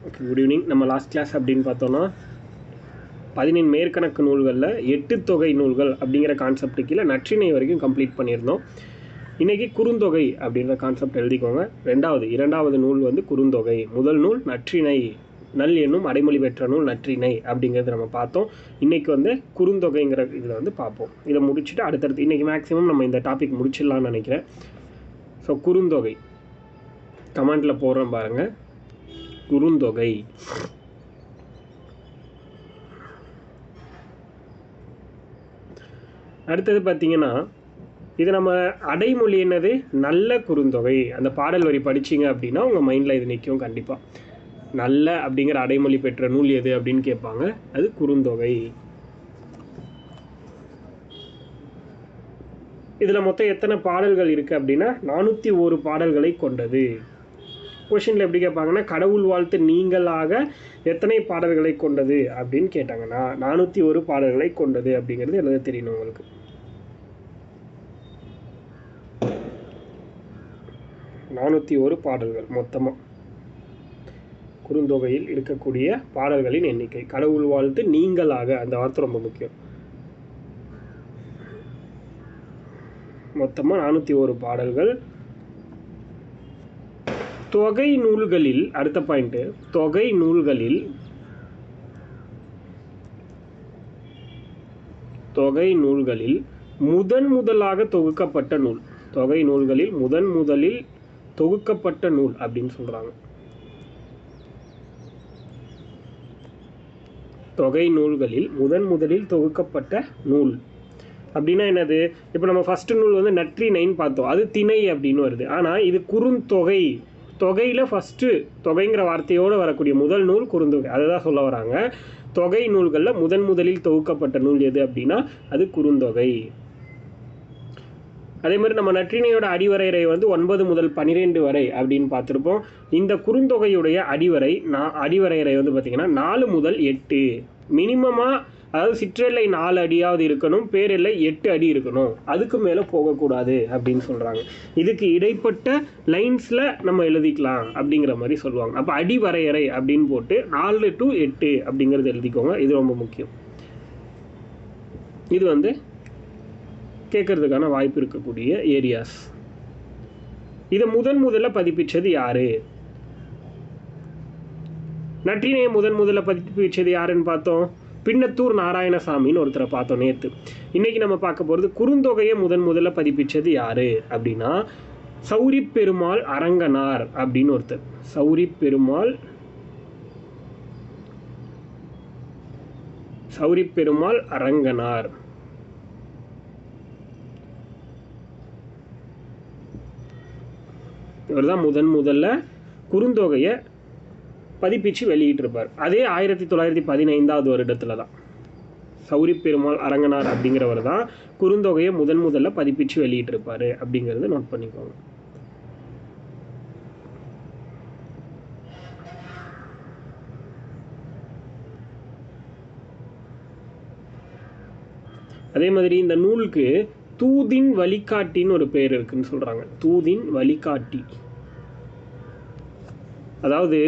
Good evening. நம்ம last class அப்படின்னு பார்த்தோன்னா 15 மேற்கணக்கு நூல்களில் 8 தொகை நூல்கள் அப்படிங்கிற கான்செப்ட் கீழே நற்றிணை வரைக்கும் கம்ப்ளீட் பண்ணியிருந்தோம். இன்றைக்கி குறுந்தொகை அப்படின்ற கான்செப்ட் எழுதிக்கோங்க. இரண்டாவது நூல் வந்து குறுந்தொகை. முதல் நூல் நற்றிணை, நல் என்னும் அடைமொழி பெற்ற நூல் நற்றிணை அப்படிங்கிறது நம்ம பார்த்தோம். இன்றைக்கி வந்து குறுந்தொகைங்கிற இதில் வந்து பார்ப்போம். இதை முடிச்சுட்டு அடுத்தடுத்து இன்றைக்கி மேக்ஸிமம் நம்ம இந்த டாபிக் முடிச்சிடலான்னு நினைக்கிறேன். ஸோ குறுந்தொகை கமெண்டில் போடுறோம் பாருங்கள். குறுந்தொகை அடுத்தது பார்த்தீங்கன்னா, இது நம்ம அடைமொழி என்னது, நல்ல குறுந்தொகை. அந்த பாடல் வரி படிச்சிங்க அப்படின்னா உங்கள் மைண்டில் இது நிற்கும் கண்டிப்பாக. நல்ல அப்படிங்கிற அடைமொழி பெற்ற நூல் எது அப்படின்னு கேட்பாங்க, அது குறுந்தொகை. இதில் மொத்தம் எத்தனை பாடல்கள் இருக்குது அப்படின்னா 401 பாடல்களை கொண்டது. கொஷினில் எப்படி கேட்பாங்கன்னா, கடவுள் வாழ்த்து நீங்களாக எத்தனை பாடல்களை கொண்டது அப்படின்னு கேட்டாங்கன்னா 401 பாடல்களை கொண்டது அப்படிங்கிறது எழுத தெரியணும் உங்களுக்கு. ஒரு பாடல்கள் மொத்தமாக குறுந்தொகையில் இருக்கக்கூடிய பாடல்களின் எண்ணிக்கை. கடவுள் வாழ்த்து நீங்களாக, அந்த வார்த்தை ரொம்ப முக்கியம். மொத்தமாக 401 பாடல்கள். தொகை நூல்களில், அடுத்த பாயிண்ட், தொகை நூல்களில் முதலாக தொகுக்கப்பட்ட நூல். தொகை நூல்களில் முதலில் தொகுக்கப்பட்ட நூல் அப்படின்னு சொல்றாங்க. தொகை நூல்களில் முதலில் தொகுக்கப்பட்ட நூல் அப்படின்னா என்னது? இப்போ நம்ம ஃபர்ஸ்ட் நூல் வந்து நற்றிணைன்னு பார்த்தோம், அது திணை அப்படின்னு வருது. ஆனால் இது குறுந்தொகை. தொகையில் ஃபஸ்ட்டு தொகைங்கிற வார்த்தையோடு வரக்கூடிய முதல் நூல் குறுந்தொகை, அதை தான் சொல்ல வராங்க. தொகை நூல்களில் முதலில் தொகுக்கப்பட்ட நூல் எது அப்படின்னா அது குறுந்தொகை. அதே மாதிரி நம்ம நற்றிணையோட அடிவரையறை வந்து 9 முதல் 12 வரை அப்படின்னு பார்த்துருப்போம். இந்த குறுந்தொகையுடைய அடிவரையறை வந்து பார்த்திங்கன்னா 4 முதல் 8 மினிமமாக, அதாவது சிற்றெல்லை 4 அடியாவது இருக்கணும், பேரெல்லை 8 அடி இருக்கணும், அதுக்கு மேலே போகக்கூடாது அப்படின்னு சொல்கிறாங்க. இதுக்கு இடைப்பட்ட லைன்ஸில் நம்ம எழுதிக்கலாம் அப்படிங்கிற மாதிரி சொல்லுவாங்க. அப்போ அடிவரையறை அப்படின்னு போட்டு 4 to 8 அப்படிங்கிறது எழுதிக்கோங்க. இது ரொம்ப முக்கியம். இது வந்து கேட்கறதுக்கான வாய்ப்பு இருக்கக்கூடிய ஏரியாஸ். இதை முதல்ல பதிப்பிச்சது யாரு? நற்றினையை முதல்ல பதிப்பிச்சது யாருன்னு பார்த்தோம், பின்னத்தூர் நாராயணசாமின்னு ஒருத்தரை பார்த்தோம் நேற்று. இன்னைக்கு நம்ம பார்க்க போகிறது குறுந்தொகையை முதல்ல பதிப்பிச்சது யாரு அப்படின்னா சௌரிப்பெருமாள் அரங்கனார் அப்படின்னு ஒருத்தர். சௌரிப்பெருமாள் அரங்கனார். இவர் தான் முதல்ல குறுந்தொகையை பதிப்பிச்சு வெளியிட்டிருப்பார். அதே 1915 வருடத்துல தான் சௌரிப்பெருமாள் அரங்கனார் அப்படிங்கிறவர் தான் குறுந்தொகையை முதல்ல பதிப்பிச்சு வெளியிட்டிருப்பாரு அப்படிங்கிறத நோட் பண்ணிக்கோங்க. அதே மாதிரி இந்த நூலுக்கு தூதின் வழிகாட்டின்னு ஒரு பேர் இருக்குன்னு சொல்றாங்க. தூதின் வழிகாட்டி, அதாவது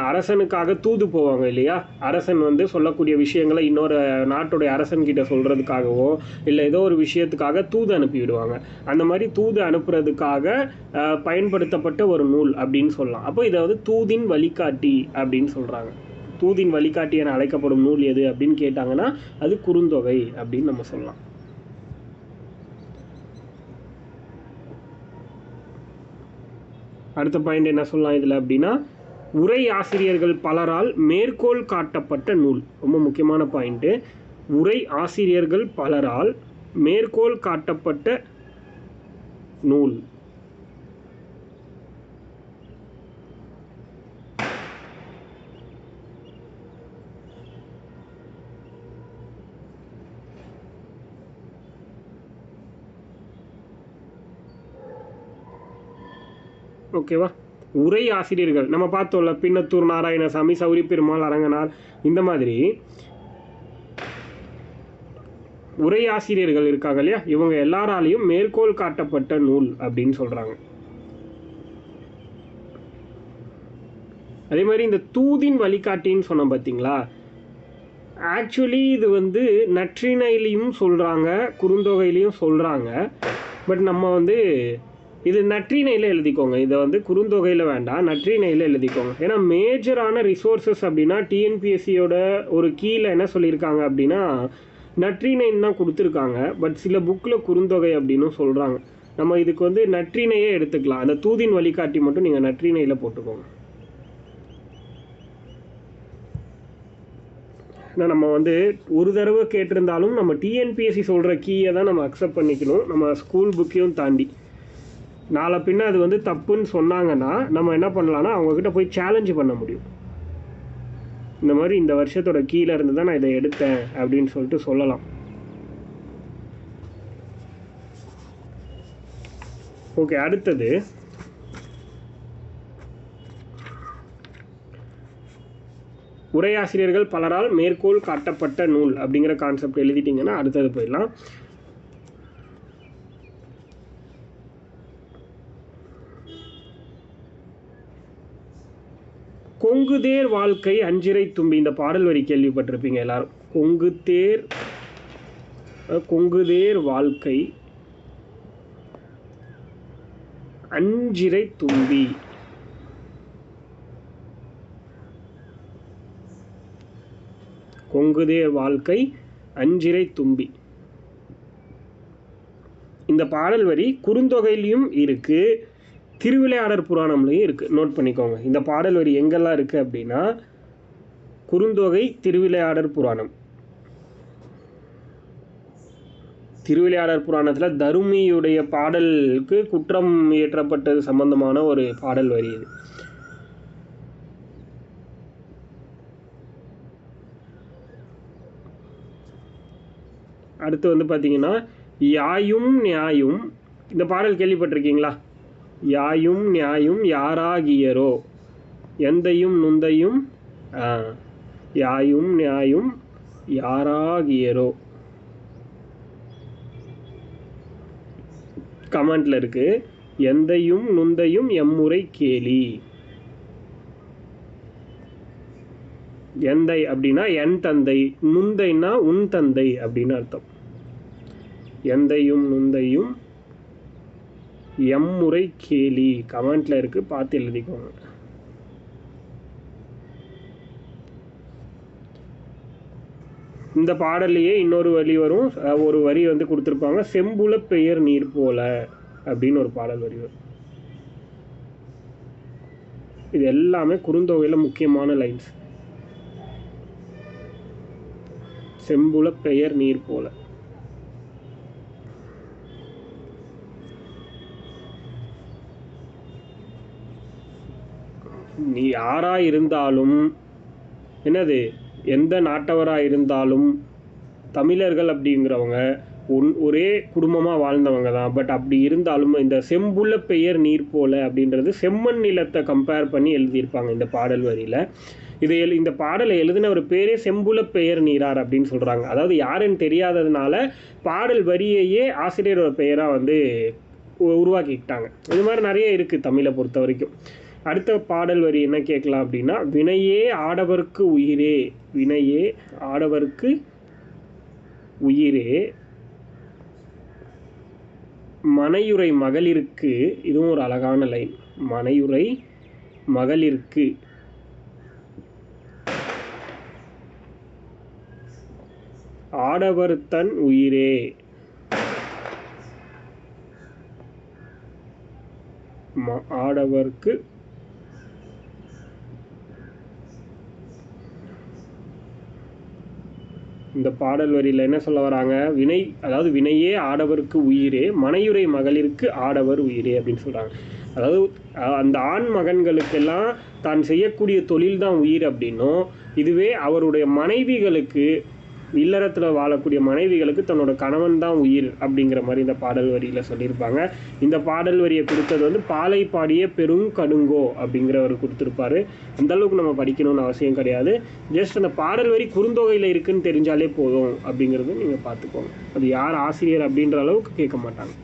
அரசனுக்காக தூது போவாங்க இல்லையா, அரசன் வந்து சொல்லக்கூடிய விஷயங்களை இன்னொரு நாட்டுடைய அரசன்கிட்ட சொல்கிறதுக்காகவோ இல்லை ஏதோ ஒரு விஷயத்துக்காக தூது அனுப்பி விடுவாங்க. அந்த மாதிரி தூது அனுப்புறதுக்காக பயன்படுத்தப்பட்ட ஒரு நூல் அப்படின்னு சொல்லலாம். அப்போ இதை வந்து தூதின் வழிகாட்டி அப்படின்னு சொல்கிறாங்க. தூதின் வழிகாட்டி என அழைக்கப்படும் நூல் எது அப்படின்னு கேட்டாங்கன்னா அது குறுந்தொகை அப்படின்னு நம்ம சொல்லலாம். அடுத்த பாயிண்ட் என்ன சொல்லலாம் இதில் அப்படின்னா, உரை ஆசிரியர்கள் பலரால் மேற்கோள் காட்டப்பட்ட நூல். ரொம்ப முக்கியமான பாயிண்ட்டு. உரை ஆசிரியர்கள் பலரால் மேற்கோள் காட்டப்பட்ட நூல். ஓகேவா? உரை ஆசிரியர்கள் நம்ம பார்த்தோம்ல, பின்னத்தூர் நாராயணசாமி, சௌரிப்பெருமாள் அரங்கனார், இந்த மாதிரி உரை ஆசிரியர்கள் இருக்காங்க இல்லையா, இவங்க எல்லாராலையும் மேற்கோள் காட்டப்பட்ட நூல் அப்படின்னு சொல்றாங்க. அதே மாதிரி இந்த தூதின் வழிகாட்டின்னு சொன்னோம் பார்த்தீங்களா, ஆக்சுவலி இது வந்து நற்றிணையிலையும் சொல்கிறாங்க, குறுந்தொகையிலையும் சொல்கிறாங்க. பட் நம்ம வந்து இது நற்றிணையில் எழுதிக்கோங்க. இதை வந்து குறுந்தொகையில் வேண்டாம், நற்றிணையில் எழுதிக்கோங்க. ஏன்னா மேஜரான ரிசோர்ஸஸ் அப்படின்னா டிஎன்பிஎஸ்சியோட ஒரு கீழே என்ன சொல்லியிருக்காங்க அப்படின்னா நற்றிணைன்னு தான் கொடுத்துருக்காங்க. பட் சில புக்கில் குறுந்தொகை அப்படின்னு சொல்கிறாங்க. நம்ம இதுக்கு வந்து நற்றிணையே எடுத்துக்கலாம். அந்த தூதின் வழிகாட்டி மட்டும் நீங்கள் நற்றிணையில் போட்டுக்கோங்க. ஏன்னா நம்ம வந்து ஒரு தடவை கேட்டிருந்தாலும் நம்ம டிஎன்பிஎஸ்சி சொல்கிற கீயை தான் நம்ம அக்செப்ட் பண்ணிக்கணும், நம்ம ஸ்கூல் புக்கையும் தாண்டி. நாளை பின்ன அது வந்து தப்புன்னு சொன்னாங்கன்னா நம்ம என்ன பண்ணலான்னா அவங்கக்கிட்ட போய் சேலஞ்சு பண்ண முடியும். இந்த மாதிரி இந்த வருஷத்தோட கீழே இருந்து தான் நான் இதை எடுத்தேன் அப்படின்னு சொல்லிட்டு சொல்லலாம். ஓகே, அடுத்தது உரையாசிரியர்கள் பலரால் மேற்கோள் காட்டப்பட்ட நூல் அப்படிங்கிற கான்செப்ட் எழுதிட்டிங்கன்னா அடுத்தது போயிடலாம். கொங்குதேர் வாழ்க்கை அஞ்சிரை தும்பி, இந்த பாடல் வரி கேள்விப்பட்டிருப்பீங்க எல்லாரும். கொங்குதேர் வாழ்க்கை அஞ்சிரை தும்பி. கொங்குதேர் வாழ்க்கை அஞ்சிரை தும்பி. இந்த பாடல் வரி குறுந்தொகையிலையும் இருக்கு, திருவிளையாடற் புராணம்லையும் இருக்கு. நோட் பண்ணிக்கோங்க. இந்த பாடல் வரி எங்கெல்லாம் இருக்கு அப்படின்னா குறுந்தொகை, திருவிளையாடற் புராணம். திருவிளையாடற் புராணத்தில் தருமியுடைய பாடலுக்கு குற்றம் இயற்றப்பட்டது சம்பந்தமான ஒரு பாடல் வரி இது. அடுத்து வந்து பார்த்தீங்கன்னா யாயும் நியாயும், இந்த பாடல் கேள்விப்பட்டிருக்கீங்களா? யாயும் நியாயும் யாராகியரோ, எந்தையும் நுந்தையும், யாயும் நியாயும் யாராகியரோ. கமெண்ட்ல இருக்கு. எந்தையும் நுந்தையும் எம்முறை கேலி. எந்தை அப்படின்னா என் தந்தை, நுந்தைன்னா உன் தந்தை அப்படின்னு அர்த்தம். எந்தையும் நுந்தையும் எம்முறை கேலி. கமெண்ட்ல இருக்கு, பார்த்து எழுதிக்கோங்க. இந்த பாடல்லையே இன்னொரு வரி வரும், ஒரு வரி வந்து கொடுத்துருப்பாங்க, செம்புல பெயர் நீர் போல அப்படின்னு ஒரு பாடல் வரி வரும். இது எல்லாமே குறுந்தொகையில் முக்கியமான லைன்ஸ். செம்புல பெயர் நீர் போல. நீ யாரா இருந்தாலும் என்னது, எந்த நாட்டவராக இருந்தாலும் தமிழர்கள் அப்படிங்கிறவங்க ஒரே குடும்பமாக வாழ்ந்தவங்க தான். பட் அப்படி இருந்தாலும் இந்த செம்புல பெயர் நீர் போல அப்படின்றது செம்மண் நிலத்தை கம்பேர் பண்ணி எழுதியிருப்பாங்க இந்த பாடல் வரியில். இந்த பாடலை எழுதின ஒரு பேரே செம்புல பெயர் நீரார் அப்படின்னு சொல்கிறாங்க. அதாவது யாருன்னு தெரியாததுனால பாடல் வரியையே ஆசிரியரோட பெயராக வந்து உருவாக்கிக்கிட்டாங்க. இது மாதிரி நிறைய இருக்குது தமிழை பொறுத்த வரைக்கும். அடுத்த பாடல் வரி என்ன கேட்கலாம் அப்படின்னா, வினையே ஆடவர்க்கு உயிரே, வினையே ஆடவர்க்கு உயிரே, மனையுறை மகளிருக்கு. இதுவும் ஒரு அழகான லைன். மனையுறை மகளிருக்கு ஆடவர் தன் உயிரே. ஆடவர்க்கு இந்த பாடல் வரியில் என்ன சொல்ல வராங்க, வினை, அதாவது வினையே ஆடவருக்கு உயிரே, மனையுறை மகளிருக்கு ஆடவர் உயிரே அப்படின்னு சொல்கிறாங்க. அதாவது அந்த ஆண் மகன்களுக்கெல்லாம் தான் செய்யக்கூடிய தொழில் தான் உயிர் அப்படின்னும், இதுவே அவருடைய மனைவிகளுக்கு, இல்லறத்தில் வாழக்கூடிய மனைவிகளுக்கு தன்னோட கணவன் தான் உயிர் அப்படிங்கிற மாதிரி இந்த பாடல் வரியில் சொல்லியிருப்பாங்க. இந்த பாடல் வரியை கொடுத்தது வந்து பாலை பாடிய பெருங்கடுங்கோ அப்படிங்கிறவர் கொடுத்துருப்பாரு. அந்தளவுக்கு நம்ம படிக்கணும்னு அவசியம் கிடையாது. ஜஸ்ட் அந்த பாடல் வரி குறுந்தொகையில் இருக்குன்னு தெரிஞ்சாலே போதும் அப்படிங்கிறது நீங்கள் பார்த்துக்கோங்க. அது யார் ஆசிரியர் அப்படின்ற அளவுக்கு கேட்க மாட்டாங்க.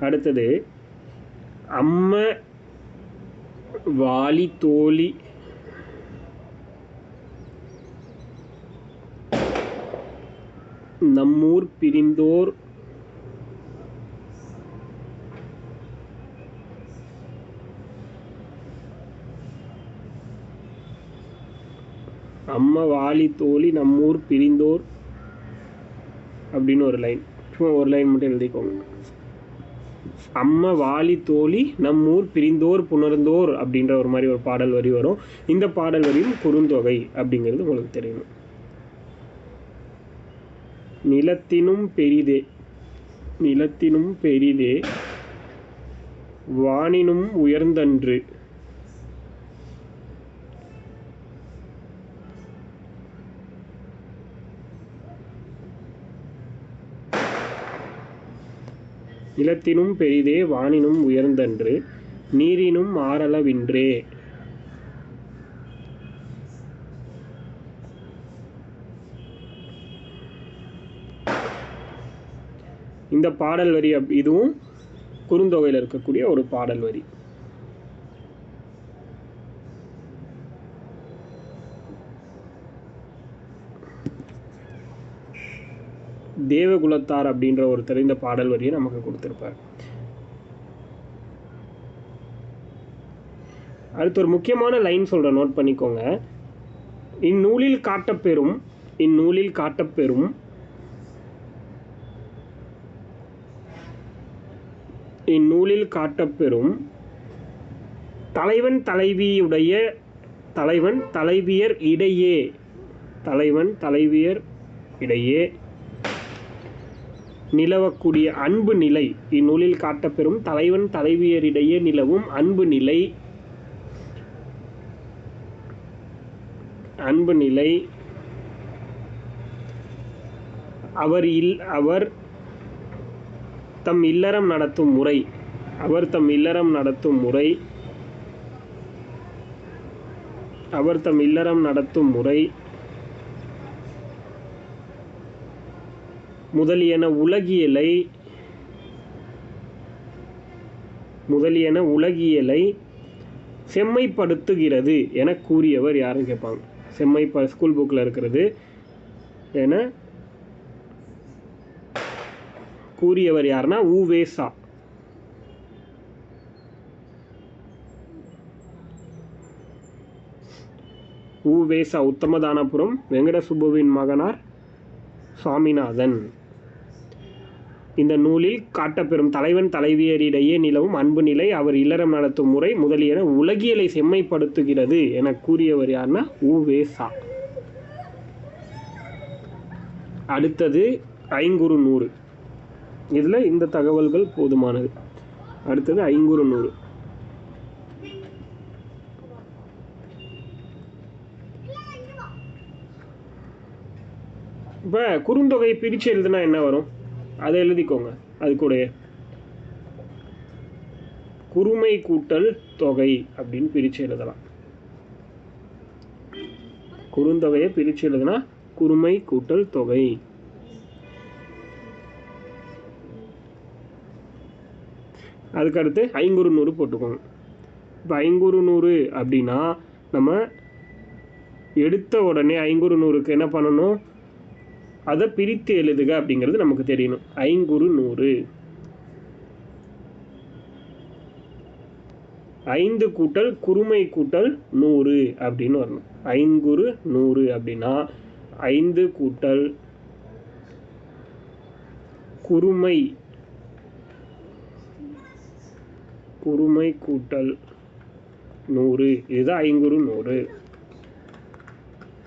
அடுத்தது அம்ம வாலி தோழி நம்மூர் பிரிந்தோர் அம்மா வாலி தோழி நம்மூர் பிரிந்தோர் அப்படின்னு ஒரு லைன், சும்மா ஒரு லைன் மட்டும் எழுதிக்கோங்க. அம்மா வாலி தோழி நம்மூர் பிரிந்தோர் புணர்ந்தோர் அப்படின்ற ஒரு மாதிரி ஒரு பாடல் வரி வரும். இந்த பாடல் வரியும் குறுந்தொகை அப்படிங்கிறது உங்களுக்கு தெரியணும். நிலத்தினும் பெரிதே, நிலத்தினும் பெரிதே வானினும் உயர்ந்தன்று, நிலத்தினும் பெரிதே வானினும் உயர்ந்தன்று, நீரினும் ஆரளவின்றே. இந்த பாடல் வரி இதுவும் குறுந்தொகையில் இருக்கக்கூடிய ஒரு பாடல் வரி. தேவகுலத்தார் அப்படின்ற ஒரு தெரிந்த பாடல் வரியை நமக்கு கொடுத்திருப்பார். அடுத்து ஒரு முக்கியமான லைன் சொல்ற, நோட் பண்ணிக்கோங்க. இந்நூலில் காட்டப்பெறும், இந்நூலில் காட்டப்பெறும் இந்நூலில் காட்டப்பெறும் தலைவன் தலைவியுடைய, தலைவன் தலைவியர் இடையே, தலைவன் தலைவியர் இடையே நிலவக்கூடிய அன்பு நிலை, இந்நூலில் காட்டப்பெறும் தலைவன் தலைவியரிடையே நிலவும் அன்பு நிலை, அன்பு நிலை அவர் தம் இல்லறம் நடத்தும் முறை, அவர் தம் இல்லறம் நடத்தும் முறை, அவர் தம் இல்லறம் நடத்தும் முறை முதலியன உலகியலை செம்மைப்படுத்துகிறது என கூறியவர் யாருன்னு கேட்பாங்க. ஸ்கூல் புக்கில் இருக்கிறது. என கூறியவர் யாருன்னா உவேசா. உவேசா உத்தமதானபுரம் வெங்கட சுப்புவின் மகனார் சுவாமிநாதன். இந்த நூலில் காட்டப்பெறும் தலைவன் தலைவியரிடையே நிலவும் அன்பு நிலை, அவர் இல்லறம் நடத்தும் முறை முதலியன உலகியலை செம்மைப்படுத்துகிறது என கூறியவர் யாருன்னா உவேசா. அடுத்தது ஐங்குறு நூறு. இதில் இந்த தகவல்கள் போதுமானது. அடுத்தது ஐங்குறு நூறு. இப்போ குறுந்தொகையை பிரித்து எழுதுனா என்ன வரும், அதை எழுதிக்கோங்க. அது கூட குறுமை கூட்டல் தொகை அப்படின்னு பிரித்து எழுதலாம். குறுந்தொகையை பிரித்து எழுதுனா குறுமை கூட்டல் தொகை. அதுக்கடுத்து ஐங்குறு நூறு போட்டுக்கோங்க. இப்போ ஐங்குறு நூறு அப்படின்னா நம்ம எடுத்த உடனே ஐங்குறு நூறுக்கு என்ன பண்ணணும், அதை பிரித்து எழுதுக அப்படிங்கிறது நமக்கு தெரியணும். ஐங்குறு நூறு 5 கூட்டல் குறுமை கூட்டல் 100 அப்படின்னு வரணும். ஐங்குறு 100 அப்படின்னா 5 கூட்டல் குறுமை கூட்டல் 100, இதுதான் ஐங்குறு 100.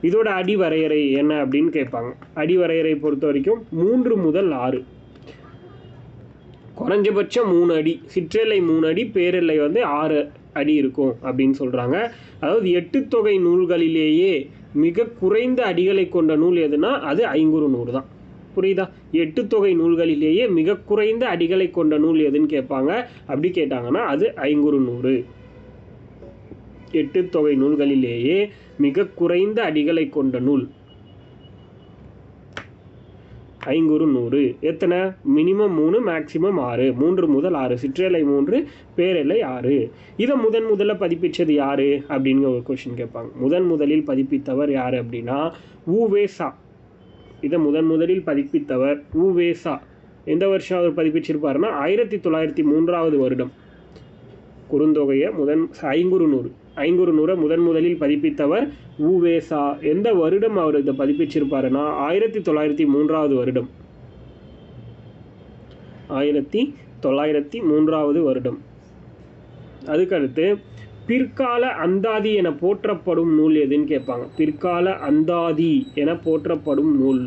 இதோட அடி வரையறை என்ன அப்படின்னு கேட்பாங்க. அடி வரையறை பொறுத்த வரைக்கும் 3 முதல் 6, குறைஞ்சபட்சம் 3 அடி, சிற்றெல்லை 3 அடி, பேரெல்லை 6 அடி இருக்கும் அப்படின்னு சொல்கிறாங்க. அதாவது 8 தொகை நூல்களிலேயே மிக குறைந்த அடிகளை கொண்ட நூல் எதுனா அது ஐங்குறு நூறு தான். புரியுதா? 8 தொகை நூல்களிலேயே மிக குறைந்த அடிகளை கொண்ட நூல் எதுன்னு கேட்பாங்க. அப்படி கேட்டாங்கன்னா அது ஐங்குறு நூறு. 8 தொகை நூல்களிலேயே மிக குறைந்த அடிகளை கொண்ட நூல் ஐங்குறு 100. எத்தனை? Minimum 3, maximum 6. 3 முதல் 6. சிற்றலை 3, பேரெல்லை 6. இதை முதல்ல பதிப்பிச்சது யார் அப்படிங்கிற ஒரு கொஷின் கேட்பாங்க. முதலில் பதிப்பித்தவர் யார் அப்படின்னா உவேசா. இதை முதலில் பதிப்பித்தவர் உவேசா. எந்த வருஷம் அவர் பதிப்பிச்சிருப்பாருன்னா 1903 வருடம். குறுந்தொகையை ஐங்குறு 100 முதலில் பதிப்பித்தவர் உவேசா. எந்த வருடம் அவர் இதை பதிப்பிச்சிருப்பாருன்னா 1903 வருடம். 1903 வருடம். அதுக்கடுத்து பிற்கால அந்தாதி என போற்றப்படும் நூல் எதுன்னு கேட்பாங்க. பிற்கால அந்தாதி என போற்றப்படும் நூல்.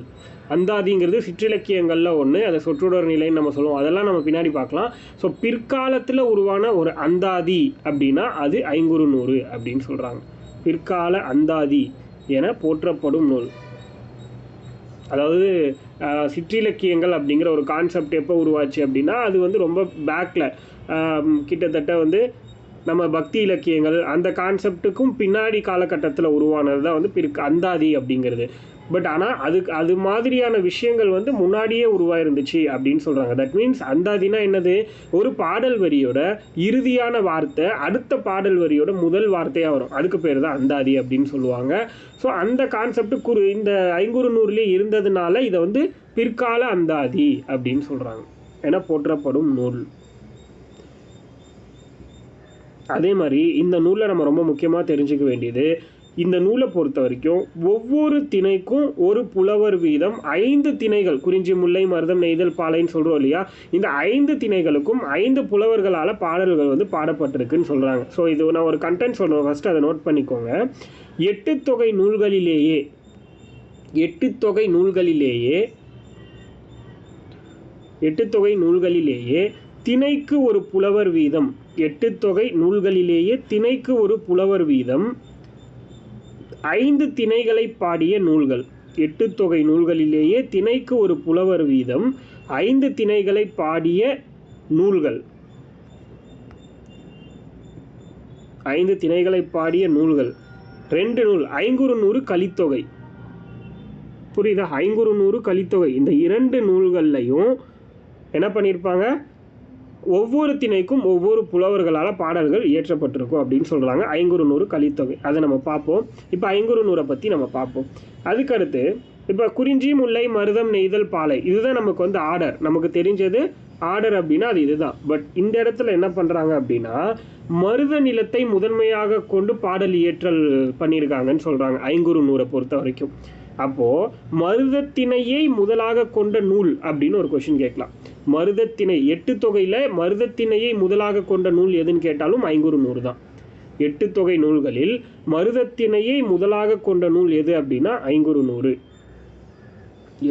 அந்தாதிங்கிறது சிற்றிலக்கியங்களில் ஒன்று, அதை சொற்றொடர் நிலைன்னு நம்ம சொல்லுவோம். அதெல்லாம் நம்ம பின்னாடி பார்க்கலாம். ஸோ பிற்காலத்தில் உருவான ஒரு அந்தாதி அப்படின்னா அது ஐங்குறு 100 அப்படின்னு சொல்கிறாங்க. பிற்கால அந்தாதி என போற்றப்படும் நூல். அதாவது சிற்றிலக்கியங்கள் அப்படிங்கிற ஒரு கான்செப்ட் எப்போ உருவாச்சு அப்படின்னா அது வந்து ரொம்ப பேக்கில், கிட்டத்தட்ட நம்ம பக்தி இலக்கியங்கள் அந்த கான்செப்டுக்கும் பின்னாடி காலகட்டத்தில் உருவானது தான் அந்தாதி அப்படிங்கிறது. பட் ஆனால் அது மாதிரியான விஷயங்கள் முன்னாடியே உருவாயிருந்துச்சு அப்படின்னு சொல்கிறாங்க. தட் மீன்ஸ் அந்தாதினா என்னது? ஒரு பாடல் வரியோட இறுதியான வார்த்தை அடுத்த பாடல் வரியோட முதல் வார்த்தையாக வரும். அதுக்கு பேர் தான் அந்தாதி அப்படின்னு சொல்லுவாங்க. ஸோ அந்த கான்செப்ட் இந்த ஐங்குறு 100 இருந்ததுனால இதை பிற்கால அந்தாதி அப்படின்னு சொல்கிறாங்க. ஏன்னா போற்றப்படும் நூல். அதே மாதிரி இந்த நூலில் நம்ம ரொம்ப முக்கியமாக தெரிஞ்சுக்க வேண்டியது, இந்த நூலை பொறுத்த வரைக்கும் ஒவ்வொரு திணைக்கும் ஒரு புலவர் வீதம் 5 திணைகள், குறிஞ்சி, முல்லை, மருதம், நெய்தல், பாலைன்னு சொல்கிறோம் இல்லையா, இந்த 5 திணைகளுக்கும் 5 புலவர்களால் பாடல்கள் பாடப்பட்டிருக்குன்னு சொல்கிறாங்க. ஸோ இது நான் ஒரு கண்டென்ட் சொல்கிறேன், ஃபஸ்ட்டு அதை நோட் பண்ணிக்கோங்க. 8 தொகை நூல்களிலேயே திணைக்கு ஒரு புலவர் வீதம். 8 தொகை நூல்களிலேயே திணைக்கு ஒரு புலவர் வீதம் 5 திணைகளை பாடிய நூல்கள். 8 தொகை நூல்களிலேயே திணைக்கு ஒரு புலவர் வீதம் 5 திணைகளை பாடிய நூல்கள். 5 திணைகளை பாடிய நூல்கள் 2 நூல். ஐங்குறு 100 கலித்தொகை. புரியுதா? ஐங்குறு 100 கலித்தொகை. இந்த 2 நூல்கள்லையும் என்ன பண்ணியிருப்பாங்க? ஒவ்வொரு திணைக்கும் ஒவ்வொரு புலவர்களால் பாடல்கள் இயற்றப்பட்டிருக்கும் அப்படின்னு சொல்கிறாங்க. ஐங்குறு 100 கலித்தொகை. அதை நம்ம பார்ப்போம். இப்போ ஐங்குறு 100 பற்றி நம்ம பார்ப்போம். அதுக்கடுத்து இப்போ குறிஞ்சி, முல்லை, மருதம், நெய்தல், பாலை, இதுதான் நமக்கு ஆர்டர். நமக்கு தெரிஞ்சது ஆர்டர் அப்படின்னா அது இதுதான். பட் இந்த இடத்துல என்ன பண்ணுறாங்க அப்படின்னா மருத நிலத்தை முதன்மையாக கொண்டு பாடல் இயற்றல் பண்ணியிருக்காங்கன்னு சொல்கிறாங்க ஐங்குறு 100 பொறுத்த வரைக்கும். அப்போது மருதத்திணையை முதலாக கொண்ட நூல் அப்படின்னு ஒரு கொஷின் கேட்கலாம். மருதத்திணை 8 தொகையில் மருதத்திணையை முதலாக கொண்ட நூல் எதுன்னு கேட்டாலும் ஐங்குறு 100 தான். 8 தொகை நூல்களில் மருதத்திணையை முதலாக கொண்ட நூல் எது அப்படின்னா ஐங்குறு 100.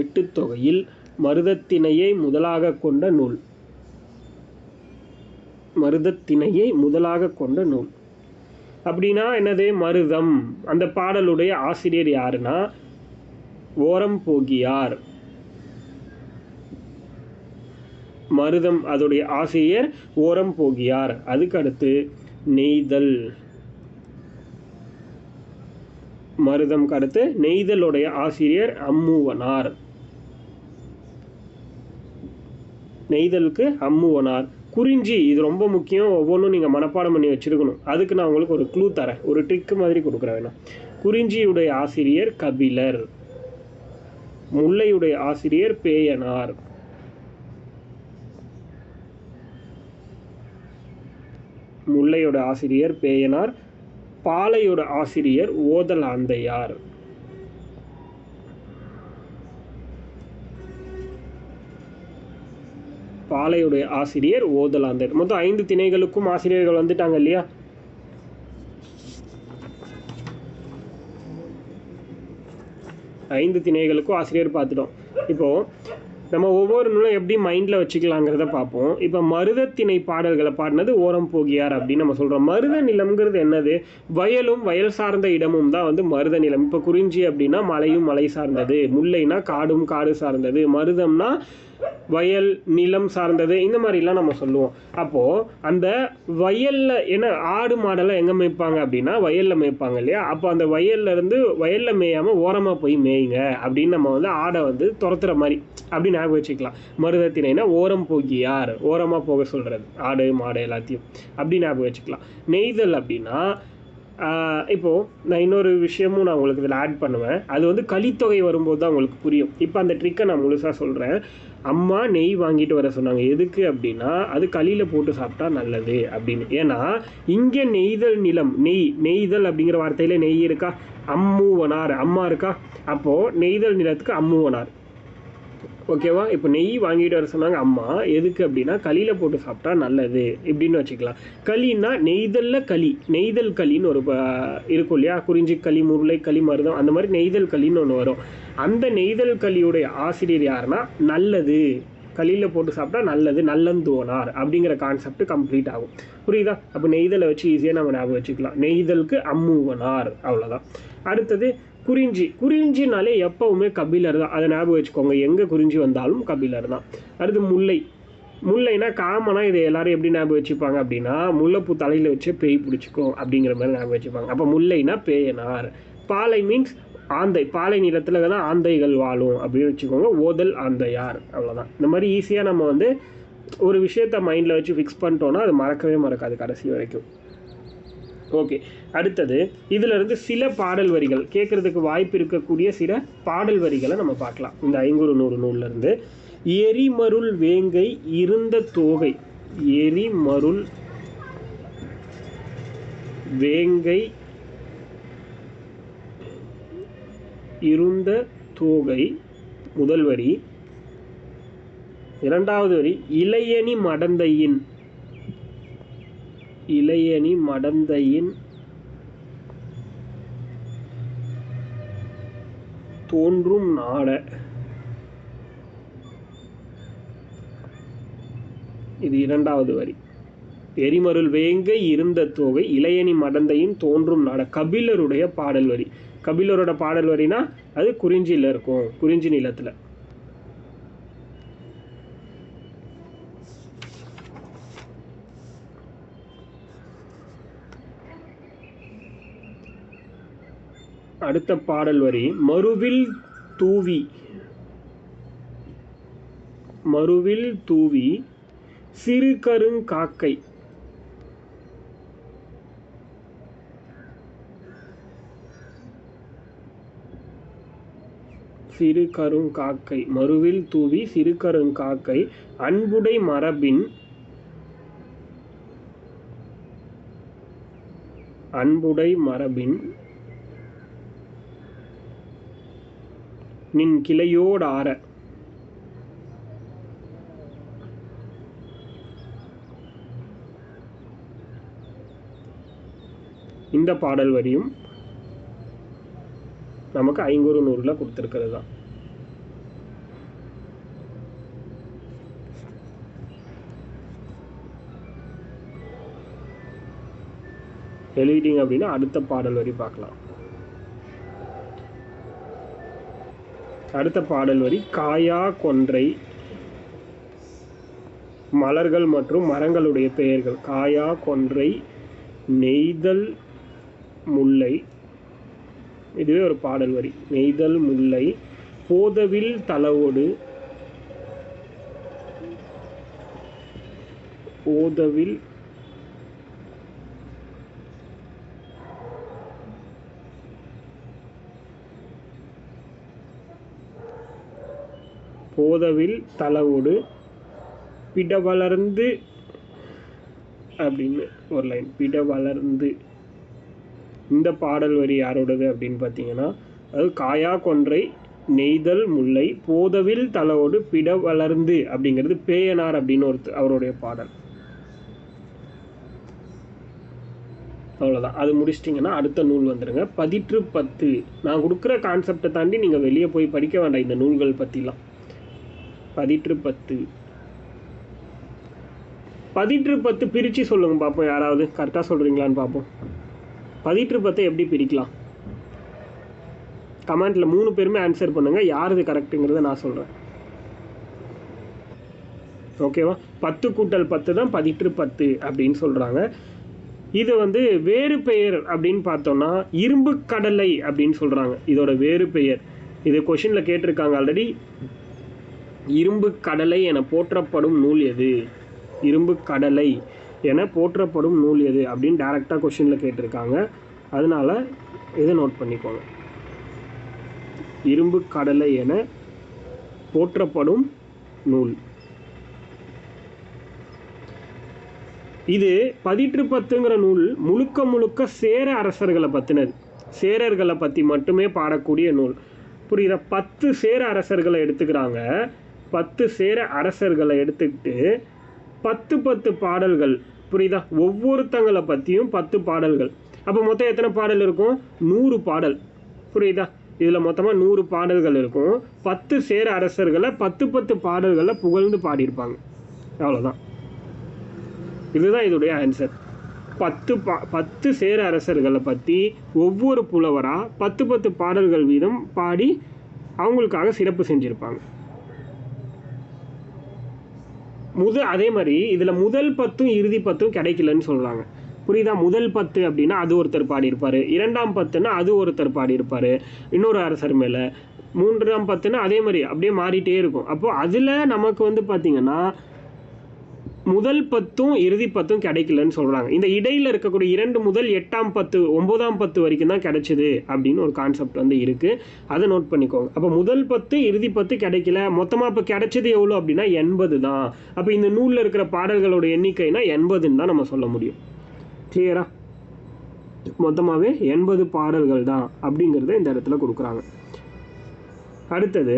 8 தொகையில் மருதத்திணையை முதலாக கொண்ட நூல். மருதத்திணையை முதலாக கொண்ட நூல் அப்படின்னா என்னது? மருதம். அந்த பாடலுடைய ஆசிரியர் யாருன்னா ஓரம்போகியார். மருதம் அதோடைய ஆசிரியர் ஓரம்போகியார். அதுக்கடுத்து நெய்தல். மருதம் அடுத்து நெய்தலுடைய ஆசிரியர் அம்முவனார். நெய்தலுக்கு அம்முவனார். குறிஞ்சி, இது ரொம்ப முக்கியம். ஒவ்வொன்றும் நீங்கள் மனப்பாடம் பண்ணி வச்சுருக்கணும். அதுக்கு நான் உங்களுக்கு ஒரு க்ளூ தரேன், ஒரு ட்ரிக்கு மாதிரி கொடுக்குறேன் வேணா. குறிஞ்சியுடைய ஆசிரியர் கபிலர். முல்லையுடைய ஆசிரியர் பேயனார். முல்லையோட ஆசிரியர் பேயனார். பாலையோட ஆசிரியர் ஓதலாந்தையார். பாலையுடைய ஆசிரியர் ஓதலாந்தையார். மொத்தம் 5 திணைகளுக்கும் ஆசிரியர்கள் வந்துட்டாங்க இல்லையா? ஐந்து திணைகளுக்கும் ஆசிரியர் பார்த்துட்டோம். இப்போது நம்ம ஒவ்வொரு நூலும் எப்படி மைண்டில் வச்சுக்கலாங்கிறத பார்ப்போம். இப்போ மருதத்திணை பாடல்களை பாடினது ஓரம்போகியார் அப்படின்னு நம்ம சொல்கிறோம். மருத நிலம்ங்கிறது என்னது? வயலும் வயல் சார்ந்த இடமும் தான் மருத நிலம். இப்போ குறிஞ்சி அப்படின்னா மலையும் மலை சார்ந்தது, முல்லைனா காடும் காடு சார்ந்தது, மருதம்னா வயல் நிலம் சார்ந்தது இந்த மாதிரிலாம் நம்ம சொல்லுவோம். அப்போது அந்த வயலில் ஏன்னா ஆடு மாடெல்லாம் எங்கே மேய்ப்பாங்க அப்படின்னா வயலில் மேய்ப்பாங்க இல்லையா? அப்போ அந்த வயல்லேருந்து வயலில் மேயாமல் ஓரமாக போய் மேயுங்க அப்படின்னு நம்ம வந்து ஆடை வந்து துரத்துற மாதிரி அப்படி ஞாபகம் வச்சுக்கலாம். மருதத்தினைனா ஓரம் போகியார், ஓரமாக போக சொல்கிறது ஆடு மாடு எல்லாத்தையும் அப்படி ஞாபகம் வச்சுக்கலாம். நெய்தல் அப்படின்னா இப்போது நான் இன்னொரு விஷயமும் நான் உங்களுக்கு இதில் ஆட் பண்ணுவேன். அது வந்து கலித்தொகை வரும்போது தான் உங்களுக்கு புரியும். இப்போ அந்த ட்ரிக்கை நான் முழுசாக சொல்கிறேன். அம்மா நெய் வாங்கிட்டு வர சொன்னாங்க. எதுக்கு அப்படின்னா அது களியில் போட்டு சாப்பிட்டா நல்லது அப்படின்னு. ஏன்னா இங்கே நெய்தல் நிலம், நெய்தல் அப்படிங்கிற வார்த்தையில் நெய் இருக்கா? அம்மூவனார் அம்மா இருக்கா? அப்போது நெய்தல் நிலத்துக்கு அம்மூவனார். ஓகேவா? இப்போ நெய் வாங்கிட்டு வர சொன்னாங்க அம்மா. எதுக்கு அப்படின்னா களியில் போட்டு சாப்பிட்டா நல்லது இப்படின்னு வச்சுக்கலாம். களின்னா நெய்தல் களின்னு ஒரு இருக்கும் இல்லையா? குறிஞ்சி களி, முருளை களி, மருதம் அந்த மாதிரி நெய்தல் களின்னு ஒன்று வரும். அந்த நெய்தல் களியுடைய ஆசிரியர் யாருன்னா நல்லது, களியில் போட்டு சாப்பிட்டா நல்லது, நல்லந்தோனார் அப்படிங்கிற கான்செப்ட் கம்ப்ளீட் ஆகும். புரியுதா? அப்போ நெய்தலை வச்சு ஈஸியாக நம்ம ஞாபகம் வச்சுக்கலாம். நெய்தலுக்கு அம்மூவனார், அவ்வளோதான். அடுத்தது குறிஞ்சினாலே எப்போவுமே கபிலர் தான், அதை ஞாபகம் வச்சுக்கோங்க. எங்கே குறிஞ்சி வந்தாலும் கபிலர் தான். அடுத்து முல்லைனா காமனாக இதை எல்லாரும் எப்படி ஞாபகம் வச்சுப்பாங்க அப்படின்னா முல்லைப்பூ தலையில் வச்சு பேய் பிடிச்சிக்கும் அப்படிங்கிற மாதிரி ஞாபகம் வச்சுப்பாங்க. அப்போ முல்லைனா பேயனார். பாலை மீன்ஸ் ஆந்தை, பாலை நிலத்தில் வேணால் ஆந்தைகள் வாழும் அப்படின்னு வச்சுக்கோங்க. ஓதல் ஆந்தையார், அவ்வளோதான். இந்த மாதிரி ஈஸியாக நம்ம வந்து ஒரு விஷயத்தை மைண்டில் வச்சு ஃபிக்ஸ் பண்ணிட்டோன்னா அது மறக்கவே மறக்காது கடைசி வரைக்கும். ஓகே, அடுத்தது இதிலிருந்து சில பாடல் வரிகள் கேட்குறதுக்கு வாய்ப்பு இருக்கக்கூடிய சில பாடல் வரிகளை நம்ம பார்க்கலாம். இந்த 500 நூல்லேருந்து எரிமருள் வேங்கை இருந்த தோகை, எரிமருள் வேங்கை இருந்த தோகை முதல் வரி. இரண்டாவது வரி இளையணி மடந்தையின் தோன்றும் நாட. இது இரண்டாவது வரி. எரிமருள் வேங்கை இருந்த தோகை இளையணி மடந்தையின் தோன்றும் நாட, கபிலருடைய பாடல் வரி. கபிலரோட பாடல் வரினா அது குறிஞ்சியில் இருக்கும், குறிஞ்சி நிலத்தில். அடுத்த பாடல் வரி மறுவில் தூவி சிறு கருங்காக்கை. சிறு கருங்காக்கை, மறுவில் தூவி சிறு கருங்காக்கை அன்புடை மரபின் நின் கிளையோடார. இந்த பாடல் வரியும் நமக்கு 500 கொடுத்துருக்கிறது தான். எழுதிட்டீங்க அப்படின்னா அடுத்த பாடல் வரி பார்க்கலாம். அடுத்த பாடல் வரி காயா கொன்றை மலர்கள் மற்றும் மரங்களுடைய பெயர்கள். காயா கொன்றை நெய்தல் முல்லை, இதுவே ஒரு பாடல் வரி. நெய்தல் முல்லை போதவில் தலவோடு, போதவில் தலவோடு பிடவளர்ந்து அப்படின்னு ஒரு லைன். பிடவளர்ந்து, இந்த பாடல் வரி யாரோடது அப்படின்னு பார்த்தீங்கன்னா அது காயா கொன்றை நெய்தல் முல்லை போதவில் தலவோடு பிட வளர்ந்து அப்படிங்கிறது பேயனார் அப்படின்னு அவருடைய பாடல். அவ்வளோதான். அது முடிச்சிட்டிங்கன்னா அடுத்த நூல் வந்துடுங்க. 10 நான் கொடுக்குற கான்செப்டை தாண்டி நீங்கள் வெளியே போய் படிக்க வேண்டாம் இந்த நூல்கள் பற்றிலாம். 10 பிரித்து சொல்லுங்கள் பார்ப்போம். யாராவது கரெக்டாக சொல்கிறீங்களான்னு பார்ப்போம். 10 எப்படி பிரிக்கலாம்? கமெண்ட்டில் 3 பேருமே ஆன்சர் பண்ணுங்கள். யார் இது கரெக்டுங்கிறத நான் சொல்கிறேன். ஓகேவா? 10 கூட்டல் 10 தான் 10 அப்படின்னு சொல்கிறாங்க. இது வந்து வேறு பெயர் அப்படின்னு பார்த்தோம்னா இரும்பு கடலை அப்படின்னு சொல்கிறாங்க. இதோட வேறு பெயர் இது கொஷினில் கேட்டிருக்காங்க ஆல்ரெடி. இரும்பு கடலை என போற்றப்படும் நூல் எது? இரும்பு கடலை என போற்றப்படும் நூல் எது அப்படின்னு டைரெக்டாக கொஷினில் கேட்டிருக்காங்க. அதனால் இதை நோட் பண்ணிக்கோங்க. இரும்பு கடலை என போற்றப்படும் நூல். இது 10ங்கிற நூல் முழுக்க முழுக்க சேர அரசர்களை பற்றினது. சேரர்களை பற்றி மட்டுமே பாடக்கூடிய நூல். புரியுதா? 10 சேர அரசர்களை எடுத்துக்கிறாங்க. 10 சேர அரசர்களை எடுத்துக்கிட்டு 10 பாடல்கள். புரியுதா? ஒவ்வொருத்தங்களை பற்றியும் 10 பாடல்கள். அப்போ மொத்தம் எத்தனை பாடல் இருக்கும்? 100 பாடல். புரியுதா? இதில் மொத்தமாக 100 பாடல்கள் இருக்கும். 10 சேர அரசர்களை 10 பாடல்களை புகழ்ந்து பாடியிருப்பாங்க. அவ்வளோதான். இதுதான் இதோடைய ஆன்சர். 10 சேர அரசர்களை பற்றி ஒவ்வொரு புலவராக 10 பாடல்கள் வீதம் பாடி அவங்களுக்காக சிறப்பு செஞ்சுருப்பாங்க. அதே மாதிரி இதில் முதல் 10 இறுதி 10 கிடைக்கலன்னு சொல்கிறாங்க. புரியுதா? முதல் 10 அப்படின்னா அது ஒருத்தர் பாடியிருப்பார். 2ஆம் 10ன்னா அது ஒருத்தர் பாடியிருப்பார் இன்னொரு அரசர் மேலே. 3ஆம் 10ன்னா அதே மாதிரி அப்படியே மாறிட்டே இருக்கும். அப்போது அதில் நமக்கு வந்து பார்த்திங்கன்னா முதல் 10 இறுதி 10 கிடைக்கலன்னு சொல்கிறாங்க. இந்த இடையில் இருக்கக்கூடிய 2 முதல் 8ஆம் 10 9ஆம் 10 வரைக்கும் தான் கிடைச்சிது அப்படின்னு ஒரு கான்செப்ட் வந்து இருக்குது. அதை நோட் பண்ணிக்கோங்க. அப்போ முதல் 10 இறுதி 10 கிடைக்கல. மொத்தமாக இப்போ கிடைச்சது எவ்வளோ அப்படின்னா 80 தான். அப்போ இந்த நூலில் இருக்கிற பாடல்களோட எண்ணிக்கைனா 80ன்னு தான் நம்ம சொல்ல முடியும். கிளியரா? மொத்தமாகவே 80 பாடல்கள் தான் அப்படிங்கிறத இந்த இடத்துல கொடுக்குறாங்க. அடுத்தது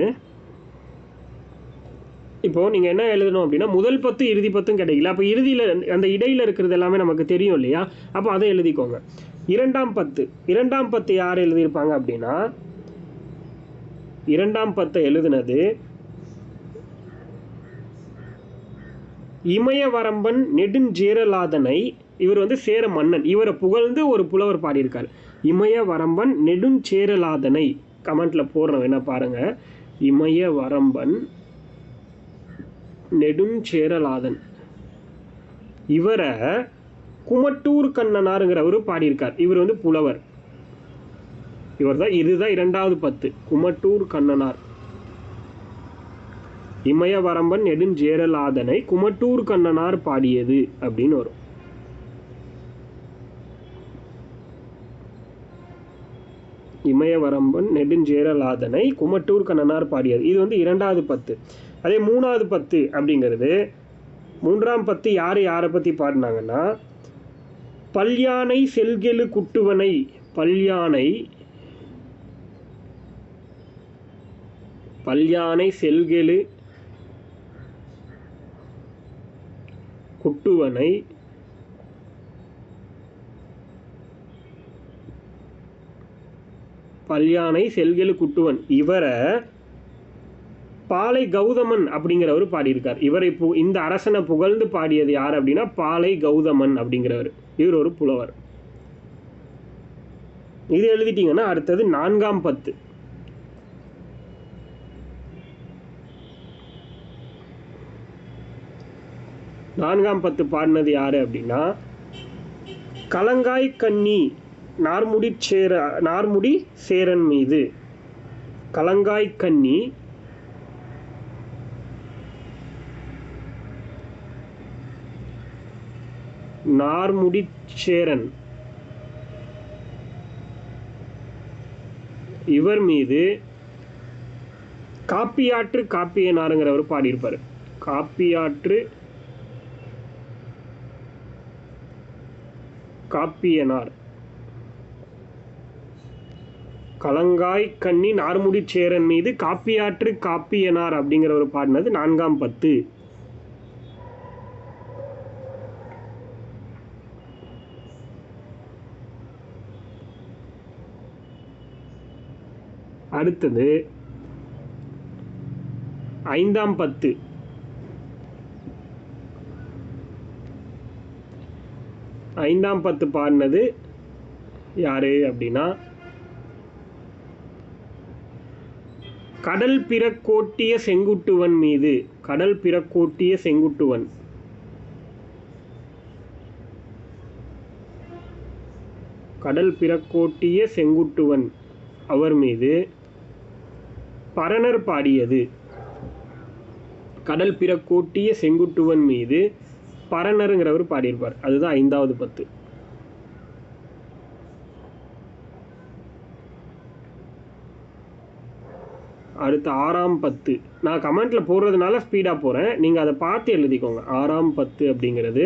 இப்போது நீங்கள் என்ன எழுதணும் அப்படின்னா முதல் 10 இறுதி 10 கிடைக்கல. அப்போ இறுதியில் அந்த இடையில் இருக்கிறது எல்லாமே நமக்கு தெரியும் இல்லையா? அப்போ அதை எழுதிக்கோங்க. 2ஆம் 10 யார் எழுதியிருப்பாங்க அப்படின்னா 2ஆம் 10 எழுதுனது இமயவரம்பன் நெடுஞ்சேரலாதனை. இவர் வந்து சேர மன்னன். இவரை புகழ்ந்து ஒரு புலவர் பாடியிருக்கார். இமயவரம்பன் நெடுஞ்சேரலாதனை. கமெண்ட்டில் போடுறோம், என்ன பாருங்கள். இமயவரம்பன் நெடுஞ்சேரலாதன். இவரை குமட்டூர் கண்ணனாருங்கிறவர் பாடியிருக்கார். இவர் வந்து புலவர். இதுதான் 2வது 10 குமட்டூர் கண்ணனார். இமயவரம்பன் நெடுஞ்சேரலாதனை குமட்டூர் கண்ணனார் பாடியது அப்படின்னு வரும். இமயவரம்பன் நெடுஞ்சேரலாதனை குமட்டூர் கண்ணனார் பாடியது. இது வந்து 2வது 10. அதே 3வது 10 அப்படிங்கிறது 3ஆம் 10 யாரை பற்றி பாடினாங்கன்னா பல்யானை செல்கெழு குட்டுவனை. பல்யானை செல்கெழு குட்டுவனை பல்யானை செல்கெழு குட்டுவன். இவரை பாலை கௌதமன் அப்படிங்கிறவர் பாடியிருக்கார். இவரை இந்த அரசனை புகழ்ந்து பாடியது யார் அப்படின்னா பாலை கௌதமன் அப்படிங்கிறவர். இவர் ஒரு புலவர். இது எழுதிட்டீங்கன்னா அடுத்தது 4ஆம் 10. 4ஆம் 10 பாடினது யார் அப்படின்னா கலங்காய் கண்ணி நார்முடி சேரன் மீது. கலங்காய் கண்ணி நார்முடி சேரன் இவர் மீது காப்பியாற்று காப்பியனாருங்கிறவர் பாடியிருப்பார். காப்பியாற்று காப்பியனார். கலங்காய் கண்ணி நார்முடி சேரன் மீது காப்பியாற்று காப்பியனார் அப்படிங்கிறவர் பாடினது 4ஆம் 10. அடுத்தது 5ஆம் 10. 5ஆம் 10 பாடினது யாரு அப்படின்னா கடல் பிறக்கோட்டிய செங்குட்டுவன் மீது. கடல் பிறக்கோட்டிய செங்குட்டுவன். கடல் பிறக்கோட்டிய செங்குட்டுவன் அவர் மீது பரணர் பாடியது. கடல் பிறக்கோட்டிய செங்குட்டுவன் மீது பரணருங்கிறவர் பாடியிருப்பார். அதுதான் 5வது பத்து. அடுத்து 6ஆம் பத்து. நான் கமெண்ட்ல போடுறதுனால ஸ்பீடா போறேன், நீங்க அதை பார்த்து எழுதிக்கோங்க. 6ஆம் பத்து அப்படிங்கிறது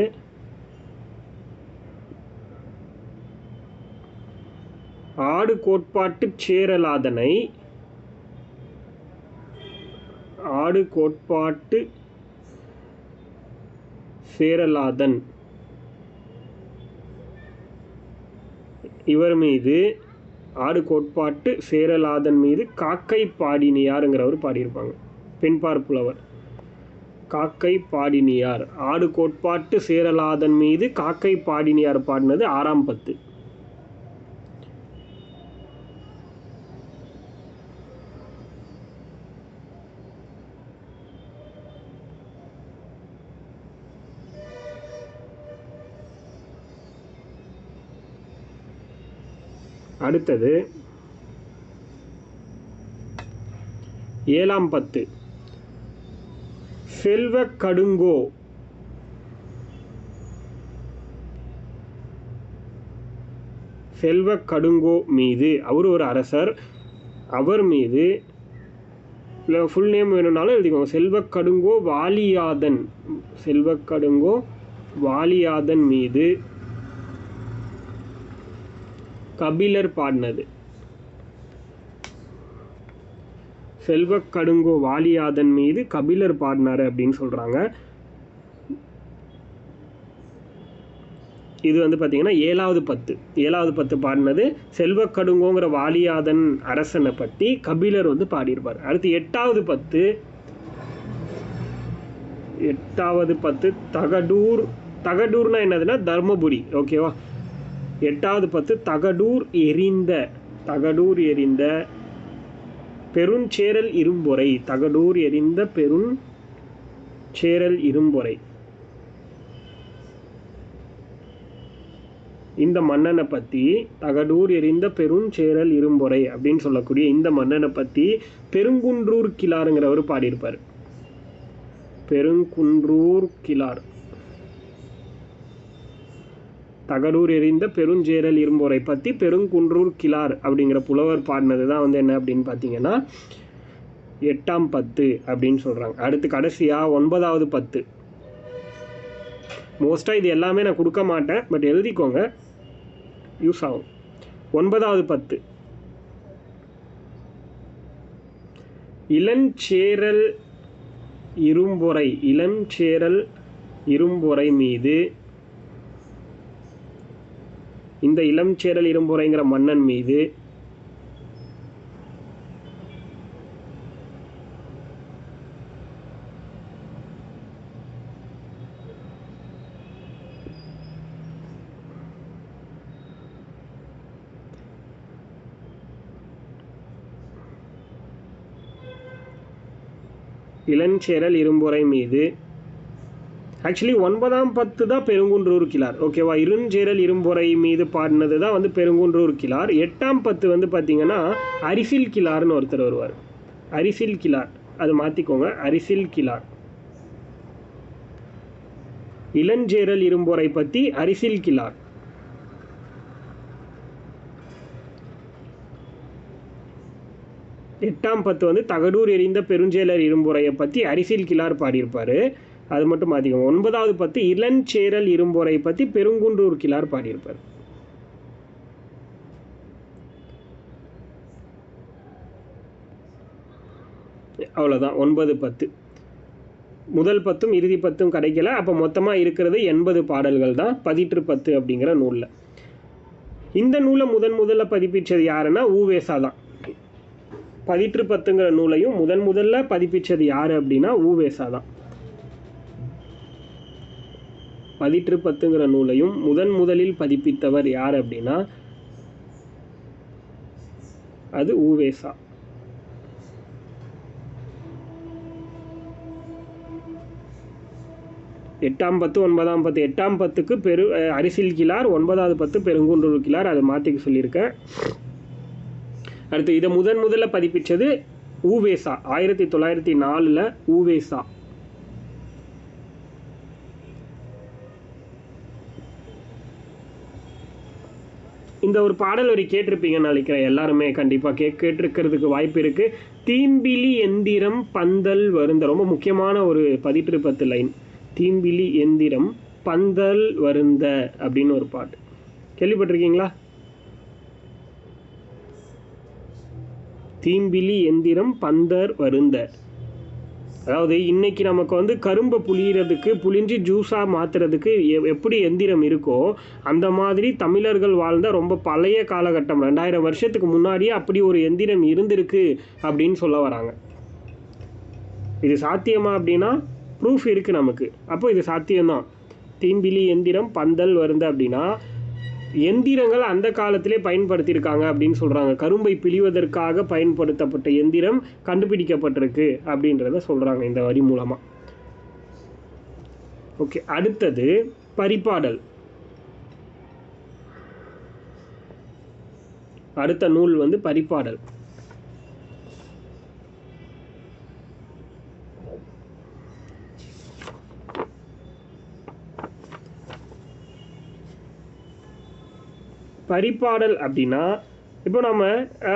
ஆடு கோட்பாட்டு சேரலாதனை. ஆடு கோட்பாட்டு சேரலாதன் இவர் மீது, ஆடு கோட்பாட்டு சேரலாதன் மீது காக்கை பாடினியாருங்கிறவர் பாடியிருப்பாங்க. பெண்பார் புலவர் காக்கை பாடினியார். ஆடு கோட்பாட்டு சேரலாதன் மீது காக்கை பாடினியார் பாடினது 6ஆம் பத்து. அடுத்தது 7ஆம் பத்து. செல்வ கடுங்கோ. செல்வ கடுங்கோ மீது, அவர் ஒரு அரசர், அவர் மீது இல்லை ஃபுல் நேம் வேணும்னாலும் எழுதிக்கோங்க. செல்வ கடுங்கோ வாலியாதன். செல்வ கடுங்கோ வாலியாதன் மீது கபிலர் பாடினது. செல்வ கடுங்கோ வாலியாதன் மீது கபிலர் பாடினாரு அப்படின்னு சொல்றாங்க. இது வந்து பார்த்தீங்கன்னா 7வது பத்து. 7வது பத்து பாடினது செல்வ கடுங்கோங்கிற வாலியாதன் அரசனை பற்றி கபிலர் வந்து பாடியிருப்பார். அடுத்து 8வது பத்து. 8வது பத்து தகடூர். தகடூர்னா என்னதுன்னா தர்மபுரி. ஓகேவா? 8வது பத்து தகடூர் எரிந்த. தகடூர் எரிந்த பெருஞ்சேரல் இரும்பொறை. தகடூர் எரிந்த பெருஞ்சேரல் இரும்பொறை. இந்த மன்னனை பற்றி, தகடூர் எரிந்த பெருஞ்சேரல் இரும்பொறை அப்படின்னு சொல்லக்கூடிய இந்த மன்னனை பற்றி பெருங்குன்றூர் கிழாருங்கிறவர் பாடியிருப்பார். பெருங்குன்றூர் கிழார். தகடூர் எரிந்த பெருஞ்சேரல் இரும்பொறை பற்றி பெருங்குன்றூர் கிழார் அப்படிங்கிற புலவர் பாடினது தான் வந்து என்ன அப்படின்னு பார்த்தீங்கன்னா 8ஆம் பத்து அப்படின்னு சொல்கிறாங்க. அடுத்து கடைசியாக 9வது பத்து. மோஸ்ட்டாக இது எல்லாமே நான் கொடுக்க மாட்டேன், பட் எழுதிக்கோங்க, யூஸ் ஆகும். 9வது பத்து. இளஞ்சேரல் இரும்பொறை. இளஞ்சேரல் இரும்பொறை மீது, இந்த இளஞ்சேரல் இரும்பொறைங்கிற மன்னன் மீது இளஞ்சேரல் இரும்பொறை மீது ஆக்சுவலி 9ஆம் பத்து தான் பெருங்குன்றூர் கிழார். ஓகேவா? இருஞ்சேரல் இரும்பொறை மீது பாடினது தான் வந்து பெருங்குன்றூர் கிழார். 8ஆம் பத்து வந்து பார்த்தீங்கன்னா அரிசில் கிழார்னு ஒருத்தர் வருவார். அரிசில் கிழார், அது மாற்றிக்கோங்க, அரிசில் கிழார். இளஞ்சேரல் இரும்பொறை பற்றி அரிசில் கிழார். எட்டாம் பத்து வந்து தகடூர் எரிந்த பெருஞ்சேரல் இரும்பொறையை பற்றி அரிசில் கிழார் பாடியிருப்பார். அது மட்டும் மாற்றிக்கோங்க. 9வது பத்து இளஞ்சேரல் இரும்பொறை பற்றி பெருங்குன்றூர் கிழார் பாடியிருப்பார். அவ்வளோதான் 9 10. முதல் பத்தும் இறுதி பத்தும் கிடைக்கல. அப்போ மொத்தமாக இருக்கிறது 80 பாடல்கள் தான் பதிற்று பத்து அப்படிங்கிற நூலில். இந்த நூலை முதல்ல பதிப்பிச்சது யாருன்னா ஊவேசா தான். பதிற்று பத்துங்கிற நூலையும் முதல்ல பதிப்பிச்சது யார் அப்படின்னா ஊவேசா தான். பதிற்று பத்துங்கிற நூலையும் முதலில் பதிப்பித்தவர் யார் அப்படின்னா அது ஊவேசா. 8ஆம் பத்து 9ஆம் பத்து 8ஆம் பத்துக்கு அரிசில் கிழார், 9வது பத்து பெருங்குன்றூர் கிழார், அதை மாற்றிக்க சொல்லியிருக்கேன். அடுத்து இதை முதல்ல பதிப்பிச்சது ஊவேசா 1904 ஊவேசா. இந்த ஒரு பாடல் வரி கேட்டிருப்பீங்கன்னு நினைக்கிறேன் எல்லாருமே, கண்டிப்பாக கேட்டிருக்கிறதுக்கு வாய்ப்பு இருக்குது. தீம்பிலி எந்திரம் பந்தல் வருந்த, ரொம்ப முக்கியமான ஒரு 10 லைன். தீம்பிலி எந்திரம் பந்தல் வருந்த அப்படின்னு ஒரு பாட்டு கேள்விப்பட்டிருக்கீங்களா? தீம்பிலி எந்திரம் பந்தர் வருந்த, அதாவது இன்னைக்கு நமக்கு வந்து கரும்பை புளிஞ்சு ஜூஸாக மாற்றுறதுக்கு எப்படி எந்திரம் இருக்கோ அந்த மாதிரி தமிழர்கள் வாழ்ந்த ரொம்ப பழைய காலகட்டம் 2000 வருஷத்துக்கு முன்னாடியே அப்படி ஒரு எந்திரம் இருந்திருக்கு அப்படின்னு சொல்ல வராங்க. இது சாத்தியமா அப்படின்னா ப்ரூஃப் இருக்குது நமக்கு. அப்போ இது சாத்தியம்தான். தீம்பிலி எந்திரம் பந்தல் வருந்த அப்படின்னா எந்திரங்கள் அந்த காலத்திலே பயன்படுத்தியிருக்காங்க அப்படின்னு சொல்கிறாங்க. கரும்பை பிழிவதற்காக பயன்படுத்தப்பட்ட எந்திரம் கண்டுபிடிக்கப்பட்டிருக்கு அப்படின்றத சொல்கிறாங்க இந்த வரி மூலமாக. ஓகே, அடுத்தது பரிபாடல். அடுத்த நூல் வந்து பரிபாடல். பரிபாடல் அப்படின்னா இப்போ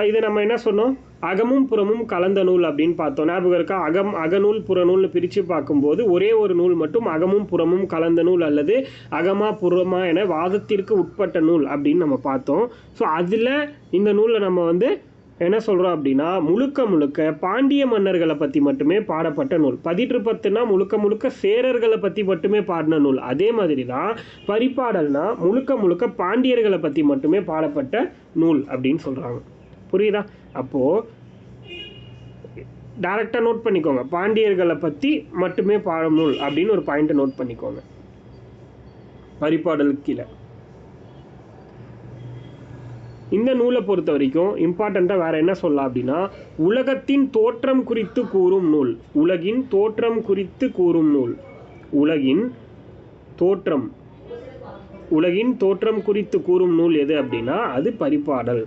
இதை நம்ம என்ன சொன்னோம், அகமும் புறமும் கலந்த நூல் அப்படின்னு பார்த்தோம். ஞாபகம் இருக்கா? அகநூல் புறநூல்னு பிரித்து பார்க்கும்போது ஒரே ஒரு நூல் மட்டும் அகமும் புறமும் கலந்த நூல் அல்லது அகமா புறமா என வாதத்திற்கு உட்பட்ட நூல் அப்படின்னு நம்ம பார்த்தோம். ஸோ அதில் இந்த நூலில் நம்ம வந்து என்ன சொல்கிறோம் அப்படின்னா முழுக்க பாண்டிய மன்னர்களை பற்றி மட்டுமே பாடப்பட்ட நூல். 10 முழுக்க சேரர்களை பற்றி மட்டுமே பாடின நூல். அதே மாதிரி தான் பரிபாடல்னா முழுக்க பாண்டியர்களை பற்றி மட்டுமே பாடப்பட்ட நூல் அப்படின்னு சொல்கிறாங்க. புரியுதா? அப்போது டைரெக்டாக நோட் பண்ணிக்கோங்க, பாண்டியர்களை பற்றி மட்டுமே பாடும் நூல் அப்படின்னு ஒரு பாயிண்ட்டை நோட் பண்ணிக்கோங்க பரிபாடலுக்கு கீழே. இந்த நூலை பொறுத்த வரைக்கும் இம்பார்ட்டண்ட்டாக வேறு என்ன சொல்லலாம் அப்படின்னா உலகத்தின் தோற்றம் குறித்து கூறும் நூல். உலகின் தோற்றம் குறித்து கூறும் நூல். உலகின் தோற்றம் குறித்து கூறும் நூல் எது அப்படின்னா அது பரிபாடல்.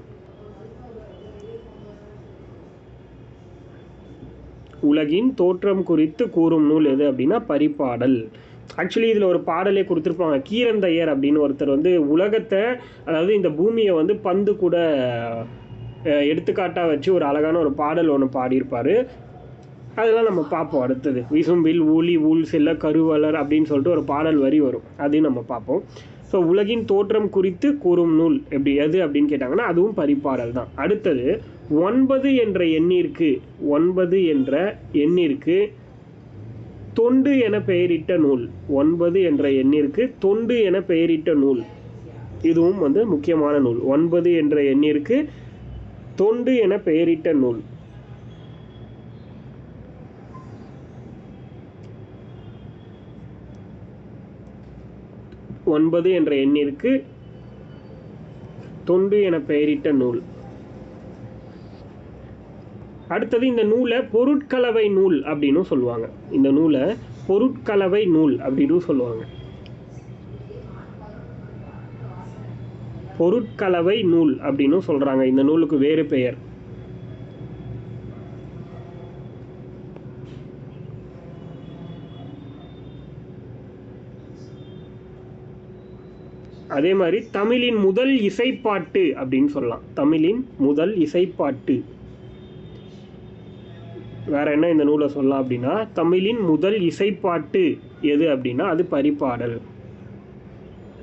உலகின் தோற்றம் குறித்து கூறும் நூல் எது அப்படின்னா பரிபாடல். ஆக்சுவலி இதில் ஒரு பாடலே கொடுத்துருப்பாங்க. கீரந்தையர் அப்படின்னு ஒருத்தர் வந்து உலகத்தை, அதாவது இந்த பூமியை வந்து பந்து கூட எடுத்துக்காட்டாக வச்சு ஒரு அழகான ஒரு பாடல் ஒன்று பாடியிருப்பார். அதெல்லாம் நம்ம பார்ப்போம். அடுத்தது விசும்பில் ஊழி ஊழ் செல்ல கருவலர் அப்படின்னு சொல்லிட்டு ஒரு பாடல் வரி வரும், அதையும் நம்ம பார்ப்போம். ஸோ உலகின் தோற்றம் குறித்து கூறும் நூல் எது அப்படின்னு கேட்டாங்கன்னா அதுவும் பரிபாடல் தான். அடுத்தது 9 என்ற எண்ணிற்கு தொண்டு என பெயரிட்ட நூல். 9 என்ற எண்ணிற்கு தொண்டு என பெயரிட்ட நூல், இதுவும் வந்து முக்கியமான நூல். 9 என்ற எண்ணிற்கு தொண்டு என பெயரிட்ட நூல். ஒன்பது என்ற எண்ணிற்கு தொண்டு என பெயரிட்ட நூல். அடுத்தது இந்த நூலை பொருட்கலவை நூல் அப்படின்னு சொல்லுவாங்க. இந்த நூலை பொருட்கலவை நூல் அப்படின்னு சொல்லுவாங்க. பொருட்கலவை நூல் அப்படின்னு சொல்றாங்க. இந்த நூலுக்கு வேறு பெயர். அதே மாதிரி தமிழின் முதல் இசைப்பாட்டு அப்படின்னு சொல்லலாம். தமிழின் முதல் இசைப்பாட்டு. வேற என்ன இந்த நூலை சொல்லலாம் அப்படின்னா தமிழின் முதல் இசைப்பாட்டு எது அப்படின்னா அது பரிபாடல்.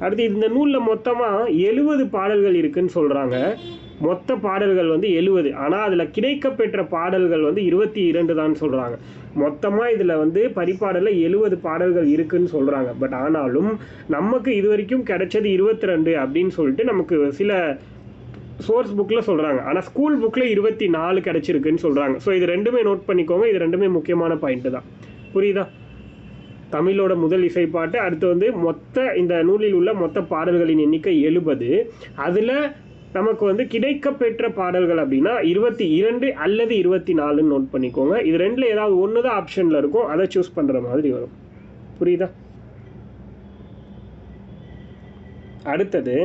அடுத்து இந்த நூலில் மொத்தமாக 70 பாடல்கள் இருக்குன்னு சொல்கிறாங்க. மொத்த பாடல்கள் வந்து 70, ஆனால் அதில் கிடைக்கப்பெற்ற பாடல்கள் வந்து 22 தான் சொல்கிறாங்க. மொத்தமாக இதில் வந்து பரிபாடலில் 70 பாடல்கள் இருக்குன்னு சொல்கிறாங்க. பட் ஆனாலும் நமக்கு இது வரைக்கும் கிடைச்சது 22 அப்படின்னு சொல்லிட்டு நமக்கு சில சோர்ஸ் புக்கில் சொல்கிறாங்க. ஆனால் ஸ்கூல் புக்கில் 24 கிடச்சிருக்குன்னு சொல்கிறாங்க. ஸோ இது ரெண்டுமே நோட் பண்ணிக்கோங்க. இது ரெண்டுமே முக்கியமான பாயிண்ட்டு தான். புரியுதா? தமிழோட முதல் இசைப்பாட்டு. அடுத்து வந்து மொத்த இந்த நூலில் உள்ள மொத்த பாடல்களின் எண்ணிக்கை 70. அதில் நமக்கு வந்து கிடைக்கப்பெற்ற பாடல்கள் அப்படின்னா 22 அல்லது 24 நோட் பண்ணிக்கோங்க. இது ரெண்டில் ஏதாவது ஒன்று தான் ஆப்ஷனில் இருக்கும், அதை சூஸ் பண்ணுற மாதிரி வரும். புரியுதா? அடுத்தது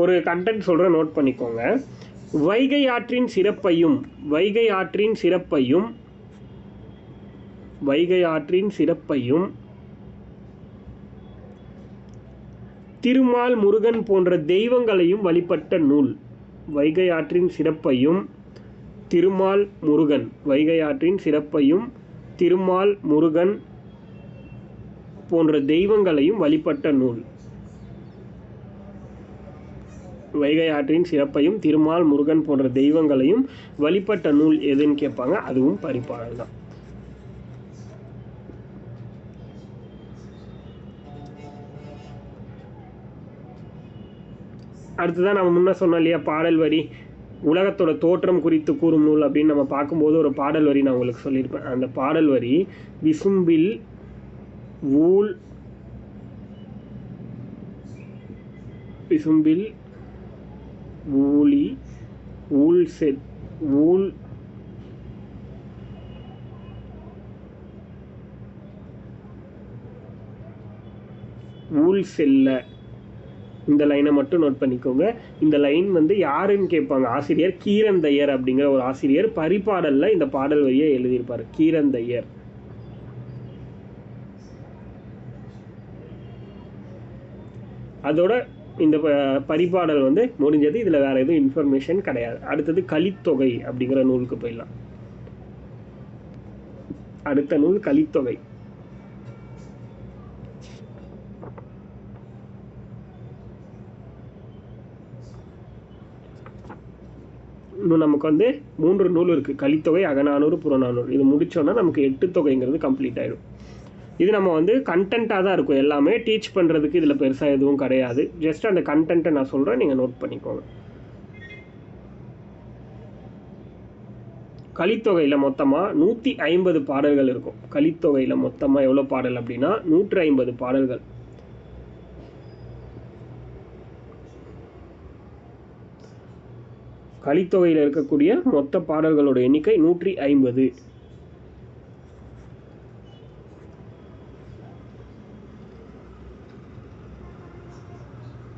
ஒரு கண்டென்ட் சொல்கிறேன், நோட் பண்ணிக்கோங்க. வைகை ஆற்றின் சிறப்பையும் திருமால் முருகன் போன்ற தெய்வங்களையும் வழிபட்ட நூல். வைகை ஆற்றின் சிறப்பையும் திருமால் முருகன் போன்ற தெய்வங்களையும் வழிபட்ட நூல். வைகை ஆற்றின் சிறப்பையும் திருமால் முருகன் போன்ற தெய்வங்களையும் வழிபட்ட நூல் எதுன்னு கேட்பாங்க. அதுவும் பரிபாடல் தான். அடுத்ததான் நம்ம முன்ன சொன்னோம் இல்லையா, பாடல் வரி உலகத்தோட தோற்றம் குறித்து கூறும் நூல் அப்படின்னு நம்ம பார்க்கும்போது ஒரு பாடல் வரி நான் உங்களுக்கு சொல்லியிருப்பேன். அந்த பாடல் வரி விசும்பில் ஊழி ஊழ் செல்ல. இந்த லைனை மட்டும் நோட் பண்ணிக்கோங்க. இந்த லைன் வந்து யாருன்னு கேட்பாங்க. ஆசிரியர் கீரந்தையர் அப்படிங்கிற ஒரு ஆசிரியர் பரிபாடலில் இந்த பாடல் வரியை எழுதியிருப்பார். கீரந்தையர். அதோட இந்த பரிபாடல் வந்து முடிஞ்சது. இதில் வேறு எதுவும் இன்ஃபர்மேஷன் கிடையாது. அடுத்தது கலித்தொகை அப்படிங்கிற நூலுக்கு போயிடலாம். அடுத்த நூல் கலித்தொகை. இன்னும் நமக்கு வந்து 3 நூல் இருக்குது. கலித்தொகை, அகநானூறு, புறநானூறு. இது முடித்தோன்னா நமக்கு 8 தொகைங்கிறது கம்ப்ளீட் ஆகிடும். இது நம்ம வந்து கண்டென்ட்டாக தான் இருக்கும். எல்லாமே டீச் பண்ணுறதுக்கு இதில் பெருசாக எதுவும் கிடையாது. ஜஸ்ட் அந்த கண்டென்ட்டை நான் சொல்கிறேன், நீங்கள் நோட் பண்ணிக்கோங்க. கலித்தொகையில் மொத்தமாக 150 பாடல்கள் இருக்கும். கலித்தொகையில் மொத்தமாக எவ்வளோ பாடல் அப்படின்னா 150 பாடல்கள். கலித்தொகையில் இருக்கக்கூடிய மொத்த பாடல்களோட எண்ணிக்கை 150.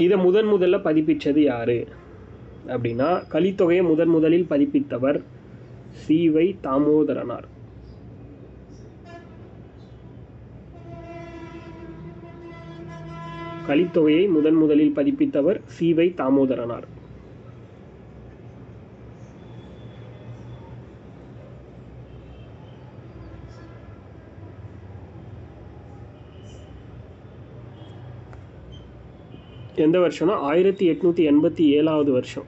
இதை முதல்ல பதிப்பிச்சது யாரு அப்படின்னா, கலித்தொகையை முதலில் பதிப்பித்தவர் சி.வை. தாமோதரனார். கலித்தொகையை முதலில் பதிப்பித்தவர் சி.வை. தாமோதரனார். எந்த வருஷம்னா 1887 வருஷம்.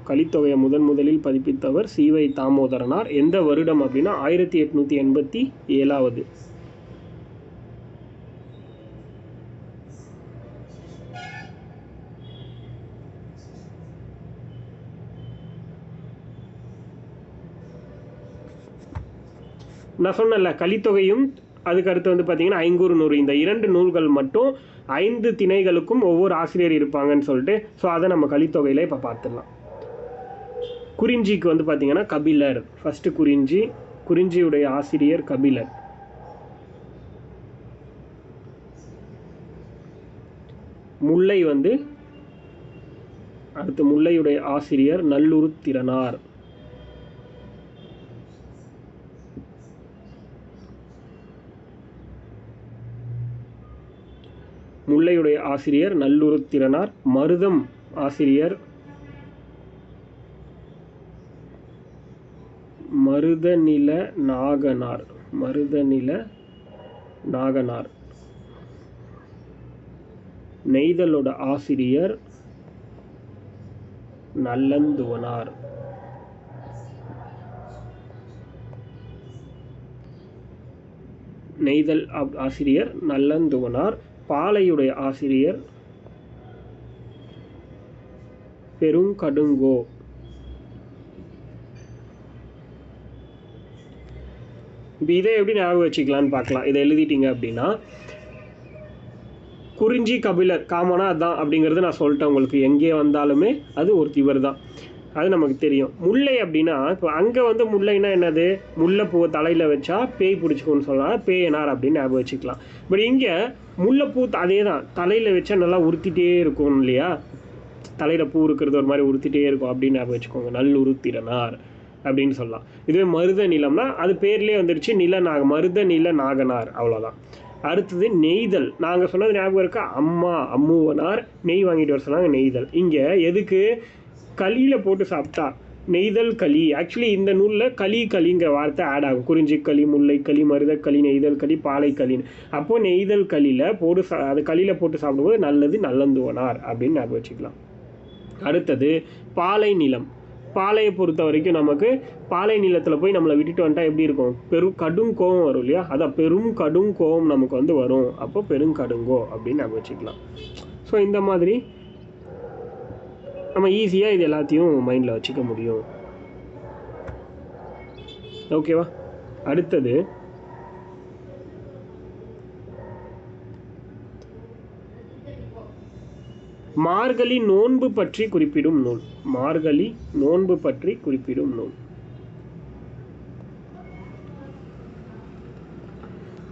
கலித்தொகையை முதலில் பதிப்பித்தவர் சி.வை. தாமோதரனார். எந்த வருடம் அப்படின்னா 1887. நான் சொன்னல கலித்தொகையும் அதுக்கு அடுத்து வந்து பார்த்தீங்கன்னா ஐங்கூறு நூறு. இந்த 2 நூல்கள் மட்டும் 5 திணைகளுக்கும் ஒவ்வொரு ஆசிரியர் இருப்பாங்கன்னு சொல்லிட்டு, ஸோ அதை நம்ம கலித்தொகையில் இப்போ பார்த்துடலாம். குறிஞ்சிக்கு வந்து பார்த்தீங்கன்னா கபிலர். ஃபஸ்ட்டு குறிஞ்சியுடைய ஆசிரியர் கபிலர். முல்லை வந்து அடுத்து முல்லையுடைய ஆசிரியர் நல்லுருத்திரனார். முல்லையுடைய ஆசிரியர் நல்லுருத்திரனார். மருதம் ஆசிரியர் மருதநில நாகனார். நெய்தலோட ஆசிரியர் நல்லந்துவனார். நெய்தல் ஆசிரியர் நல்லந்துவனார். பாலையுடைய ஆசிரியர் பெருங்கடுங்கோ. இதை எப்படி ஞாபகம் வச்சுக்கலான்னு பார்க்கலாம். இதை எழுதிட்டீங்க அப்படின்னா குறிஞ்சி கபிலர் காமனாக அதான் அப்படிங்கிறது நான் சொல்லிட்டேன் உங்களுக்கு. எங்கே வந்தாலுமே அது ஒரு இவர் தான். அது நமக்கு தெரியும். முல்லை அப்படின்னா இப்போ அங்கே வந்து முல்லைன்னா என்னது, முல்லைப்பூவை தலையில் வச்சா பேய் பிடிச்சிக்கும்னு சொல்லலாம், பேயனார் அப்படின்னு ஞாபகம் வச்சுக்கலாம். பட் இங்கே முல்லைப்பூ அதே தான், தலையில் வச்சா நல்லா உறுத்திட்டே இருக்கும் இல்லையா, தலையில் பூ இருக்கிறது ஒரு மாதிரி உறுத்திட்டே இருக்கும் அப்படின்னு ஞாபகம் வச்சுக்கோங்க, நல்லுறுத்திரனார் அப்படின்னு சொல்லலாம். இதுவே மருத நிலம்னா அது பேர்லேயே வந்துருச்சு, மருத நில நாகனார், அவ்வளோதான். அடுத்தது நெய்தல், நாங்கள் சொன்னது ஞாபகம் இருக்கா, அம்முவனார் நெய் வாங்கிட்டு வர சொன்னாங்க, நெய்தல். இங்கே எதுக்கு, களியில் போட்டு சாப்பிட்டா நெய்தல் களி. ஆக்சுவலி இந்த நூலில் களிங்கிற வார்த்தை ஆட் ஆகும், குறிஞ்சி களி, முல்லை களி, மருதக்களி, நெய்தல் களி, பாலை களின்னு. அப்போது நெய்தல் களியில் அது களியில் போட்டு சாப்பிடும்போது நல்லது நல்லந்துவனார் அப்படின்னு ஞாபகம் வச்சுக்கலாம். அடுத்தது பாலை நிலம். பாலையை பொறுத்த வரைக்கும் நமக்கு பாலை நிலத்தில் போய் நம்மளை விட்டுட்டு வந்துட்டா எப்படி இருக்கும், கடும் கோபம் வரும் இல்லையா, அதான் கடும் கோபம் நமக்கு வந்து வரும், அப்போ பெருங்கடுங்கோ அப்படின்னு ஞாபகம் வச்சுக்கலாம். ஸோ இந்த மாதிரி நம்ம ஈஸியாக இது எல்லாத்தையும் மைண்டில் வச்சுக்க முடியும். ஓகேவா. அடுத்தது மார்கழி நோன்பு பற்றி குறிப்பிடும் நூல். மார்கழி நோன்பு பற்றி குறிப்பிடும் நூல்.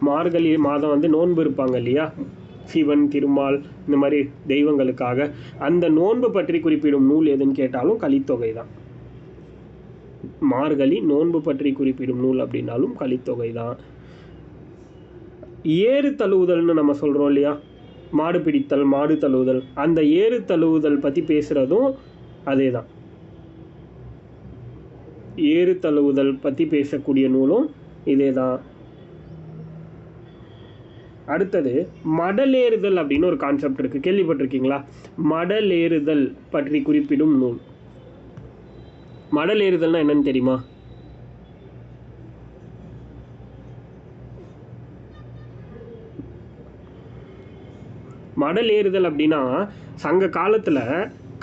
மார்கழி மாதம் வந்து நோன்பு இருப்பாங்க இல்லையா, சிவன், திருமால், இந்த மாதிரி தெய்வங்களுக்காக. அந்த நோன்பு பற்றி குறிப்பிடும் நூல் எதுன்னு கேட்டாலும் கலித்தொகை தான். மார்கழி நோன்பு பற்றி குறிப்பிடும் நூல் அப்படின்னாலும் கலித்தொகை தான். ஏறு தழுவுதல்னு நம்ம சொல்கிறோம் இல்லையா, மாடு பிடித்தல், மாடு தழுவுதல், அந்த ஏறு தழுவுதல் பற்றி பேசுகிறதும் அதே தான். ஏறு தழுவுதல் பற்றி பேசக்கூடிய நூலும் இதே தான். அடுத்தது மடலேறுதல் அப்படின்னு ஒரு கான்செப்ட் இருக்குது, கேள்விப்பட்டிருக்கீங்களா? மடலேறுதல் பற்றி குறிப்பிடும் நூல். மடலேறுதல்னா என்னன்னு தெரியுமா? மடலேறுதல் அப்படின்னா சங்க காலத்தில்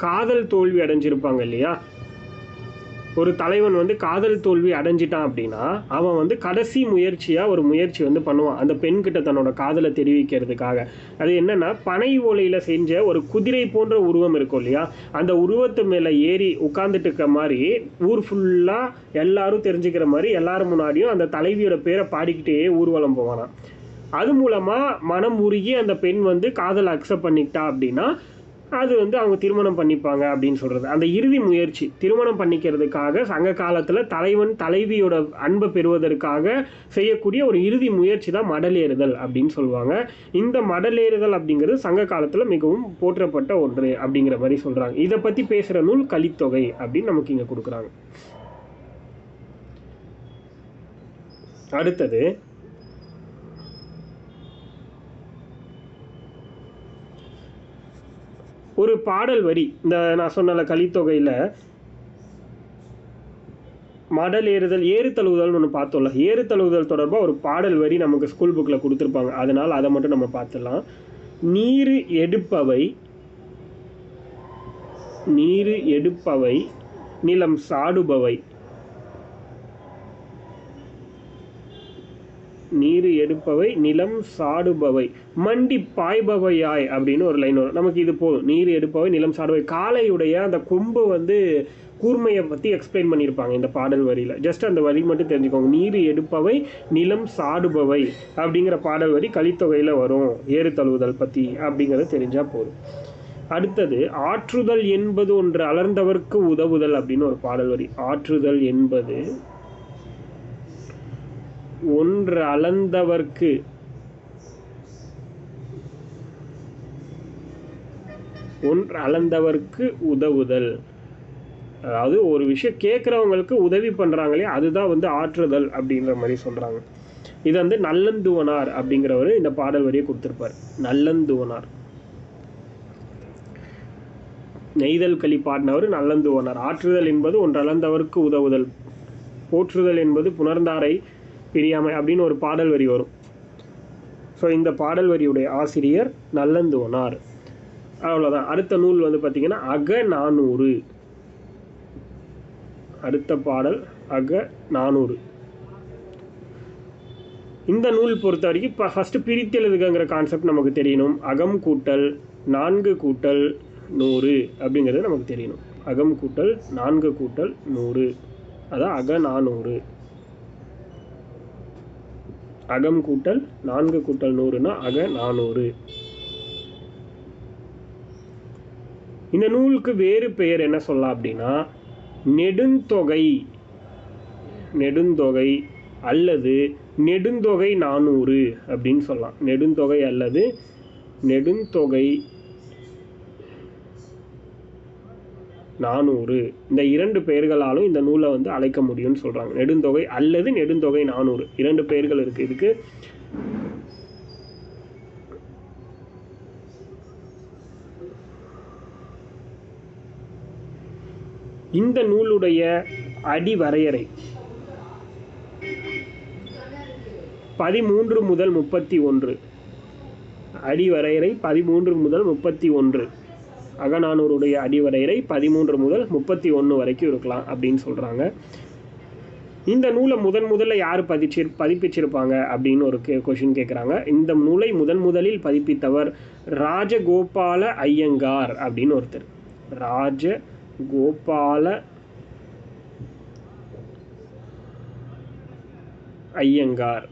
காதல் தோல்வி அடைஞ்சிருப்பாங்க இல்லையா, ஒரு தலைவன் வந்து காதல் தோல்வி அடைஞ்சிட்டான் அப்படின்னா அவன் வந்து கடைசி முயற்சியாக ஒரு முயற்சி வந்து பண்ணுவான் அந்த பெண்கிட்ட தன்னோட காதலை தெரிவிக்கிறதுக்காக. அது என்னென்னா, பனை ஓலையில் செஞ்ச ஒரு குதிரை போன்ற உருவம் இருக்கும் இல்லையா, அந்த உருவத்து மேலே ஏறி உட்காந்துட்டு இருக்க மாதிரி ஊர் ஃபுல்லாக எல்லாரும் தெரிஞ்சுக்கிற மாதிரி எல்லாரும் முன்னாடியும் அந்த தலைவியோட பேரை பாடிக்கிட்டே ஊர்வலம் போவானா. அது மூலமாக மனம் உருகி அந்த பெண் வந்து காதலை அக்செப்ட் பண்ணிக்கிட்டா அப்படின்னா அது வந்து அவங்க திருமணம் பண்ணிப்பாங்க அப்படின்னு சொல்கிறது. அந்த இறுதி முயற்சி திருமணம் பண்ணிக்கிறதுக்காக சங்க காலத்தில் தலைவன் தலைவியோட அன்பை பெறுவதற்காக செய்யக்கூடிய ஒரு இறுதி முயற்சி தான் மடலேறுதல் அப்படின்னு சொல்லுவாங்க. இந்த மடலேறுதல் அப்படிங்கிறது சங்க காலத்தில் மிகவும் போற்றப்பட்ட ஒன்று அப்படிங்கிற மாதிரி சொல்கிறாங்க. இதை பற்றி பேசுகிற நூல் கலித்தொகை அப்படின்னு நமக்கு இங்கே கொடுக்குறாங்க. அடுத்தது ஒரு பாடல் வரி, இந்த நான் சொன்ன கலித்தொகையில் மடலேறுதல், ஏறு தழுவுதல்னு ஒன்று பார்த்தோம்ல, ஏறு தழுவுதல் தொடர்பாக ஒரு பாடல் வரி நமக்கு ஸ்கூல் புக்கில் கொடுத்துருப்பாங்க, அதனால் அதை மட்டும் நம்ம பார்த்துடலாம். நீரு எடுப்பவை நிலம் சாடுபவை, நீரு எடுப்பவை நிலம் சாடுபவை மண்டி பாய்பவையாய் அப்படின்னு ஒரு லைன் வரும். நமக்கு இது போதும், நீர் எடுப்பவை நிலம் சாடுபவை. காளையுடைய அந்த கொம்பு வந்து கூர்மையை பற்றி எக்ஸ்பிளைன் பண்ணியிருப்பாங்க இந்த பாடல் வரியில். ஜஸ்ட் அந்த வரி மட்டும் தெரிஞ்சுக்கோங்க, நீர் எடுப்பவை நிலம் சாடுபவை அப்படிங்கிற பாடல் வரி கலித்தொகையில் வரும் ஏறு தழுவுதல் பற்றி அப்படிங்கிறது தெரிஞ்சால் போதும். அடுத்தது ஆற்றுதல் என்பது ஒன்று அலர்ந்தவர்க்கு உதவுதல் அப்படின்னு ஒரு பாடல் வரி. ஆற்றுதல் என்பது ஒன்று அளந்தவர்க்கு உதவுதல். அதாவது ஒரு விஷயம் கேட்குறவங்களுக்கு உதவி பண்ணுறாங்களே அதுதான் வந்து ஆற்றுதல் அப்படின்ற மாதிரி சொல்கிறாங்க. இது வந்து நல்லந்துவனார் அப்படிங்கிறவர் இந்த பாடல் வரியை கொடுத்துருப்பார். நல்லந்துவனார், நெய்தல் களி பாடினவர் நல்லந்துவனார். ஆற்றுதல் என்பது ஒன்று அளந்தவர்க்கு உதவுதல், போற்றுதல் என்பது புணர்ந்தாரை பிரியாமை அப்படின்னு ஒரு பாடல் வரி வரும். ஸோ இந்த பாடல் வரியுடைய ஆசிரியர் நல்லந்துவனார். அவ்வளோதான். அடுத்த நூல் வந்து பார்த்திங்கன்னா அகநானூறு. அடுத்த பாடல் அகநானூறு. இந்த நூல் பொறுத்த வரைக்கும் இப்போ ஃபஸ்ட்டு பிரித்து எழுதுகிற கான்செப்ட் நமக்கு தெரியணும். அகம் கூட்டல் 4 கூட்டல் 100 அப்படிங்கிறது நமக்கு தெரியணும். அகம் கூட்டல் 4 கூட்டல் 100, அதான் அகநானூறு. அகம் கூட்டல் 4 கூட்டல் 100னா அகநானூறு. இந்த நூலுக்கு வேறு பெயர் என்ன சொல்லலாம் அப்படின்னா நெடுந்தொகை, நெடுந்தொகை அல்லது நெடுந்தொகை 400 அப்படின்னு சொல்லலாம். நெடுந்தொகை அல்லது நெடுந்தொகை 400, இந்த இரண்டு பெயர்களாலும் இந்த நூலை வந்து அழைக்க முடியும்னு சொல்கிறாங்க. நெடுந்தொகை அல்லது நெடுந்தொகை 400, இரண்டு பெயர்கள் இருக்குது இதுக்கு. இந்த நூலுடைய அடிவரையறை 13 முதல் 31, அடிவரையறை 13 முதல் 31, அகநானூருடைய அடிவரையறை 13 முதல் 31 வரைக்கும் இருக்கலாம் அப்படின்னு சொல்கிறாங்க. இந்த நூலை முதல்ல யார் பதிப்பிச்சிருப்பாங்க அப்படின்னு ஒரு கொஷின் கேட்குறாங்க. இந்த நூலை முதலில் பதிப்பித்தவர் ராஜகோபால ஐயங்கார் அப்படின்னு ஒருத்தர். ராஜகோபால ஐயங்கார்,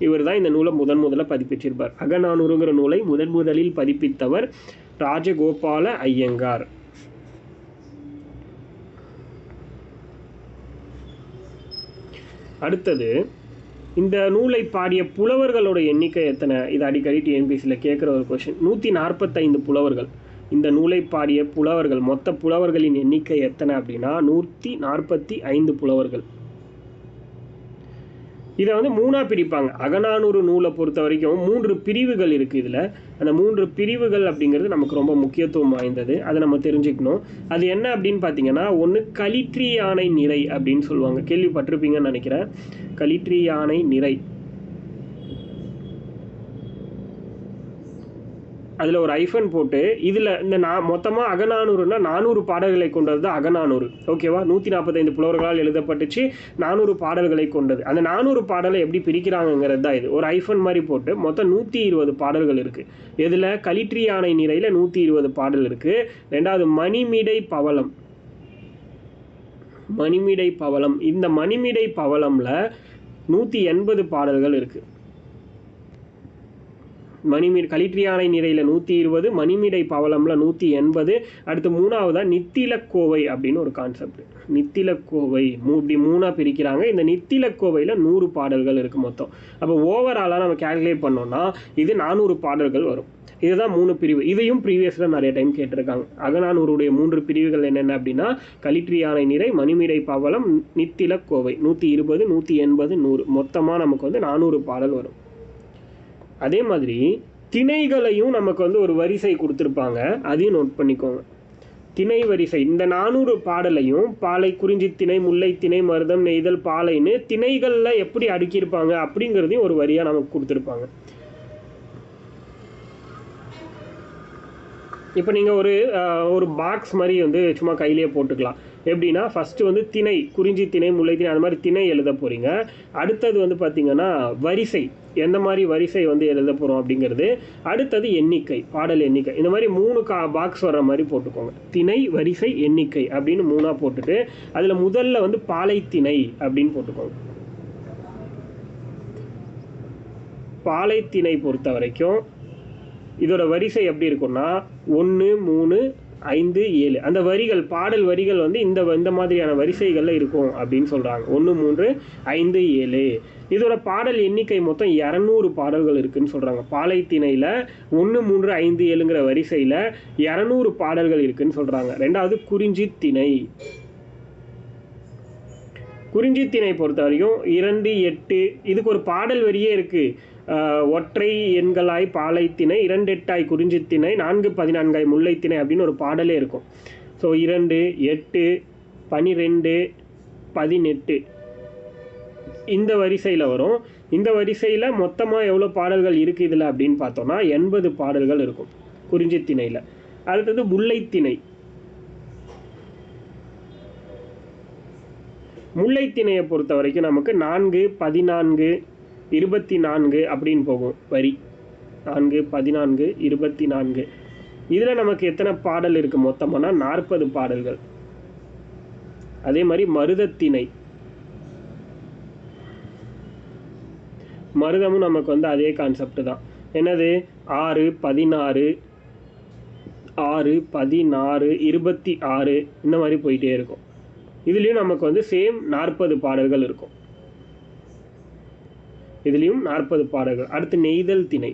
இவர் தான் இந்த நூலை முதல்ல பதிப்பிச்சிருப்பார். அகநானூறுங்கிற நூலை முதலில் பதிப்பித்தவர் ராஜகோபால ஐயங்கார். அடுத்தது, இந்த நூலை பாடிய புலவர்களோட எண்ணிக்கை எத்தனை? இது அடிக்கடி டிஎன்பிஎஸ்சியில் கேட்குற ஒரு கொஷின். 145 புலவர்கள். இந்த நூலை பாடிய புலவர்கள், மொத்த புலவர்களின் எண்ணிக்கை எத்தனை அப்படின்னா 145 புலவர்கள். இதை வந்து 3ஆக பிரிப்பாங்க. அகநானூறு நூலை பொறுத்த வரைக்கும் 3 பிரிவுகள் இருக்குது. இதில் அந்த 3 பிரிவுகள் அப்படிங்கிறது நமக்கு ரொம்ப முக்கியத்துவம் வாய்ந்தது, அதை நம்ம தெரிஞ்சுக்கணும். அது என்ன அப்படின்னு பார்த்தீங்கன்னா, ஒன்று களிற்றி யானை நிறை அப்படின்னு சொல்லுவாங்க, கேள்விப்பட்டிருப்பீங்கன்னு நினைக்கிறேன். களிற்றி யானை நிறை, அதில் ஒரு ஐஃபன் போட்டு இதில் இந்த மொத்தமாக அகநானூறுனா 400 பாடல்களை கொண்டது தான் அகநானூறு. ஓகேவா? 145 புலவர்களால் எழுதப்பட்டுச்சு, 400 பாடல்களை கொண்டது. அந்த 400 பாடலை எப்படி பிரிக்கிறாங்கிறது தான் இது. ஒரு ஐஃபன் மாதிரி போட்டு மொத்தம் 120 பாடல்கள் இருக்குது. இதில் களிற்றி யானை நிறையில் 120 பாடல் இருக்குது. ரெண்டாவது மணிமிடை பவளம், மணிமிடை பவளம், இந்த மணிமிடை பவளமில் 180 பாடல்கள் இருக்குது. களிற்றி யானை நிறையில் 120, மணிமிடை பவளம்ல 180. அடுத்து மூணாவதா நித்திலக்கோவை அப்படின்னு ஒரு கான்செப்ட். நித்திலக்கோவை இப்படி 3ஆக பிரிக்கிறாங்க. இந்த நித்திலக்கோவையில் 100 பாடல்கள் இருக்குது மொத்தம். அப்போ ஓவராலாக நம்ம கேல்குலேட் பண்ணோம்னா இது 400 பாடல்கள் வரும். இதுதான் 3 பிரிவு. இதையும் ப்ரீவியஸில் நிறைய டைம் கேட்டிருக்காங்க. அகநானூருடைய 3 பிரிவுகள் என்னென்ன அப்படின்னா களிற்றி யானை நிறை, மணிமிடை பவளம், நித்திலக்கோவை. 120, 180, 100, மொத்தமாக நமக்கு வந்து 400 பாடல் வரும். அதே மாதிரி திணைகளையும் நமக்கு வந்து ஒரு வரிசை கொடுத்துருப்பாங்க, அதையும் நோட் பண்ணிக்கோங்க. திணை வரிசை, இந்த 400 பாடலையும் பாலை, குறிஞ்சி திணை, முல்லை திணை, மருதம், நெய்தல், பாலைன்னு திணைகளில் எப்படி அடுக்கியிருப்பாங்க அப்படிங்கிறதையும் ஒரு வரியாக நமக்கு கொடுத்துருப்பாங்க. இப்போ நீங்கள் ஒரு பாக்ஸ் மாதிரி வந்து சும்மா கையிலேயே போட்டுக்கலாம். எப்படின்னா ஃபஸ்ட்டு வந்து திணை, குறிஞ்சி திணை, முல்லை திணை, அந்த மாதிரி திணை எழுத போகிறீங்க. அடுத்தது வந்து பார்த்திங்கன்னா வரிசை, எந்த மாதிரி வரிசை வந்து எழுத போகிறோம் அப்படிங்கிறது. அடுத்தது எண்ணிக்கை, பாடல் எண்ணிக்கை. இந்த மாதிரி 3 பாக்ஸ் வர்ற மாதிரி போட்டுக்கோங்க. திணை, வரிசை, எண்ணிக்கை அப்படின்னு 3ஆக போட்டுட்டு அதில் முதல்ல வந்து பாலை திணை அப்படின்னு போட்டுக்கோங்க. பாலை திணை பொறுத்த வரைக்கும் இதோட வரிசை எப்படி இருக்குன்னா 1, 3, 5, 7. அந்த வரிகள், பாடல் வரிகள் வந்து இந்த மாதிரியான வரிசைகளில் இருக்கும் அப்படின்னு சொல்கிறாங்க. 1, 3, 5, 7. இதோட பாடல் எண்ணிக்கை மொத்தம் 200 பாடல்கள் இருக்குதுன்னு சொல்கிறாங்க. பாலை திணையில் 1, 3, 5, 7ங்கிற வரிசையில் 200 பாடல்கள் இருக்குதுன்னு சொல்கிறாங்க. ரெண்டாவது குறிஞ்சி திணை. குறிஞ்சி திணை பொறுத்த வரைக்கும் 2, 8, இதுக்கு ஒரு பாடல் வரியே இருக்குது. ஒற்றை எண்களாய் பாலை திணை, 2, 8 குறிஞ்சி திணை, 4, 14 முல்லை திணை அப்படின்னு ஒரு பாடலே இருக்கும். ஸோ 2, 8, 12, 18 இந்த வரிசையில் வரும். இந்த வரிசையில் மொத்தமாக எவ்வளோ பாடல்கள் இருக்குது இதில் அப்படின்னு பார்த்தோன்னா 80 பாடல்கள் இருக்கும் குறிஞ்சி திணையில். அடுத்தது முல்லை திணை. முல்லை திணையை பொறுத்த வரைக்கும் நமக்கு 4, 14, 24 அப்படின்னு போகும் வரி. 4, 14, 24. இதில் நமக்கு எத்தனை பாடல் இருக்குது மொத்தமானா 40 பாடல்கள். அதே மாதிரி மருதத்திணை, மருதமும் நமக்கு வந்து அதே கான்செப்ட் தான். என்னது 6, 16, 6, 16, 26 இந்த மாதிரி போயிட்டே இருக்கும். இதுலேயும் நமக்கு வந்து சேம் 40 பாடல்கள் இருக்கும். இதுலேயும் 40 பாடல்கள். அடுத்து நெய்தல் திணை.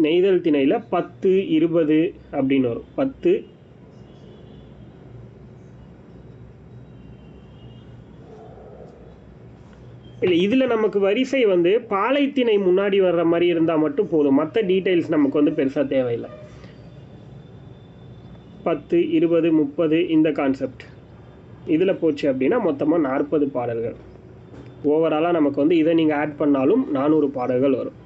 நெய்தல் திணையில் 10, 20 அப்படின்னு வரும். 10, இல்லை இதில் நமக்கு வரிசை வந்து பாலைத்திணை முன்னாடி வர்ற மாதிரி இருந்தால் மட்டும் போதும். மற்ற டீட்டெயில்ஸ் நமக்கு வந்து பெருசாக தேவையில்லை. 10, 20, 30 இந்த கான்செப்ட் இதில் போச்சு அப்படின்னா மொத்தமாக 40 பாடல்கள். ஓவராலாக நமக்கு வந்து இதை நீங்கள் ஆட் பண்ணாலும் 400 பாடல்கள் வரும்.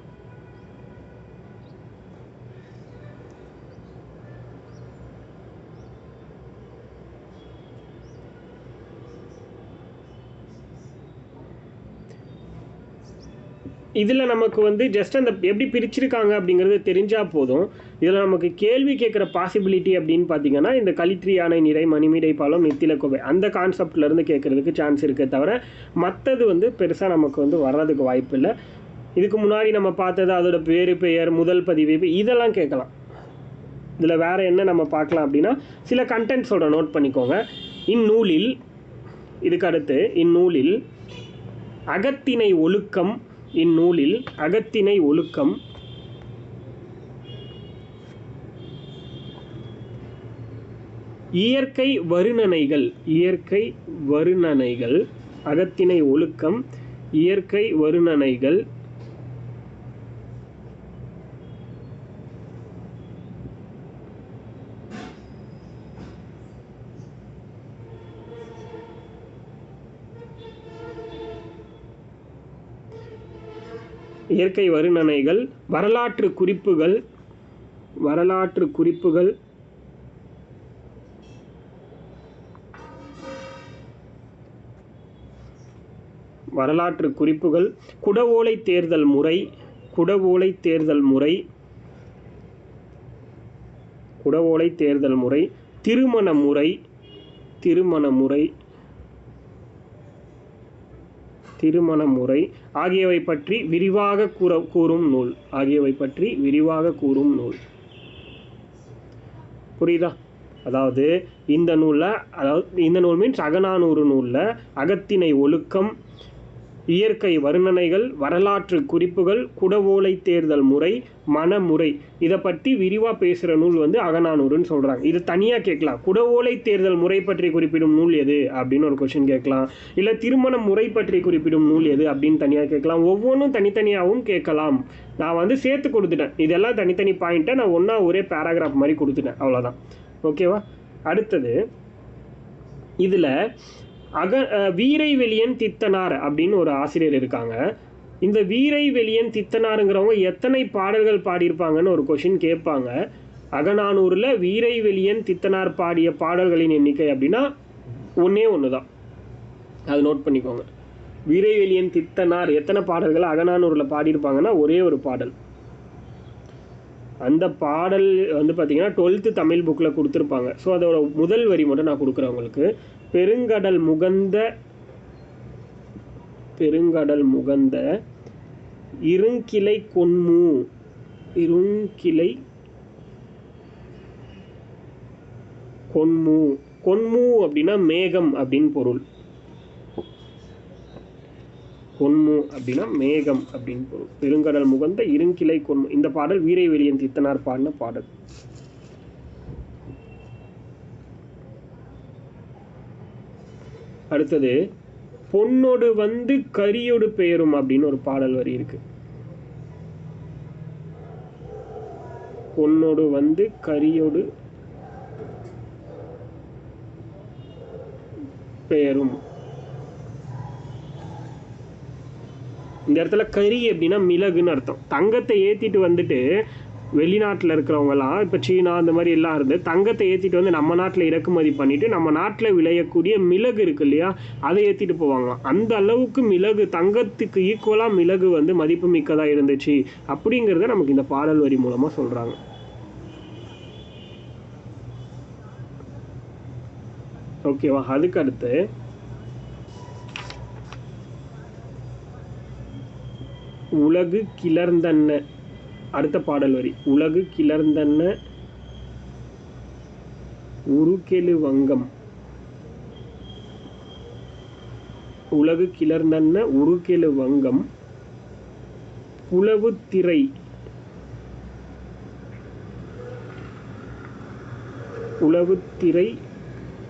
இதில் நமக்கு வந்து ஜஸ்ட் அந்த எப்படி பிரிச்சிருக்காங்க அப்படிங்கிறது தெரிஞ்சால் போதும். இதில் நமக்கு கேள்வி கேட்குற பாசிபிலிட்டி அப்படின்னு பார்த்தீங்கன்னா இந்த களிtri யானை நிறை மணிமிடை பாலம் நித்தில கோவை அந்த கான்செப்ட்லேருந்து கேட்குறதுக்கு சான்ஸ் இருக்கே தவிர மற்றது வந்து பெருசாக நமக்கு வந்து வர்றதுக்கு வாய்ப்பு இல்லை. இதுக்கு முன்னாடி நம்ம பார்த்தது அதோட வேறு பெயர், முதல் பதிவு இதெல்லாம் கேட்கலாம். இதில் வேறு என்ன நம்ம பார்க்கலாம் அப்படின்னா சில கண்டென்ட்ஸோட நோட் பண்ணிக்கோங்க. இந்நூலில், இதுக்கு அடுத்து இந்நூலில் அகத்திணை ஒழுக்கம், இந்நூலில் அகத்திணை ஒழுக்கம் இயற்கை வருணனைகள், இயற்கை வருணனைகள், அகத்திணை ஒழுக்கம் இயற்கை வருணனைகள் இயற்கை வருணனைகள், வரலாற்று குறிப்புகள், வரலாற்று குறிப்புகள், வரலாற்று குறிப்புகள், குடவோலை தேர்தல் முறை, குடவோலை தேர்தல் முறை, குடவோலை தேர்தல் முறை, திருமண முறை, திருமண முறை, திருமண முறை ஆகியவை பற்றி விரிவாக கூறும் நூல், ஆகியவை பற்றி விரிவாக கூறும் நூல். புரியுதா? அதாவது இந்த நூலில், அதாவது இந்த நூல் மீன்ஸ் அகநானூறு நூலில் அகத்திணை ஒழுக்கம், இயற்கை வருணனைகள், வரலாற்று குறிப்புகள், குடவோலை தேர்தல் முறை, மணமுறை இதை பற்றி விரிவாக பேசுகிற நூல் வந்து அகநானூறுன்னு சொல்கிறாங்க. இது தனியாக கேட்கலாம். குடவோலை தேர்தல் முறை பற்றி குறிப்பிடும் நூல் எது அப்படின்னு ஒரு கொஸ்டின் கேட்கலாம். இல்லை திருமண முறை பற்றி குறிப்பிடும் நூல் எது அப்படின்னு தனியாக கேட்கலாம். ஒவ்வொன்றும் தனித்தனியாகவும் கேட்கலாம். நான் வந்து சேர்த்து கொடுத்துட்டேன். இதெல்லாம் தனித்தனி பாயிண்ட்டை நான் ஒன்றா ஒரே பேராகிராஃப் மாதிரி கொடுத்துட்டேன். அவ்வளோதான். ஓகேவா? அடுத்தது இதில் வீரைவெளியன் தித்தனார் அப்படின்னு ஒரு ஆசிரியர் இருக்காங்க. இந்த வீரைவெளியன் தித்தனாருங்கிறவங்க எத்தனை பாடல்கள் பாடியிருப்பாங்கன்னு ஒரு கொஷின் கேட்பாங்க. அகநானூரில் வீரைவெளியன் தித்தனார் பாடிய பாடல்களின் எண்ணிக்கை அப்படின்னா ஒன்றே ஒன்று தான். அது நோட் பண்ணிக்கோங்க. வீரைவெளியன் தித்தனார் எத்தனை பாடல்கள் அகநானூரில் பாடியிருப்பாங்கன்னா ஒரே ஒரு பாடல். அந்த பாடல் வந்து பார்த்திங்கன்னா 12th தமிழ் புக்கில் கொடுத்துருப்பாங்க. ஸோ அதோட முதல் வரி மட்டும் நான் கொடுக்குறேன் உங்களுக்கு. பெருங்கடல் முகந்த, பெருங்கடல் முகந்த இருங்கிளை கொன்மூ, இருங்கிளை கொன்மூ, கொன்மூ அப்படின்னா மேகம் அப்படின்னு பொருள். கொன்மு அப்படின்னா மேகம் அப்படின்னு பொருள். பெருங்கடல் முகந்த இருங்கிளை கொன்மு. இந்த பாடல் வீரைவெளியன் தித்தனார் பாடின பாடல். அடுத்தது பொன்னொடு வந்து கரியொடு பெயரும் அப்படின்னு ஒரு பாடல் வரி இருக்கு. பொன்னொடு வந்து கரியொடு பெயரும். இந்த இடத்துல கரி அப்படின்னா மிளகுன்னு அர்த்தம். தங்கத்தை ஏற்றிட்டு வந்துட்டு வெளிநாட்டில் இருக்கிறவங்கலாம் இப்போ சீனா அந்த மாதிரி எல்லாம் இருந்து தங்கத்தை ஏற்றிட்டு வந்து நம்ம நாட்டில் இறக்குமதி பண்ணிவிட்டு நம்ம நாட்டில் விளையக்கூடிய மிளகு இருக்கு இல்லையா, அதை ஏற்றிட்டு போவாங்களாம். அந்த அளவுக்கு மிளகு, தங்கத்துக்கு ஈக்குவலாக மிளகு வந்து மதிப்பு மிக்கதாக இருந்துச்சு அப்படிங்கிறத நமக்கு இந்த பாடல் வரி மூலமாக சொல்கிறாங்க. ஓகேவா? அதுக்கு அடுத்து உலகு கிளர்ந்தன்ன, அடுத்த பாடல் வரி, உலகு கிளர்ந்தன்ன உருக்கெழு வங்கம், உலகு கிளர்ந்தன்ன உருக்கெழு வங்கம் புலவுத்திரை, உலவுத்திரை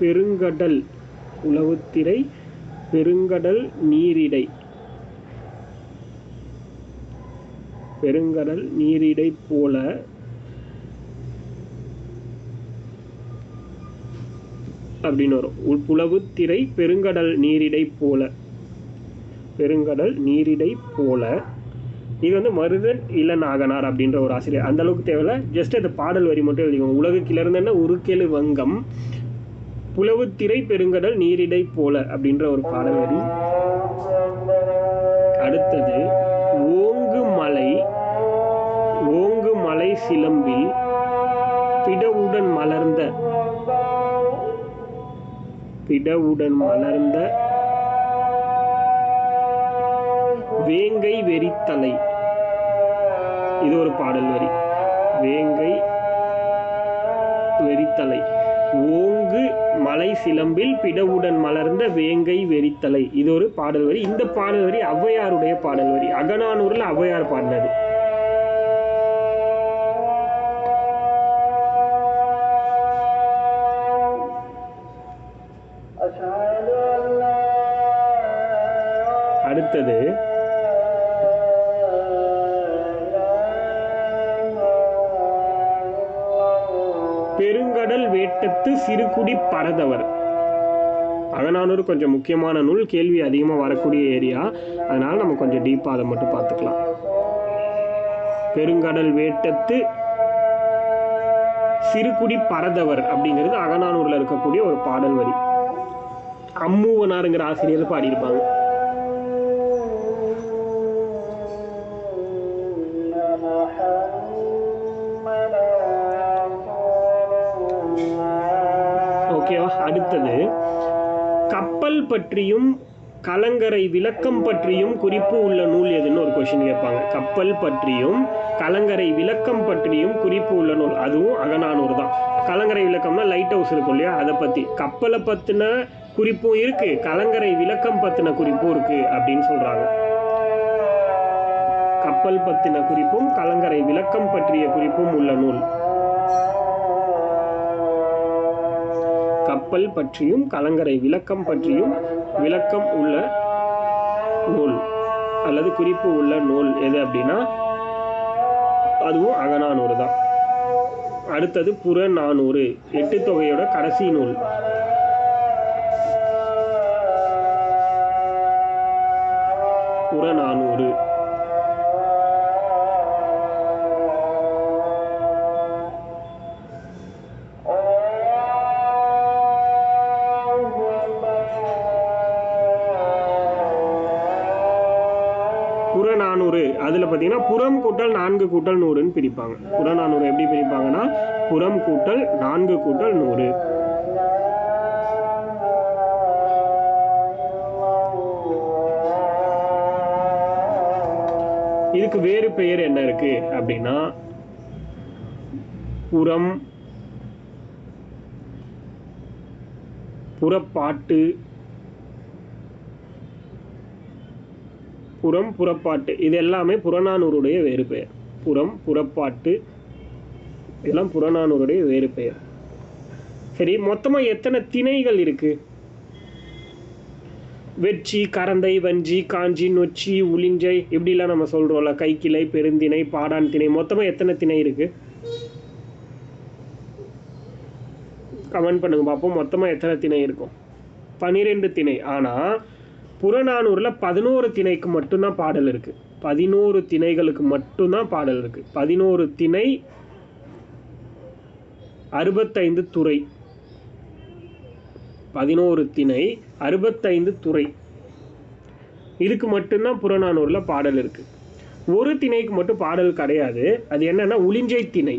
பெருங்கடல், உலவுத்திரை பெருங்கடல் நீரிடை, பெருங்கடல் நீரிடை போல அப்படின்னு வரும். புலவுத்திரை பெருங்கடல் நீரிடை போல, பெருங்கடல் நீரிடை போல. இது வந்து மருதன் இளநாகனார் அப்படின்ற ஒரு ஆசிரியர், அந்த அளவுக்கு தேவையில்ல, ஜஸ்ட் அந்த பாடல் வரி மட்டும் எழுதிக்கோங்க. உலகு கிளர்ந்தன உருக்கெழு வங்கம் புலவுத்திரை பெருங்கடல் நீரிடை போல அப்படின்ற ஒரு பாடல் வரி. அடுத்தது ஓங்கு மலை சிலம்பில் பிடவுடன் மலர்ந்த வேங்கை வெறித்தலை, இது ஒரு பாடல் வரி. வேங்கை வெறித்தலை, ஓங்கு மலை சிலம்பில் பிடவுடன் மலர்ந்த வேங்கை வெறித்தலை, இது ஒரு பாடல் வரி. இந்த பாடல் வரி ஔவையாருடைய பாடல் வரி, அகநானூறுல ஔவையார் பாடினது. அடுத்தது பெருங்கடல் வேட்டத்து சிறுகுடி பரதவர். அகநானூறு கொஞ்சம் முக்கியமான நூல், கேள்வி அதிகமாக வரக்கூடிய ஏரியா, அதனால நம்ம கொஞ்சம் டீப்பாக அதை மட்டும் பார்த்துக்கலாம். பெருங்கடல் வேட்டத்து சிறுகுடி பரதவர் அப்படிங்கிறது அகநானூரில் இருக்கக்கூடிய ஒரு பாடல் வரி. அம்மூவனாருங்கிற ஆசிரியர் பாடியிருப்பாங்க. ஓகேவா? அடுத்தது கப்பல் பற்றியும் கலங்கரை விளக்கம் பற்றியும் குறிப்பு உள்ள நூல் எதுன்னு ஒரு கொஸ்டின் கேட்பாங்க. கப்பல் பற்றியும் கலங்கரை விளக்கம் பற்றியும் குறிப்பு உள்ள நூல், அதுவும் அகநானூறு தான். கலங்கரை விளக்கம்னா லைட் ஹவுஸ் இருக்கும் இல்லையா, அதை பற்றி. கப்பலை பற்றின குறிப்பும் இருக்கு, கலங்கரை விளக்கம் பற்றின குறிப்பும் இருக்கு அப்படின்னு சொல்றாங்க. கப்பல் பற்றின குறிப்பும் கலங்கரை விளக்கம் பற்றிய குறிப்பும் உள்ள நூல். கப்பல் பற்றியும் கலங்கரை விளக்கம் பற்றியும் விளக்கம் உள்ள நூல் அல்லது குறிப்பு உள்ள நூல் எது அப்படின்னா அதுவும் அகநானூறு தான். அடுத்தது புறநானூறு, 8 தொகையோட கடைசி நூல். புறநானூறு புறநானூறு அதில் பார்த்தீங்கன்னா புறம் கூட்டல் 4 கூட்டல் 100ன்னு பிரிப்பாங்க. புறநானூறு எப்படி பிரிப்பாங்கன்னா புறம் கூட்டல் 4 கூட்டல் 100. இதுக்கு வேறு பெயர் என்ன இருக்கு அப்படின்னா புறம், புறப்பாட்டு, புறம் புறப்பாட்டு, இது எல்லாமே புறநானூறுடைய வேறு பெயர். புறம் புறப்பாட்டு இதெல்லாம் புறநானூறுடைய வேறு பெயர். சரி, மொத்தமாக எத்தனை திணைகள் இருக்கு? வெற்றி, கரந்தை, வஞ்சி, காஞ்சி, நொச்சி, உளிஞ்சை இப்படிலாம் நம்ம சொல்றோம்ல, கைக்கிளை, பெருந்திணை, பாடான் திணை, மொத்தமாக எத்தனை திணை இருக்கு? கமெண்ட் பண்ணுங்க பார்ப்போம். மொத்தமாக எத்தனை திணை இருக்கும்? 12 திணை. ஆனால் புறநானூரில் 11 திணைக்கு மட்டும்தான் பாடல் இருக்குது. 11 திணைகளுக்கு மட்டும்தான் பாடல் இருக்குது. 11 திணை 65 துறை. 11 திணை 65 துறை, இதுக்கு மட்டும்தான் புறநானூறில் பாடல் இருக்குது. ஒரு திணைக்கு மட்டும் பாடல் கிடையாது. அது என்னன்னா உளிஞ்சை திணை.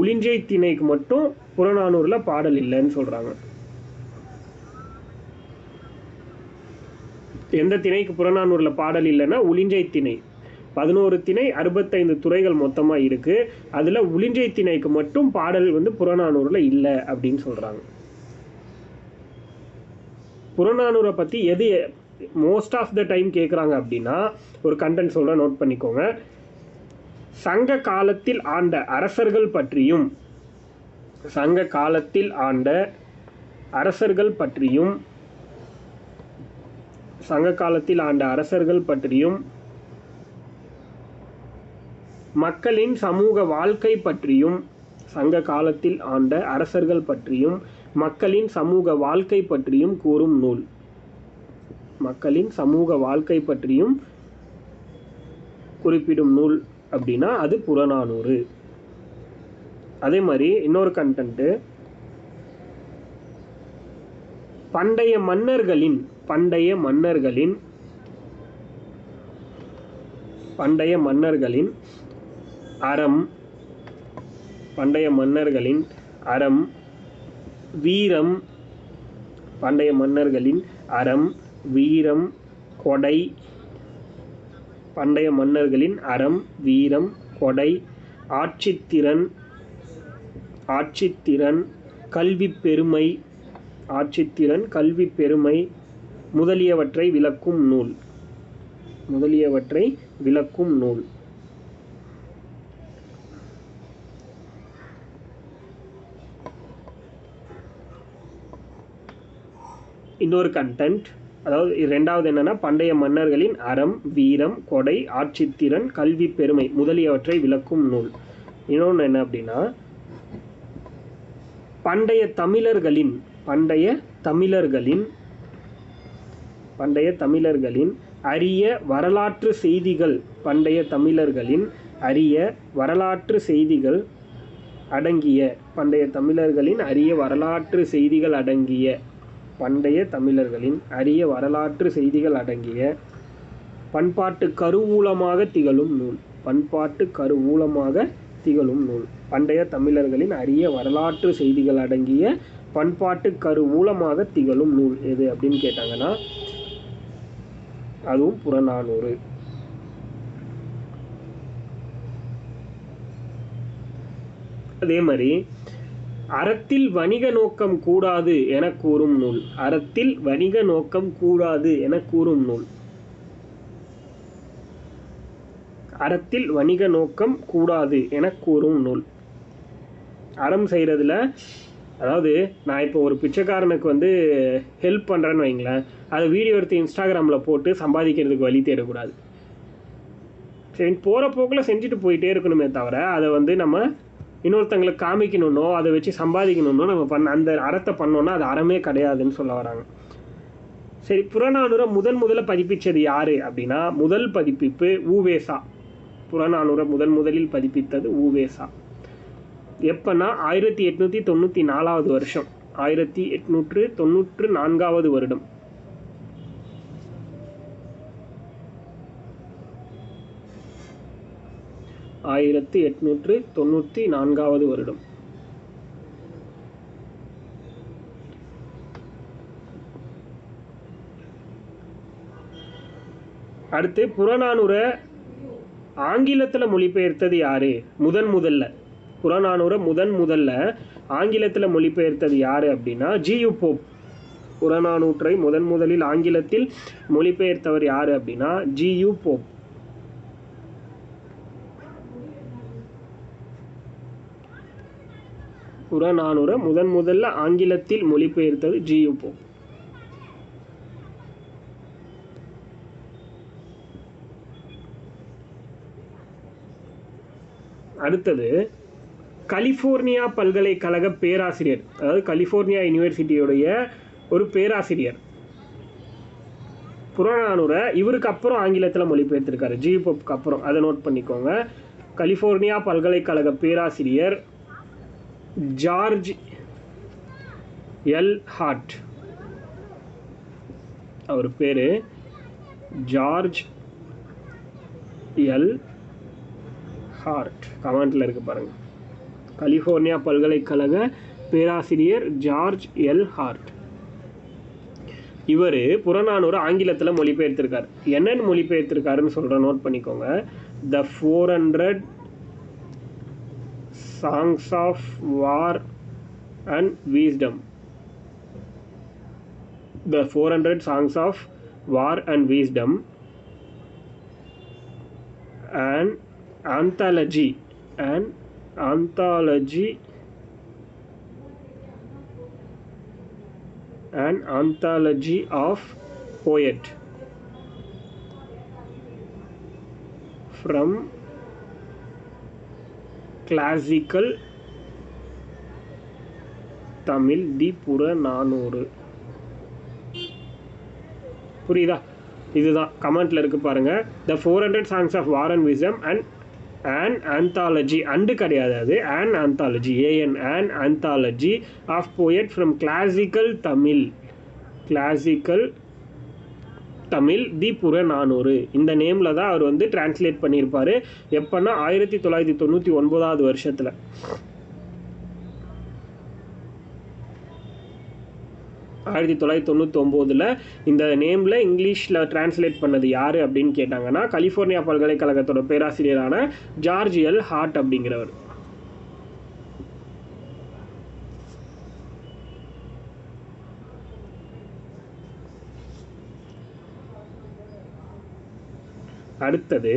உளிஞ்சை திணைக்கு மட்டும் புறநானூறில் பாடல் இல்லைன்னு சொல்கிறாங்க. எந்த திணைக்கு புறநானூறில் பாடல் இல்லைன்னா உளிஞ்சை திணை. 11 திணை 65 துறைகள் மொத்தமாக இருக்குது. அதில் உளிஞ்சை திணைக்கு மட்டும் பாடல் புறநானூறில் இல்லை அப்படின்னு சொல்கிறாங்க. புறநானூரை பற்றி எது மோஸ்ட் ஆஃப் த டைம் கேட்குறாங்க அப்படின்னா ஒரு கண்டென்ட் சொல்கிற, நோட் பண்ணிக்கோங்க. சங்க காலத்தில் ஆண்ட அரசர்கள் பற்றியும், சங்க காலத்தில் ஆண்ட அரசர்கள் பற்றியும், சங்க காலத்தில் ஆண்ட அரசர்கள் பற்றியும், மக்களின் சமூக வாழ்க்கை பற்றியும், சங்க காலத்தில் ஆண்ட அரசர்கள் பற்றியும் மக்களின் சமூக வாழ்க்கை பற்றியும் கூறும் நூல். மக்களின் சமூக வாழ்க்கை பற்றியும் குறிப்பிடும் நூல் அப்படின்னா அது புறநானூறு. அதே மாதிரி இன்னொரு கண்டென்ட்டு, பண்டைய மன்னர்களின் அறம், பண்டைய மன்னர்களின் அறம், வீரம், பண்டைய மன்னர்களின் அறம், வீரம், கொடை, பண்டைய மன்னர்களின் அறம், வீரம், கொடை, ஆட்சித்திறன், கல்வி பெருமை, ஆட்சித்திறன், கல்வி பெருமை முதலியவற்றை விளக்கும் நூல். முதலியவற்றை விளக்கும் நூல். இன்னொரு கண்டென்ட், அதாவது ரெண்டாவது என்னன்னா பண்டைய மன்னர்களின் அறம், வீரம், கொடை, ஆட்சித்திறன், கல்வி பெருமை முதலியவற்றை விளக்கும் நூல். இன்னொன்று என்ன அப்படின்னா பண்டைய தமிழர்களின் அரிய வரலாற்று செய்திகள், பண்டைய தமிழர்களின் அரிய வரலாற்று செய்திகள் அடங்கிய, பண்டைய தமிழர்களின் அரிய வரலாற்று செய்திகள் அடங்கிய, பண்டைய தமிழர்களின் அரிய வரலாற்று செய்திகள் அடங்கிய பண்பாட்டு கருவூலமாக திகழும் நூல். பண்பாட்டு கருவூலமாக திகழும் நூல். பண்டைய தமிழர்களின் அரிய வரலாற்று செய்திகள் அடங்கிய பண்பாட்டு கருவூலமாக திகழும் நூல் எது அப்படின்னு கேட்டாங்கன்னா அதுவும் புறநானூறு. அதே மாதிரி அறத்தில் வணிக நோக்கம் கூடாது என கூறும் நூல். அறத்தில் வணிக நோக்கம் கூடாது என கூறும் நூல். அறத்தில் வணிக நோக்கம் கூடாது என கூறும் நூல். அறம் செய்கிறதுல, அதாவது நான் இப்போ ஒரு பிச்சைக்காரனுக்கு ஹெல்ப் பண்ணுறேன்னு வைங்களேன், அதை வீடியோ எடுத்து இன்ஸ்டாகிராமில் போட்டு சம்பாதிக்கிறதுக்கு வழி தேடக்கூடாது. சரி, போகிற போக்கில் செஞ்சுட்டு போயிட்டே இருக்கணுமே தவிர அதை நம்ம இன்னொருத்தங்களுக்கு காமிக்கணுன்னோ அதை வச்சு சம்பாதிக்கணுன்னோ நம்ம அந்த அறத்தை பண்ணோன்னா அது அறமே கிடையாதுன்னு சொல்ல வராங்க. சரி, புறநானூரை முதல்ல பதிப்பித்தது யார் அப்படின்னா முதல் பதிப்பிப்பு ஊவேசா. புறநானூரை முதலில் பதிப்பித்தது ஊவேசா. எப்பன்னா 1894 வருஷம். 1894 வருடம். வருடம். அடுத்து புறநானூரை ஆங்கிலத்தில் மொழிபெயர்த்தது யாரு? முதல்ல புறநானூரை முதல்ல ஆங்கிலத்தில் மொழிபெயர்த்தது யாரு அப்படின்னா ஜியு போப். புறநானூற்றை முதலில் ஆங்கிலத்தில் மொழிபெயர்த்தவர் யாரு அப்படின்னா ஜியு போப். புறநானூரை முதல்ல ஆங்கிலத்தில் மொழிபெயர்த்தது ஜியு போப். அடுத்தது கலிஃபோர்னியா பல்கலைக்கழக பேராசிரியர், அதாவது கலிஃபோர்னியா யூனிவர்சிட்டியுடைய ஒரு பேராசிரியர் புறநானூரை இவருக்கு அப்புறம் ஆங்கிலத்தில் மொழிபெயர்த்திருக்காரு, ஜி போப்புக்கு அப்புறம். அதை நோட் பண்ணிக்கோங்க. கலிஃபோர்னியா பல்கலைக்கழக பேராசிரியர் ஜார்ஜ் எல் ஹார்ட், அவர் பேர் ஜார்ஜ் எல் ஹார்ட். கமெண்ட்டில் இருக்கு பாருங்கள். கலிஃபோர்னியா பல்கலைக்கழக பேராசிரியர் ஜார்ஜ் எல் ஹார்ட். இவர் புறநானூறு ஆங்கிலத்தில் மொழிபெயர்த்திருக்கார். என்னென்னு மொழிபெயர்த்திருக்காருன்னு சொல்கிறேன், நோட் பண்ணிக்கோங்க. த 400 Songs of War and Wisdom. The 400 Songs of War and Wisdom, an anthology of poet from classical Tamil, தி புறநானூறு. புரியுதா? இதுதான் கமெண்ட்டில் இருக்கு பாருங்கள். த 400 Songs of War and Wisdom and an anthology, and கிடையாது, அது an anthology, an anthology of poet from classical Tamil தி புறநானூறு. இந்த நேமில் தான் அவர் வந்து டிரான்ஸ்லேட் பண்ணியிருப்பார். எப்போன்னா 1999 வருஷத்தில். இந்த நேமில் இங்கிலீஷில் டிரான்ஸ்லேட் பண்ணது யார் அப்படின்னு கேட்டாங்கன்னா கலிஃபோர்னியா பல்கலைக்கழகத்தோட பேராசிரியரான ஜார்ஜ் எல் ஹார்ட் அப்படிங்கிறவர். அடுத்தது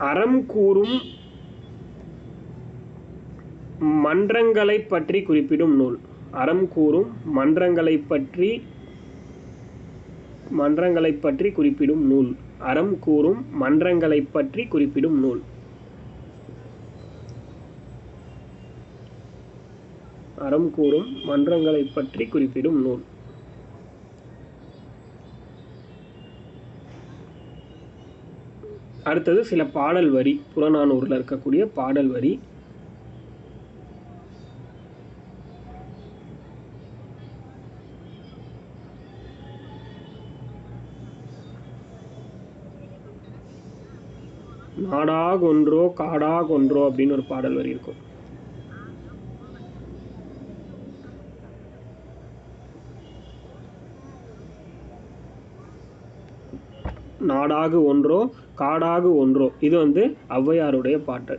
அறம் கூறும் மன்றங்களை பற்றி குறிப்பிடும் நூல். அறம் கூறும் மன்றங்களை பற்றி குறிப்பிடும் நூல். அறம் கூறும் மன்றங்களை பற்றி குறிப்பிடும் நூல். அறம் கூறும் மன்றங்களை பற்றி குறிப்பிடும் நூல். அடுத்தது சில பாடல் வரி, புறநானூரில் இருக்கக்கூடிய பாடல் வரி. நாடாகொன்றோ காடாகொன்றோ அப்படின்னு ஒரு பாடல் வரி இருக்கும். நாடாகு ஒன்றோ காடாகு ஒன்றோ, இது வந்து ஔவையாருடைய பாட்டு.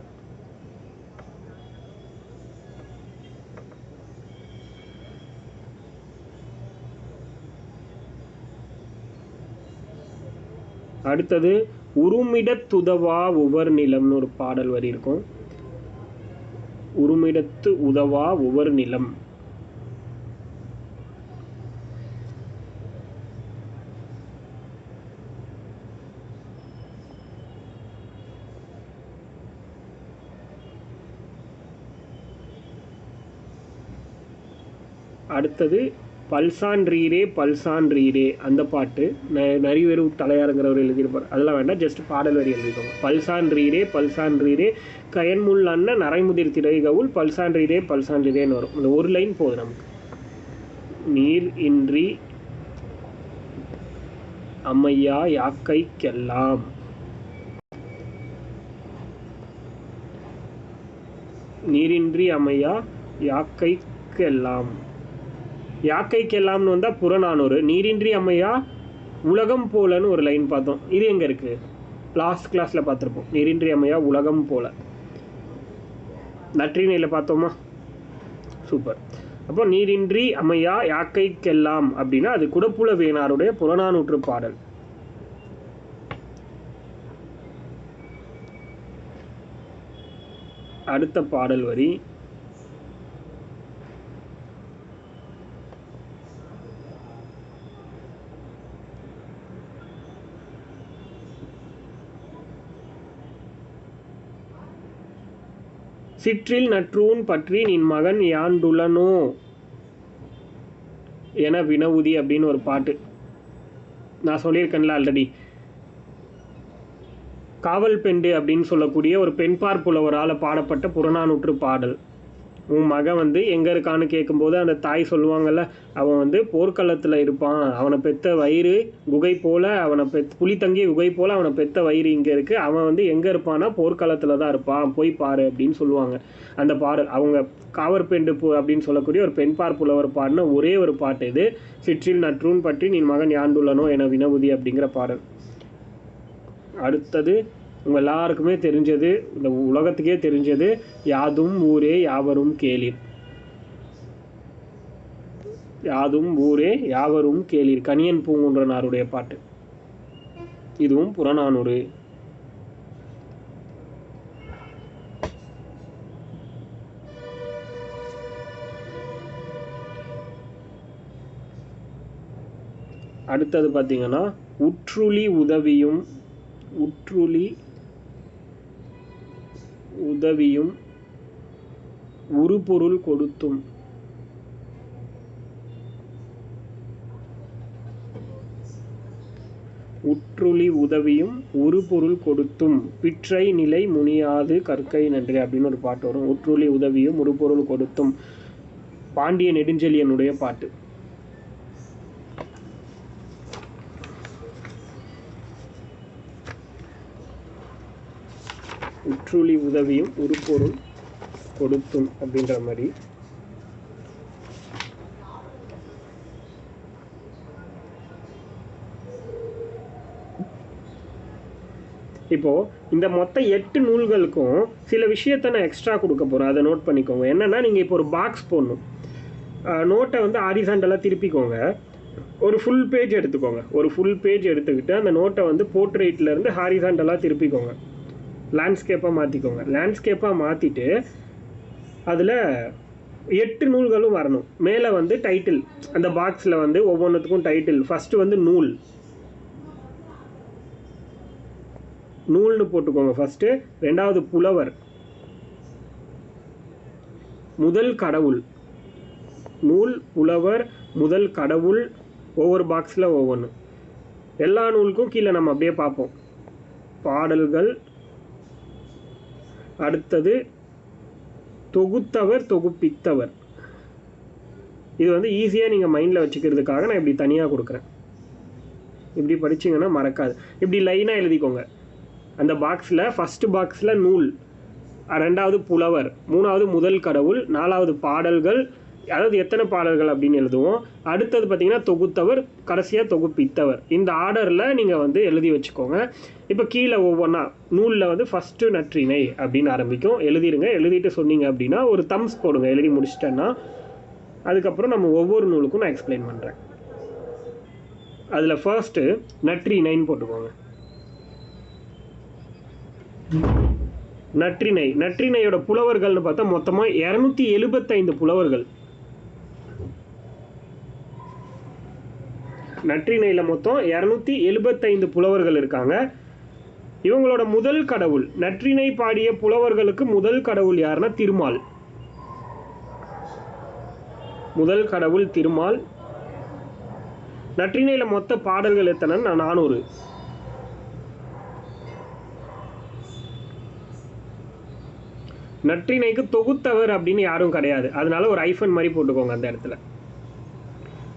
அடுத்தது உருமிடத்துதவா உவர் நிலம்னு ஒரு பாடல் வரி இருக்கும். உருமிடத்து உதவா உவர் நிலம். அடுத்தது பல்சான்றீரே அந்த பாட்டு நரிவெரு தலையாருங்கிறவர் எழுதியிருப்பார். அதெல்லாம் வேண்டாம், ஜஸ்ட் பாடல் வரி எழுதிக்கோங்க. பல்சான்றீரே கயன்முள் அண்ண நரைமுதிர் திரைகவுள் பல்சான்றீரேன்னு வரும். இந்த ஒரு லைன் போதும் நமக்கு. நீர் இன்றி அம்மையா யாக்கைக்கெல்லாம். நீரின்றி அம்மையா யாக்கைக்கெல்லாம். யாக்கைக்கெல்லாம்னு வந்தால் புறநானூறு. நீரின்றி அம்மையா உலகம் போலன்னு ஒரு லைன் பார்த்தோம். இது எங்கே இருக்குது? லாஸ்ட் கிளாஸில் பார்த்துருப்போம். நீரின்றி அம்மையா உலகம் போல. நற்றினையில் பார்த்தோமா? சூப்பர். அப்போ நீரின்றி அம்மையா யாக்கைக்கெல்லாம் அப்படின்னா அது குடப்புல வேணாருடைய புறநானூற்று பாடல். அடுத்த பாடல் வரி சிற்றில் நற்றூன் பற்றி நின் மகன் யாண்டுலனோ என வினவுதி அப்படின்னு ஒரு பாட்டு. நான் சொல்லியிருக்கேன்ல ஆல்ரெடி, காவல் பெண்டு அப்படின்னு சொல்லக்கூடிய ஒரு பெண்பார் புலவரால் பாடப்பட்ட புறநானூற்று பாடல். உன் மகன் வந்து எங்கே இருக்கான்னு கேட்கும்போது அந்த தாய் சொல்லுவாங்கள்ல, அவன் வந்து போர்க்களத்தில் இருப்பான், அவனை பெற்ற வயிறு குகை போல், அவனை புலி தங்கிய குகை போல் அவனை பெற்ற வயிறு இங்கே இருக்குது, அவன் வந்து எங்கே இருப்பான்னா போர்க்களத்தில் தான் இருப்பான், போய் பாரு அப்படின்னு சொல்லுவாங்க. அந்த பாடல் அவங்க காவற்பெண்டு அப்படின்னு சொல்லக்கூடிய ஒரு பெண்பார் புலவர் பாடின ஒரே ஒரு பாட்டு இது. சிற்றில் நற்றூன் பற்றி நின் மகன் யாண்டுள்ளனோ என வினவுதி அப்படிங்கிற பாடல். அடுத்தது உங்கள் எல்லாருக்குமே தெரிஞ்சது, இந்த உலகத்துக்கே தெரிஞ்சது, யாதும் ஊரே யாவரும் கேளீர். யாதும் ஊரே யாவரும் கேளீர், கணியன் பூங்குன்றனாருடைய பாட்டு. இதுவும் புறநானூறு. அடுத்தது பார்த்தீங்கன்னா உற்றுளி உதவியும் உருபொருள் கொடுத்தும். உற்றுளி உதவியும் உருபொருள் கொடுத்தும் பிற்றை நிலை முனியாது கற்கை நன்றி அப்படின்னு ஒரு பாட்டு வரும். உற்றுளி உதவியும் உருபொருள் கொடுத்தும், பாண்டிய நெடுஞ்செழியனுடைய பாட்டு. உற்றுளி உதவியும் உருப்பொருள் கொடுத்தும் அப்படின்ற மாதிரி. இப்போது இந்த மொத்த 8 நூல்களுக்கும் சில விஷயத்தை நான் எக்ஸ்ட்ரா கொடுக்க போகிறேன், அதை நோட் பண்ணிக்கோங்க. என்னென்னா, நீங்கள் இப்போ ஒரு பாக்ஸ் போடணும், நோட்டை வந்து ஹாரிசாண்டலாக திருப்பிக்கோங்க, ஒரு ஃபுல் பேஜ் எடுத்துக்கோங்க. ஒரு ஃபுல் பேஜ் எடுத்துக்கிட்டு அந்த நோட்டை வந்து போர்ட்ரேட்லேருந்து ஹாரிசாண்டலாக திருப்பிக்கோங்க, லேண்ட்ஸ்கேப்பாக மாற்றிக்கோங்க. லேண்ட்ஸ்கேப்பாக மாற்றிட்டு அதில் 8 நூல்களும் வரணும். மேலே வந்து டைட்டில், அந்த பாக்ஸில் வந்து ஒவ்வொன்றுத்துக்கும் டைட்டில். ஃபஸ்ட்டு வந்து நூல்னு போட்டுக்கோங்க ஃபஸ்ட்டு. ரெண்டாவது புலவர், முதல் கடவுள், நூல், புலவர், முதல் கடவுள், ஒவ்வொரு பாக்ஸில் ஒவ்வொன்று. எல்லா நூலுக்கும் கீழே நம்ம அப்படியே பார்ப்போம். பாடல்கள், அடுத்தது தொகுத்தவர், தொகுப்பித்தவர். இது வந்து ஈஸியாக நீங்கள் மைண்டில் வச்சுக்கிறதுக்காக நான் இப்படி தனியாக கொடுக்குறேன். இப்படி படிச்சிங்கன்னா மறக்காது. இப்படி லைனாக எழுதிக்கோங்க. அந்த பாக்ஸில் ஃபஸ்ட்டு பாக்ஸில் நூல், ரெண்டாவது புலவர், மூணாவது முதல் கடவுள், நாலாவது பாடல்கள், அதாவது எத்தனை பாடல்கள் அப்படின்னு எழுதுவோம். அடுத்தது பார்த்திங்கன்னா தொகுத்தவர், கடைசியாக தொகுப்பித்தவர். இந்த ஆர்டரில் நீங்கள் வந்து எழுதி வச்சுக்கோங்க. இப்போ கீழே ஒவ்வொன்றா நூலில் வந்து ஃபஸ்ட்டு நற்றிணை அப்படின்னு ஆரம்பிக்கும், எழுதிடுங்க. எழுதிட்டு சொன்னீங்க அப்படின்னா ஒரு தம்ஸ் போடுங்க, எழுதி முடிச்சிட்டேன்னா. அதுக்கப்புறம் நம்ம ஒவ்வொரு நூலுக்கும் நான் எக்ஸ்பிளைன் பண்ணுறேன். அதில் ஃபர்ஸ்ட்டு நற்றிணைன்னு போட்டுக்கோங்க. நற்றிணையோட புலவர்கள்னு பார்த்தா மொத்தமாக 275 புலவர்கள். நற்றிணையில் மொத்தம் 275 புலவர்கள் இருக்காங்க. இவங்களோட முதல் கடவுள், நற்றிணை பாடிய புலவர்களுக்கு முதல் கடவுள் யாருன்னா திருமால். முதல் கடவுள் திருமால். நற்றிணையில் மொத்த பாடல்கள் எத்தனைன்னா 400. நற்றிணைக்கு தொகுத்தவர் அப்படின்னு யாரும் கிடையாது, அதனால ஒரு ஐஃபன் மாதிரி போட்டுக்கோங்க அந்த இடத்துல.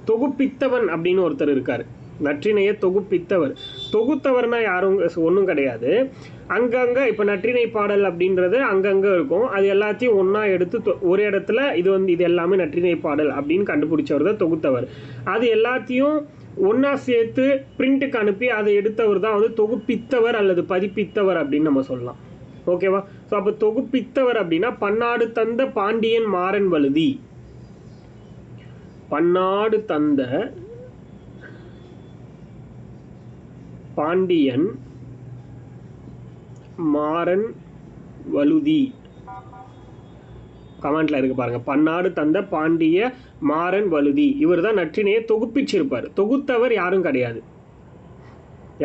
தொகுப்பித்தவன் அப்படின்னு ஒருத்தர் இருக்கார், நற்றிணையை தொகுப்பித்தவர். தொகுத்தவர்னா யாரும் ஒன்றும் கிடையாது. அங்கங்கே இப்போ நற்றிணை பாடல் அப்படின்றது அங்கங்கே இருக்கும், அது எல்லாத்தையும் ஒன்றா எடுத்து ஒரு இடத்துல இது எல்லாமே நற்றிணை பாடல் அப்படின்னு கண்டுபிடிச்சவர் தான் தொகுத்தவர். அது எல்லாத்தையும் ஒன்றா சேர்த்து பிரிண்ட்டுக்கு அனுப்பி அதை எடுத்தவர் தான் வந்து தொகுப்பித்தவர் அல்லது பதிப்பித்தவர் அப்படின்னு நம்ம சொல்லலாம். ஓகேவா? ஸோ அப்போ தொகுப்பித்தவர் அப்படின்னா பன்னாடு தந்த பாண்டியன் மாறன் வழுதி. பன்னாடு தந்த பாண்டியன் மாறன் வழுதி. கமெண்ட்ல இருக்கு பாருங்க, பன்னாடு தந்த பாண்டிய மாறன் வழுதி. இவர் தான் நற்றினையை தொகுப்பிச்சிருப்பார். தொகுத்தவர் யாரும் கிடையாது,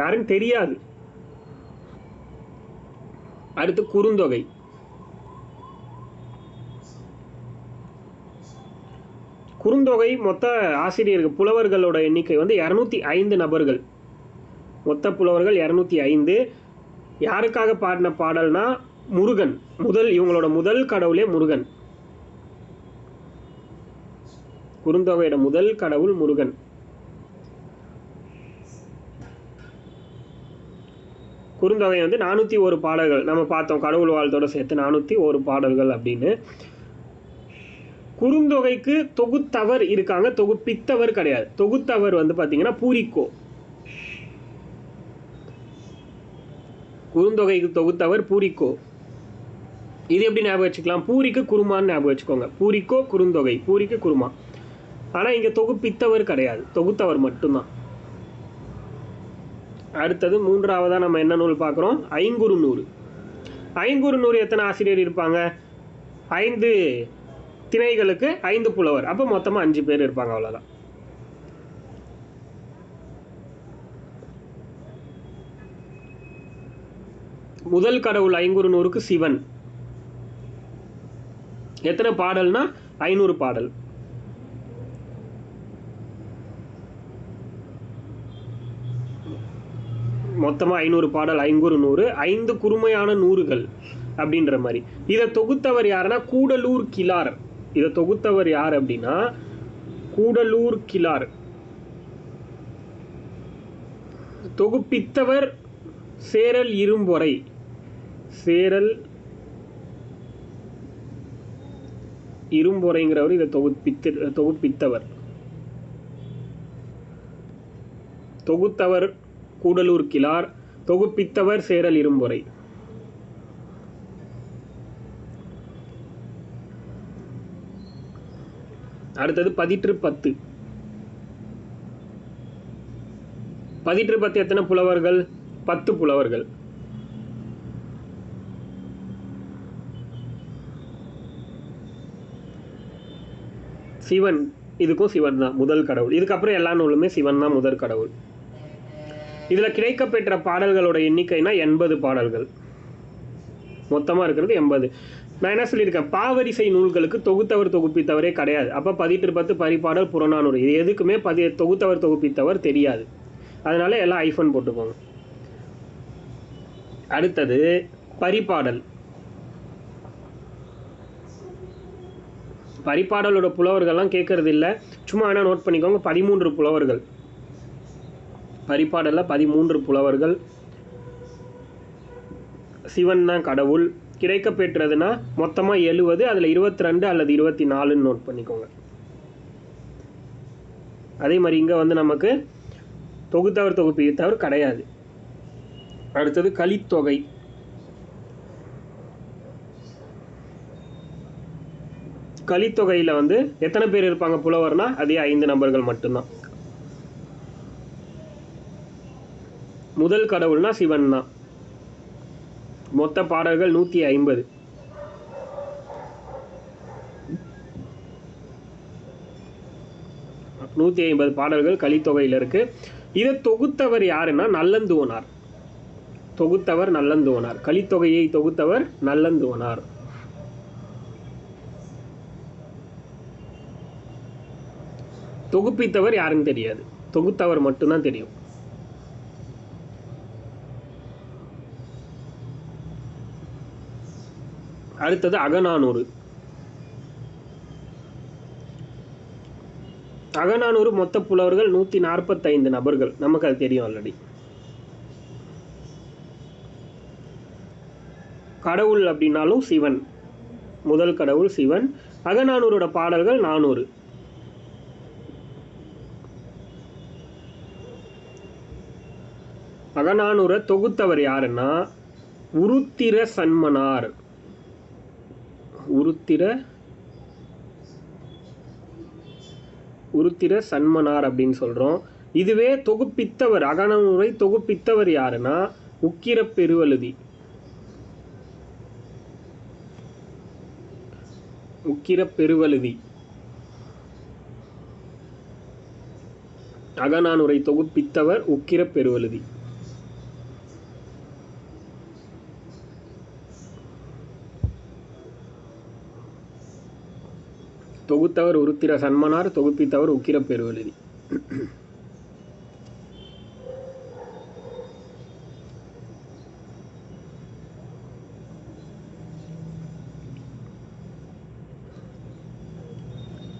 யாரும் தெரியாது. அடுத்து குறுந்தொகை. குறுந்தொகை மொத்த ஆசிரியர்கள் புலவர்களோட எண்ணிக்கை வந்து 205 நபர்கள். மொத்த புலவர்கள் 205. யாருக்காக பாடின பாடல்னா முருகன். இவங்களோட முதல் கடவுளே முருகன். குறுந்தொகையோட முதல் கடவுள் முருகன். குறுந்தொகை வந்து 401 பாடல்கள். நம்ம பார்த்தோம் கடவுள் வாழ்த்தோட சேர்த்து 401 பாடல்கள் அப்படின்னு. குறுந்தொகைக்கு தொகுத்தவர் இருக்காங்க, தொகுப்பித்தவர் கிடையாது. தொகுத்தவர் வந்து பார்த்தீங்கன்னா பூரிக்கோ. குறுந்தொகைக்கு தொகுத்தவர் பூரிக்கோ. இது எப்படி ஞாபகம் வச்சுக்கலாம்? பூரிக்கு குருமான்னு ஞாபகம் வச்சுக்கோங்க. பூரிக்கோ குறுந்தொகை, பூரிக்கு குருமா. ஆனால் இங்கே தொகுப்பித்தவர் கிடையாது, தொகுத்தவர் மட்டும்தான். அடுத்தது 3ஆவதாக நம்ம என்ன நூல் பார்க்குறோம்? ஐங்குறுநூறு. ஐங்குறுநூறு எத்தனை ஆசிரியர் இருப்பாங்க? 5 திணைகளுக்கு 5 புலவர். அப்போ மொத்தமாக 5 பேர் இருப்பாங்க, அவ்வளோதான். முதல் கடவுள் ஐங்குறுநூறுக்கு சிவன். எத்தனை பாடல்னா 500 பாடல். மொத்தமாக 500 பாடல். ஐங்குறுநூறு 5 குறுமையான நூறுகள் அப்படின்ற மாதிரி. இதை தொகுத்தவர் யாருன்னா கூடலூர் கிழார். இதை தொகுத்தவர் யார் அப்படின்னா கூடலூர் கிழார். தொகுப்பித்தவர் சேரல் இரும்பொறை. சேரல் இரும்பொறைங்கிறவர் இதை தொகுப்பித்தவர். தொகுத்தவர் கூடலூர் கிழார், தொகுப்பித்தவர் சேரல் இரும்பொறை. அடுத்தது பதிற்று 10. பதிற்று 10 எத்தனை புலவர்கள்? 10 புலவர்கள். சிவன். இதுக்கும் சிவன் தான் முதல் கடவுள். இதுக்கப்புறம் எல்லா நூலுமே சிவன் தான் முதல் கடவுள். இதில் கிடைக்கப்பெற்ற பாடல்களோட எண்ணிக்கைனா 80 பாடல்கள். மொத்தமாக இருக்கிறது 80. நான் என்ன சொல்லியிருக்கேன்? பாவரிசை நூல்களுக்கு தொகுத்தவர் தொகுப்பித்தவரே கிடையாது. அப்போ பதிற்று 10, பரிபாடல், புறநானூறு இது எதுக்குமே தொகுத்தவர் தொகுப்பித்தவர் தெரியாது. அதனால எல்லாம் ஐஃபன் போட்டுக்கோங்க. அடுத்தது பரிபாடல். பரிபாடலோட புலவர்கள்லாம் கேட்கறது இல்லை, சும்மா வேணா நோட் பண்ணிக்கோங்க. 13 புலவர்கள். பரிபாடல்ல 13 புலவர்கள். சிவன் தான் கடவுள். கிடைக்க பெற்றதுன்னா மொத்தமாக 70. அதில் 22 அல்லது 24ன்னு நோட் பண்ணிக்கோங்க. அதே மாதிரி இங்கே வந்து நமக்கு தொகுத்தவர் தொகுப்பித்தவர் கிடையாது. அடுத்தது கலித்தொகை. கலித்தொகையில் வந்து எத்தனை பேர் இருப்பாங்க புலவர்னா அதே 5 நபர்கள் மட்டும்தான். முதல் கடவுள்னா சிவன் தான். மொத்த பாடல்கள் 150. பாடல்கள் கலித்தொகையில் இருக்கு. இதை தொகுத்தவர் யாருன்னா நல்லந்துவனார். தொகுத்தவர் நல்லந்துவனார். கலித்தொகையை தொகுத்தவர் நல்லந்துவனார். தொகுப்பித்தவர் யாருன்னு தெரியாது, தொகுத்தவர் மட்டும்தான் தெரியும். அடுத்தது அகநானூறு. அகநானூறு மொத்த புலவர்கள் 145 நபர்கள். நமக்கு அது தெரியும் ஆல்ரெடி. கடவுள் அப்படின்னாலும் சிவன். முதல் கடவுள் சிவன். அகநானூரோட பாடல்கள் 400. அகநானூரை தொகுத்தவர் யாருன்னா உருத்திர சன்மனார். உருத்திர சன்மனார் அப்படின்னு சொல்றோம். இதுவே தொகுப்பித்தவர், அகநானூரை தொகுப்பித்தவர் யாருன்னா உக்கிர பெருவழுதி. உக்கிர பெருவழுதி. அகநானூரை தொகுப்பித்தவர் உக்கிர பெருவழுதி. தொகுத்தவர் உருத்திர சன்மனார், தொகுப்பித்தவர் உக்கிர பெருவழுதி.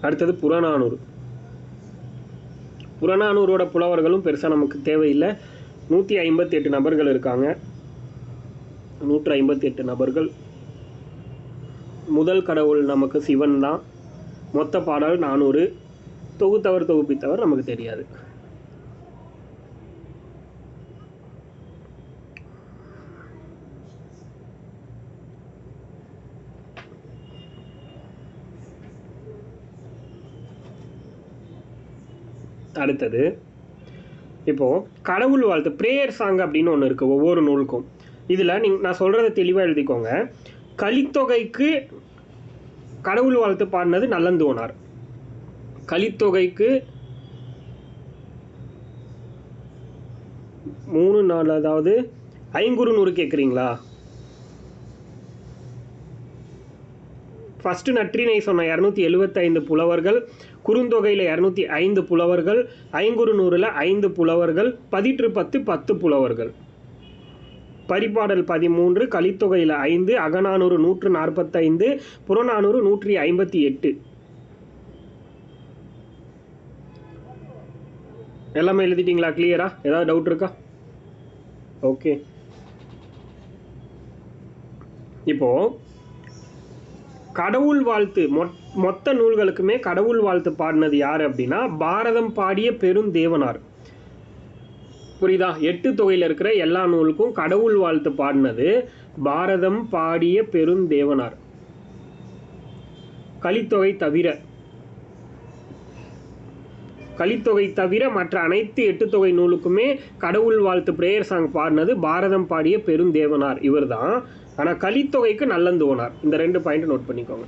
அடுத்தது புறநானூறு. புறநானூரோட புலவர்களும் பெருசாக நமக்கு தேவையில்லை. 158 நபர்கள் இருக்காங்க. 158 நபர்கள். முதல் கடவுள் நமக்கு சிவன் தான். மொத்த பாடல் 400. தொகுத்தவர் தொகுப்பித்தவர் நமக்கு தெரியாது. அடுத்தது இப்போது கடவுள் வாழ்த்து ப்ரேயர் சாங் அப்படின்னு ஒன்று இருக்குது ஒவ்வொரு நூலுக்கும். இதில் நான் சொல்கிறத தெளிவாக எழுதிக்கோங்க. கலித்தொகைக்கு கடவுள் வாழ்த்து பாடினது நல்லந்தோனார். கலித்தொகைக்கு 3 4, அதாவது ஐங்குறுநூறு கேட்குறீங்களா? ஃபஸ்ட்டு நற்றினை சொன்ன 275 புலவர்கள், குறுந்தொகையில் 205 புலவர்கள், ஐங்குறுநூறில் 5 புலவர்கள், பதிற்று 10 புலவர்கள், பரிபாடல் 13, கலித்தொகையில் 5, அகநானூறு 145, புறநானூறு 158. எல்லாமே எழுதிட்டீங்களா? கிளியரா? ஏதாவது டவுட் இருக்கா? ஓகே. இப்போது கடவுள் வாழ்த்து மொத்த நூல்களுக்குமே கடவுள் வாழ்த்து பாடினது யார் அப்படின்னா பாரதம் பாடிய பெருந்தேவனார். புரியுதா? 8 தொகையில் இருக்கிற எல்லா நூலுக்கும் கடவுள் வாழ்த்து பாடினது பாரதம் பாடிய பெருந்தேவனார். கலித்தொகை தவிர மற்ற அனைத்து 8 தொகை நூலுக்குமே கடவுள் வாழ்த்து பிரேயர் சாங் பாடினது பாரதம் பாடிய பெருந்தேவனார், இவர் தான். ஆனால் கலித்தொகைக்கு நல்லந்தோனார். இந்த 2 பாயிண்ட் நோட் பண்ணிக்கோங்க.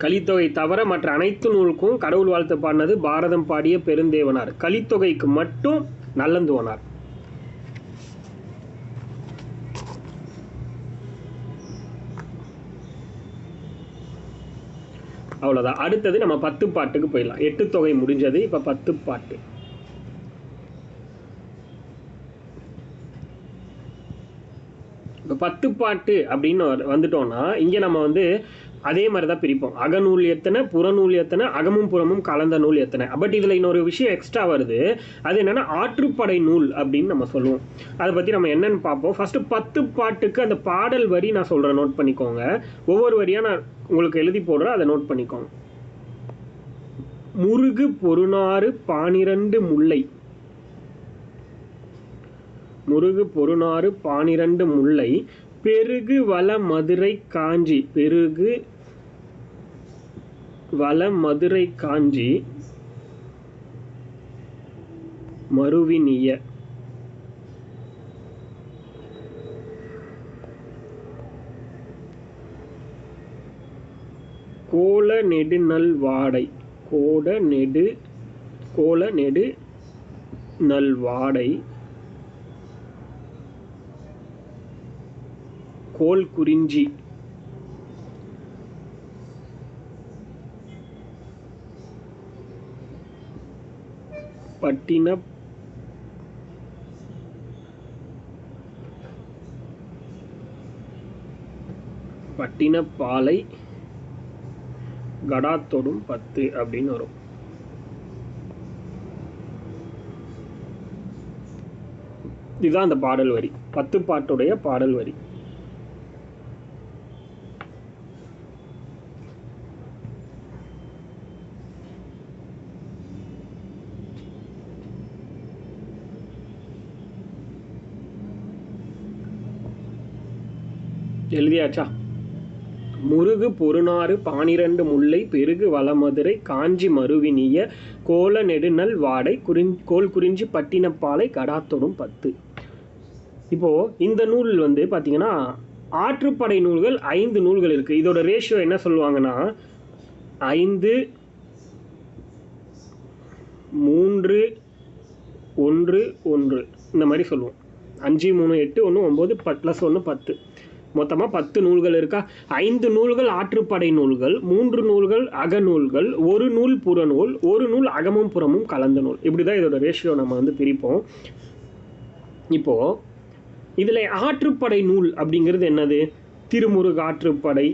கலித்தொகை தவிர மற்ற அனைத்து நூலுக்கும் கடவுள் வாழ்த்து பாடினது பாரதம் பாடிய பெருந்தேவனார். கலித்தொகைக்கு மட்டும் நல்லந்தோனார். அவ்வளோதான். அடுத்தது நம்ம 10 பாட்டுக்கு போயிடலாம். 8 தொகை முடிஞ்சது, இப்போ 10 பாட்டு. இப்போ 10 பாட்டு அப்படின்னு வந்துட்டோம்னா இங்கே நம்ம அதே மாதிரி தான் பிரிப்போம். அகநூல் எத்தனை, புறநூல் எத்தனை, அகமும் புறமும் கலந்த நூல் எத்தனை. பட் இதில் இன்னொரு விஷயம் எக்ஸ்ட்ரா வருது. அது என்னென்னா ஆற்றுப்படை நூல் அப்படின்னு நம்ம சொல்லுவோம். அதை பற்றி நம்ம என்னென்னு பார்ப்போம். ஃபஸ்ட்டு 10 பாட்டுக்கு அந்த பாடல் வரி நான் சொல்கிறேன், நோட் பண்ணிக்கோங்க. ஒவ்வொரு வரியாக நான் உங்களுக்கு எழுதி போடுறேன், அதை நோட் பண்ணிக்கோங்க. முருகு பொருநாறு 12 முல்லை. முருகு பொருநாறு 12 முல்லை. பெருகு வள மதுரை காஞ்சி. பெருகு வள மதுரை காஞ்சி மருவினிய. கோல நெடு நல்வாடை. கோல நெடு நல்வாடை. கோல் குறிஞ்சி. பட்டினப்பாலை கடாத்தொடும் 10 அப்படின்னு வரும். இதுதான் அந்த பாடல் வரி, 10 பாட்டுடைய பாடல் வரி. எழுதியாச்சா? முருகு பொருநாறு 12 முல்லை. பெருகு வளமதுரை காஞ்சி மருவினிய. கோல நெடுநல் வாடை கோல் குறிஞ்சி பட்டினப்பாலை கடாத்தொடும் 10. இப்போது இந்த நூல் பார்த்தீங்கன்னா ஆற்றுப்படை நூல்கள் 5 நூல்கள் இருக்குது. இதோட ரேஷியோ என்ன சொல்லுவாங்கன்னா 5 3 1 1 இந்த மாதிரி சொல்லுவோம். 5 3 8 1 9 + 1 10. மொத்தமாக 10 நூல்கள் இருக்கா. 5 நூல்கள் ஆற்றுப்படை நூல்கள், 3 நூல்கள் அகநூல்கள், 1 நூல் புறநூல், 1 நூல் அகமும் புறமும் கலந்த நூல். இப்படி தான் இதோட ரேஷியோ நம்ம பிரிப்போம். இப்போது இதில் ஆற்றுப்படை நூல் அப்படிங்கிறது என்னது? திருமுருகு ஆற்றுப்படை,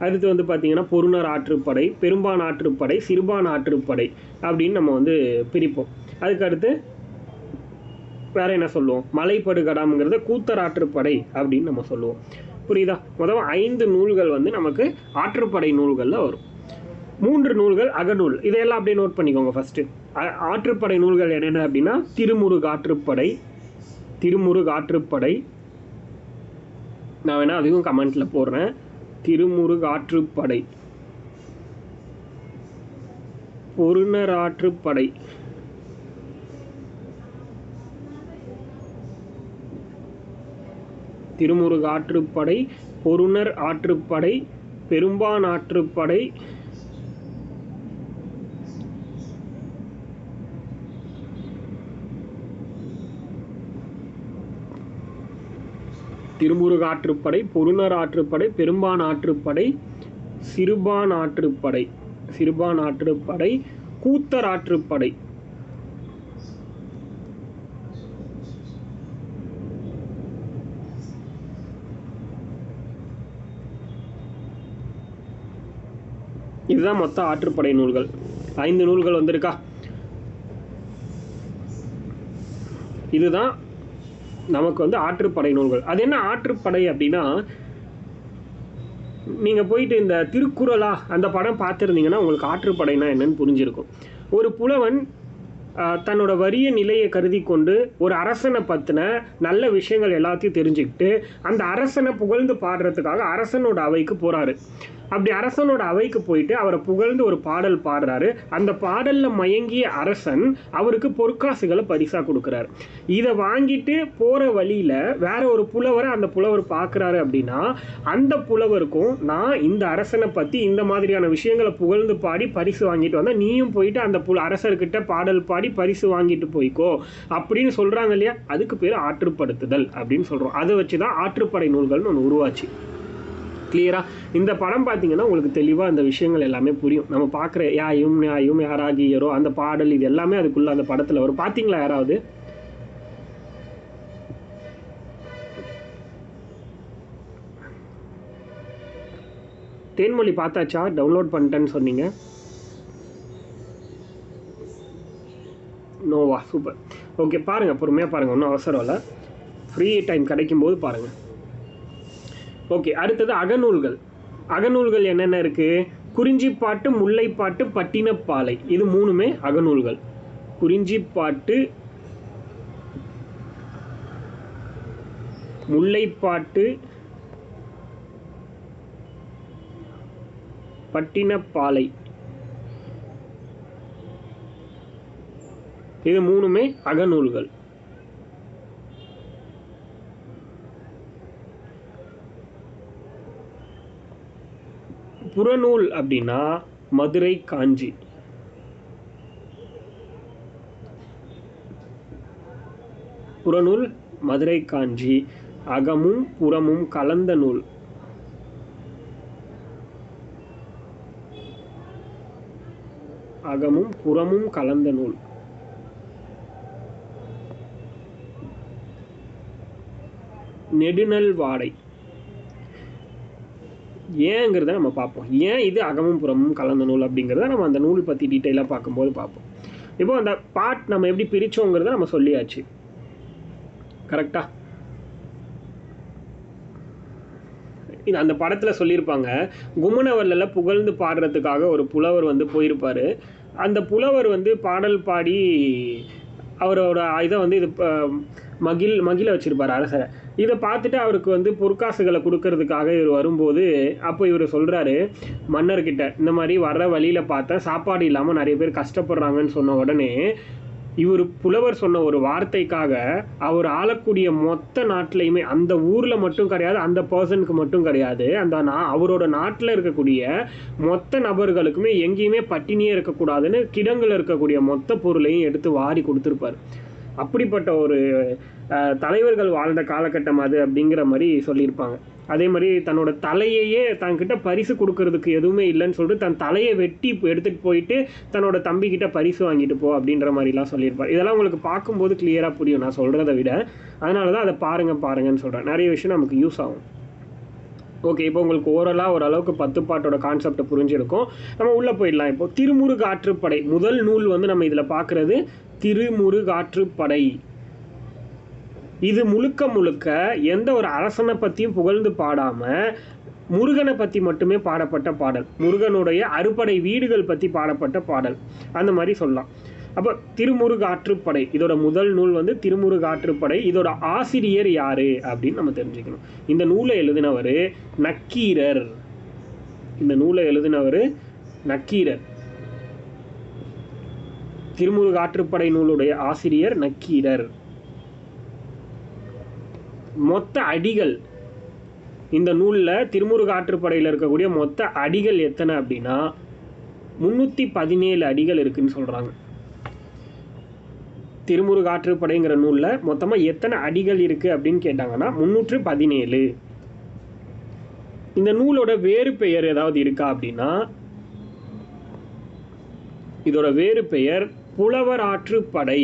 அடுத்து வந்து பார்த்திங்கன்னா பொருணர் ஆற்றுப்படை, பெரும்பான் ஆற்றுப்படை, சிறுபான் ஆற்றுப்படை அப்படின்னு நம்ம வந்து பிரிப்போம். அதுக்கடுத்து வேறு என்ன சொல்லுவோம்? மலைப்படுகடாம்ங்கிறத கூத்தர் ஆற்றுப்படை அப்படின்னு நம்ம சொல்லுவோம். புரியுதா? முதல் 5 நூல்கள் வந்து நமக்கு ஆற்றுப்படை நூல்களில் வரும். 3 நூல்கள் அகநூல். இதையெல்லாம் அப்படியே நோட் பண்ணிக்கோங்க. ஃபஸ்ட்டு ஆற்றுப்படை நூல்கள் என்னென்ன அப்படின்னா திருமுருகு ஆற்றுப்படை, திருமுருகு ஆற்றுப்படை, நான் வேணால் அதுவும் கமெண்ட்டில் போடுறேன். திருமுருகு ஆற்றுப்படை, பொருணர் ஆற்றுப்படை, திருமுருகு ஆற்றுப்படை, பொருணர் ஆற்றுப்படை, பெரும்பான் ஆற்றுப்படை, திருமுருகு ஆற்றுப்படை, பொருணர் ஆற்றுப்படை, பெரும்பான் ஆற்றுப்படை, சிறுபான் ஆற்றுப்படை, சிறுபான் ஆற்றுப்படை, கூத்தர் ஆற்றுப்படை, இதுதான் மொத்த ஆற்றுப்படை நூல்கள். 5 நூல்கள் வந்திருக்கா? இதுதான் நமக்கு வந்து ஆற்றுப்படை நூல்கள். அது என்ன ஆற்றுப்படை அப்படின்னா, நீங்கள் போயிட்டு இந்த திருக்குறளா அந்த படம் பார்த்துருந்தீங்கன்னா உங்களுக்கு ஆற்றுப்படைனா என்னன்னு புரிஞ்சிருக்கும். ஒரு புலவன் தன்னோட வறிய நிலையை கருதி கொண்டு ஒரு அரசனை பற்றின நல்ல விஷயங்கள் எல்லாத்தையும் தெரிஞ்சுக்கிட்டு அந்த அரசனை புகழ்ந்து பாடுறதுக்காக அரசனோட அவைக்கு போகிறாரு. அப்படி அரசனோட அவைக்கு போயிட்டு அவரை புகழ்ந்து ஒரு பாடல் பாடுறாரு. அந்த பாடலில் மயங்கிய அரசன் அவருக்கு பொற்காசுகளை பரிசாக கொடுக்குறாரு. இதை வாங்கிட்டு போகிற வழியில் வேற ஒரு புலவரை அந்த புலவர் பார்க்குறாரு அப்படின்னா அந்த புலவருக்கும் நான் இந்த அரசனை பற்றி இந்த மாதிரியான விஷயங்களை புகழ்ந்து பாடி பரிசு வாங்கிட்டு வந்தால் நீயும் போயிட்டு அந்த அரசர்கிட்ட பாடல் பாடி பரிசு வாங்கிட்டு போய்க்கோ அப்படின்னு சொல்கிறாங்க இல்லையா? அதுக்கு பேர் ஆற்றுப்படுத்துதல் அப்படின்னு சொல்கிறோம். அதை வச்சு தான் ஆற்றுப்படை நூல்கள்னு ஒன்று உருவாச்சு. கிளியரா? இந்த படம் பார்த்தீங்கன்னா உங்களுக்கு தெளிவாக இந்த விஷயங்கள் எல்லாமே புரியும். நம்ம பார்க்குற யாயும் நியாயும் யாராகியரோ அந்த பாடல் இது எல்லாமே அதுக்குள்ள அந்த படத்தில் வரும். பார்த்தீங்களா யாராவது? தேன்மொழி பார்த்தாச்சா? டவுன்லோட் பண்ணிட்டேன்னு சொன்னீங்க. நோவா, சூப்பர். ஓகே, பாருங்கள், பொறுமையாக பாருங்கள், ஒன்றும் அவசரம் இல்லை. ஃப்ரீ டைம் கிடைக்கும்போது பாருங்கள். ஓகே, அடுத்தது அகநூல்கள். அகநூல்கள் என்னென்ன இருக்குது? குறிஞ்சிப்பாட்டு, முல்லைப்பாட்டு, பட்டினப்பாலை, இது 3மே அகநூல்கள். குறிஞ்சிப்பாட்டு, முல்லைப்பாட்டு, பட்டினப்பாலை, இது 3மே அகநூல்கள். புறநூல் அப்படின்னா மதுரை காஞ்சி. புறநூல் மதுரை காஞ்சி, அகமும் புறமும் கலந்த நூல். அகமும் புறமும் கலந்த நூல். நெடுநல் வாடை. ஏங்கிறத நம்ம பார்ப்போம். ஏன் இது அகமும் புறமும் கலந்த நூல் அப்படிங்கிறத நம்ம அந்த நூல் பற்றி டீட்டெயிலாக பார்க்கும்போது பார்ப்போம். இப்போ அந்த பார்ட் நம்ம எப்படி பிரித்தோங்கிறத நம்ம சொல்லியாச்சு. கரெக்டா? இது அந்த படத்தில் சொல்லியிருப்பாங்க, கும்மனவல்லில் புகழ்ந்து பாடுறதுக்காக ஒரு புலவர் வந்து போயிருப்பார். அந்த புலவர் வந்து பாடல் பாடி அவரோட இதை வந்து இது மகிழ வச்சுருப்பார் அரசரை. இதை பார்த்துட்டு அவருக்கு வந்து பொற்காசுகளை கொடுக்கறதுக்காக இவர் வரும்போது அப்போ இவர் சொல்கிறாரு மன்னர்கிட்ட, இந்த மாதிரி வர்ற வழியில் பார்த்தா சாப்பாடு இல்லாமல் நிறைய பேர் கஷ்டப்படுறாங்கன்னு சொன்ன உடனே இவர் புலவர் சொன்ன ஒரு வார்த்தைக்காக அவர் ஆளக்கூடிய மொத்த நாட்டிலையுமே, அந்த ஊரில் மட்டும் கிடையாது, அந்த பர்சனுக்கு மட்டும் கிடையாது, அவரோட நாட்டில் இருக்கக்கூடிய மொத்த நபர்களுக்குமே எங்கேயுமே பட்டினியே இருக்கக்கூடாதுன்னு கிடங்கில் இருக்கக்கூடிய மொத்த பொருளையும் எடுத்து வாரி கொடுத்துருப்பார். அப்படிப்பட்ட ஒரு தலைவர்கள் வாழ்ந்த காலகட்டம் அது அப்படிங்கிற மாதிரி சொல்லியிருப்பாங்க. அதே மாதிரி தன்னோட தலையையே தன்கிட்ட பரிசு கொடுக்கறதுக்கு எதுவுமே இல்லைன்னு சொல்லிட்டு தன் தலையை வெட்டி எடுத்துகிட்டு போயிட்டு தன்னோட தம்பிக்கிட்ட பரிசு வாங்கிட்டு போ அப்படின்ற மாதிரிலாம் சொல்லியிருப்பார். இதெல்லாம் உங்களுக்கு பார்க்கும்போது கிளியராக புரியும் நான் சொல்கிறத விட. அதனால தான் அதை பாருங்கன்னு சொல்கிறேன். நிறைய விஷயம் நமக்கு யூஸ் ஆகும். ஓகே, இப்போ உங்களுக்கு ஓரளவுக்கு 10 பாட்டோட கான்செப்டை புரிஞ்சிருக்கும். நம்ம உள்ளே போயிடலாம். இப்போ திருமுருகாற்றுப்படை முதல் நூல் வந்து நம்ம இதில் பார்க்குறது திருமுருகாற்றுப்படை. இது முழுக்க எந்த ஒரு அரசனை பற்றியும் புகழ்ந்து பாடாமல் முருகனை பற்றி மட்டுமே பாடப்பட்ட பாடல். முருகனுடைய அறுபடை வீடுகள் பற்றி பாடப்பட்ட பாடல் அந்த மாதிரி சொல்லலாம். அப்போ திருமுருகாற்றுப்படை இதோட முதல் நூல் வந்து திருமுருகாற்றுப்படை. இதோட ஆசிரியர் யார் அப்படின்னு நம்ம தெரிஞ்சுக்கணும். இந்த நூலை எழுதினவர் நக்கீரர். நக்கீரர். திருமுருகாற்றுப்படை நூலுடைய ஆசிரியர் நக்கீரர். மொத்த அடிகள் இந்த நூலில் திருமுருகாற்றுப்படையில் இருக்கக்கூடிய மொத்த அடிகள் எத்தனை அப்படின்னா 317 அடிகள் இருக்குன்னு சொல்கிறாங்க. திருமுருகாற்றுப்படைங்கிற நூலில் மொத்தமாக எத்தனை அடிகள் இருக்குது அப்படின்னு கேட்டாங்கன்னா 317. இந்த நூலோட வேறு பெயர் ஏதாவது இருக்கா அப்படின்னா இதோட வேறு பெயர் புலவர் ஆற்றுப்படை.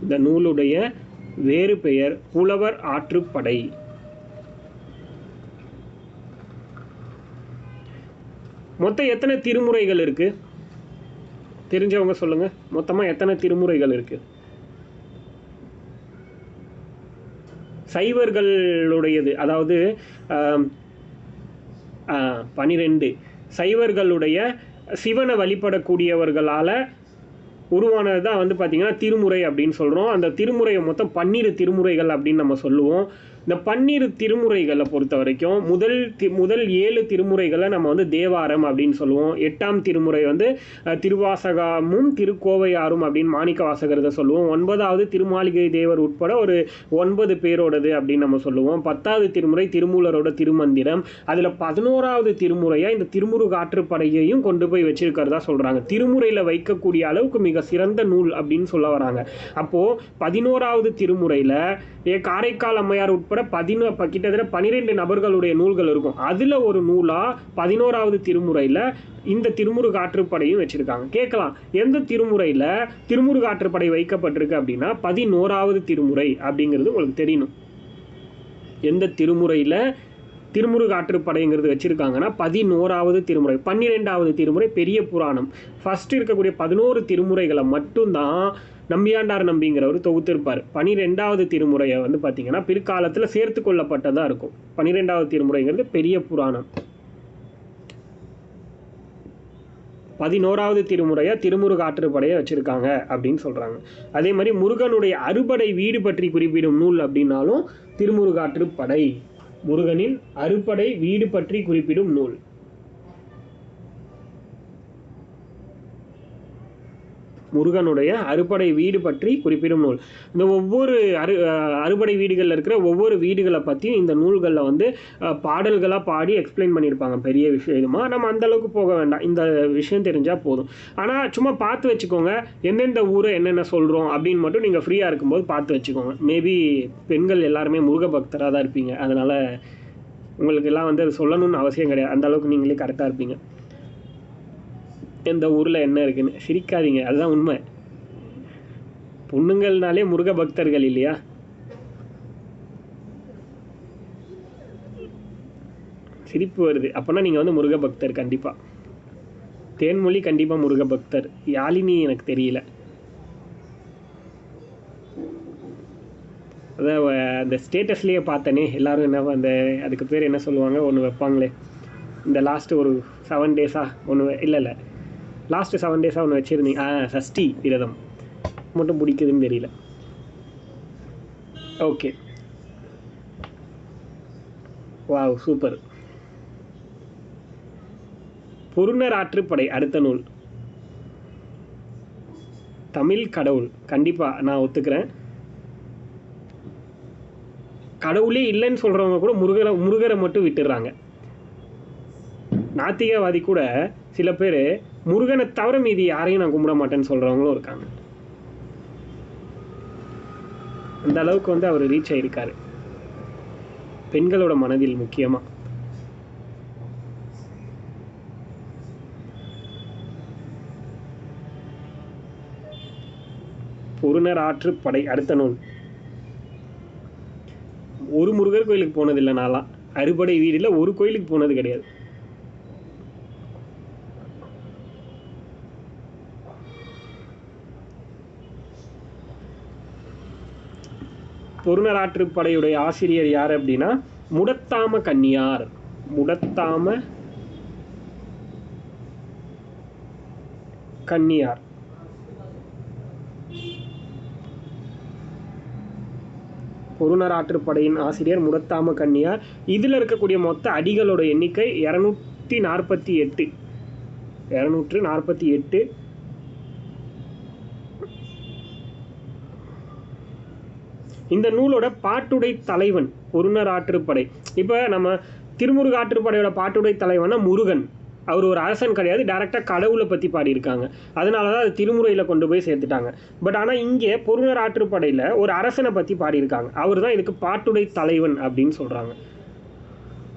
இந்த நூலுடைய வேறு பெயர் புலவர் ஆற்றுப்படை. மொத்தம் எத்தனை திருமுறைகள் இருக்கு தெரிஞ்சவங்க சொல்லுங்க. மொத்தமா எத்தனை திருமுறைகள் இருக்கு? சைவர்களுடையது, அதாவது 12. சைவர்களுடைய சிவனை வழிபடக்கூடியவர்களால் உருவானது தான் வந்து பார்த்திங்கன்னா திருமுறை அப்படின்னு சொல்கிறோம். அந்த திருமுறையை மொத்தம் 12 திருமுறைகள் அப்படின்னு நம்ம சொல்லுவோம். இந்த 12 திருமுறைகளை பொறுத்த வரைக்கும் முதல் 7 திருமுறைகளை நம்ம வந்து தேவாரம் அப்படின்னு சொல்லுவோம். 8ஆம் திருமுறை வந்து திருவாசகமும் திருக்கோவையாரும் அப்படின்னு மாணிக்க வாசகரதை சொல்லுவோம். 9வது திருமாளிகை தேவர் உட்பட ஒரு 9 பேரோடது அப்படின்னு நம்ம சொல்லுவோம். 10வது திருமுறை திருமூலரோட திருமந்திரம். அதில் 11வது திருமுறையாக இந்த திருமுருகாற்றுப்படையையும் கொண்டு போய் வச்சிருக்கிறதா சொல்கிறாங்க. திருமுறையில் வைக்கக்கூடிய அளவுக்கு மிக சிறந்த நூல் அப்படின்னு சொல்ல வராங்க. அப்போது 11வது திருமுறையில் காரைக்கால் அம்மையார் உட்பட கிட்டத்தட்ட 12 நபர்களுடைய நூல்கள் இருக்கும். அதில் ஒரு நூலாக 11வது திருமுறையில் இந்த திருமுருகாற்றுப்படையும் வச்சுருக்காங்க. கேட்கலாம், எந்த திருமுறையில் திருமுருகாற்றுப்படை வைக்கப்பட்டிருக்கு அப்படின்னா 11வது திருமுறை அப்படிங்கிறது உங்களுக்கு தெரியணும். எந்த திருமுறையில் திருமுருகாற்றுப்படைங்கிறது வச்சுருக்காங்கன்னா 11வது திருமுறை. 12வது திருமுறை பெரிய புராணம். ஃபஸ்ட்டு இருக்கக்கூடிய 11 திருமுறைகளை மட்டும்தான் நம்பியாண்டார் நம்பிங்கிறவர் தொகுத்திருப்பார். 12வது திருமுறையை வந்து பார்த்திங்கன்னா பிற்காலத்தில் சேர்த்து கொள்ளப்பட்டதாக இருக்கும். 12வது திருமுறைங்கிறது பெரிய புராணம். 11வது திருமுறையாக திருமுருகாற்றுப்படையை வச்சுருக்காங்க அப்படின்னு சொல்கிறாங்க. அதே மாதிரி முருகனுடைய அறுபடை வீடு பற்றி குறிப்பிடும் நூல் அப்படின்னாலும் திருமுருகாற்றுப்படை. முருகனின் அறுபடை வீடு பற்றி குறிப்பிடும் நூல். முருகனுடைய அறுபடை வீடு பற்றி குறிப்பிடும் நூல். இந்த ஒவ்வொரு அறுபடை வீடுகளில் இருக்கிற ஒவ்வொரு வீடுகளை பற்றியும் இந்த நூல்களில் வந்து பாடல்களாக பாடி எக்ஸ்பிளைன் பண்ணியிருப்பாங்க. பெரிய விஷயமா நம்ம அந்தளவுக்கு போக வேண்டாம், இந்த விஷயம் தெரிஞ்சால் போதும். ஆனால் சும்மா பார்த்து வச்சுக்கோங்க, எந்தெந்த ஊரை என்னென்ன சொல்கிறோம் அப்படின்னு மட்டும் நீங்கள் ஃப்ரீயாக இருக்கும்போது பார்த்து வச்சுக்கோங்க. மேபி பெண்கள் எல்லாருமே முருக பக்தராக தான் இருப்பீங்க, அதனால் உங்களுக்கு எல்லாம் வந்து அது சொல்லணும்னு அவசியம் கிடையாது. அந்தளவுக்கு நீங்களே கரெக்டாக இருப்பீங்க. எந்த ஊரில் என்ன இருக்குன்னு சிரிக்காதீங்க, அதுதான் உண்மை. பொண்ணுங்கள்னாலே முருக பக்தர்கள் இல்லையா? சிரிப்பு வருது. அப்போனா நீங்கள் வந்து முருக பக்தர் கண்டிப்பாக. தேன்மொழி கண்டிப்பாக முருக பக்தர். யாழினி எனக்கு தெரியல. அதான் அந்த ஸ்டேட்டஸ்லேயே பார்த்தனே எல்லாரும் என்ன அந்த அதுக்கு பேர் என்ன சொல்லுவாங்க, ஒன்று வைப்பாங்களே இந்த லாஸ்ட்டு ஒரு 7 டேஸாக ஒன்று இல்லை லாஸ்ட்டு 7 டேஸாக ஒன்று வச்சுருந்தீங்க. சஷ்டி விரதம் மட்டும் பிடிக்குதுன்னு தெரியல. Okay, wow, super. Porunar Arruppadai அடுத்த நூல். தமிழ் கடவுள் கண்டிப்பாக நான் ஒத்துக்கிறேன். கடவுளே இல்லைன்னு சொல்கிறவங்க கூட முருகரை மட்டும் விட்டுடுறாங்க. நாத்திகவாதி கூட சில பேர் முருகனை தவிர மீதி யாரையும் நான் கும்பிட மாட்டேன்னு சொல்கிறவங்களும் இருக்காங்க. அந்த அளவுக்கு வந்து அவர் ரீச் ஆகியிருக்காரு பெண்களோட மனதில் முக்கியமாக. பொருணர் ஆற்றுப்படை அடுத்த நூல். ஒரு முருகர் கோயிலுக்கு போனதில்லை நான்லாம். அறுபடை வீடில் ஒரு கோயிலுக்கு போனது கிடையாது. பொருணர் ஆற்றுப்படையுடைய ஆசிரியர் யார் அப்படின்னா முடத்தாம கன்னியார். முடத்தாம கன்னியார். பொருணர் ஆற்றுப்படையின் ஆசிரியர் முடத்தாம கன்னியார். இதில் இருக்கக்கூடிய மொத்த அடிகளோட எண்ணிக்கை 248. 248. இந்த நூலோட பாட்டுடை தலைவன் பொருணர் ஆற்றுப்படை. இப்போ நம்ம திருமுருக ஆற்றுப்படையோட பாட்டுடை தலைவனா முருகன். அவர் ஒரு அரசன் கிடையாது, டைரெக்டாக கடவுளை பற்றி பாடியிருக்காங்க. அதனால தான் அது திருமுறையில் கொண்டு போய் சேர்த்துட்டாங்க. பட் ஆனால் இங்கே பொருணர் ஆற்றுப்படையில் ஒரு அரசனை பற்றி பாடியிருக்காங்க. அவர் தான் இதுக்கு பாட்டுடை தலைவன் அப்படின்னு சொல்கிறாங்க.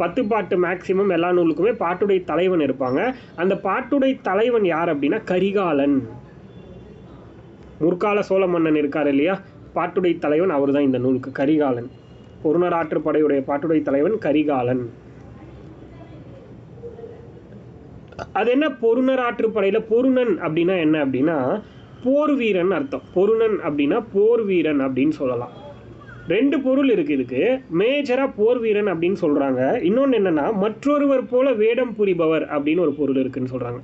10 பாட்டு மேக்சிமம் எல்லா நூலுக்குமே பாட்டுடை தலைவன் இருப்பாங்க. அந்த பாட்டுடை தலைவன் யார் அப்படின்னா கரிகாலன். முற்கால சோழ மன்னன் இருக்கார் இல்லையா, பாட்டுடை தலைவன் அவர் தான் இந்த நூலுக்கு, கரிகாலன். பொருணர் ஆற்றுப்படையுடைய பாட்டுடை தலைவன் கரிகாலன். அது என்ன பொருணர் ஆற்றுப்படையில் பொருணன் அப்படின்னா என்ன அப்படின்னா போர் வீரன் அர்த்தம். பொருணன் அப்படின்னா போர் வீரன் அப்படின்னு சொல்லலாம். 2 பொருள் இருக்குது இதுக்கு. மேஜராக போர் வீரன் அப்படின்னு சொல்கிறாங்க. இன்னொன்று என்னென்னா மற்றொருவர் போல வேடம் புரிபவர் அப்படின்னு ஒரு பொருள் இருக்குதுன்னு சொல்கிறாங்க.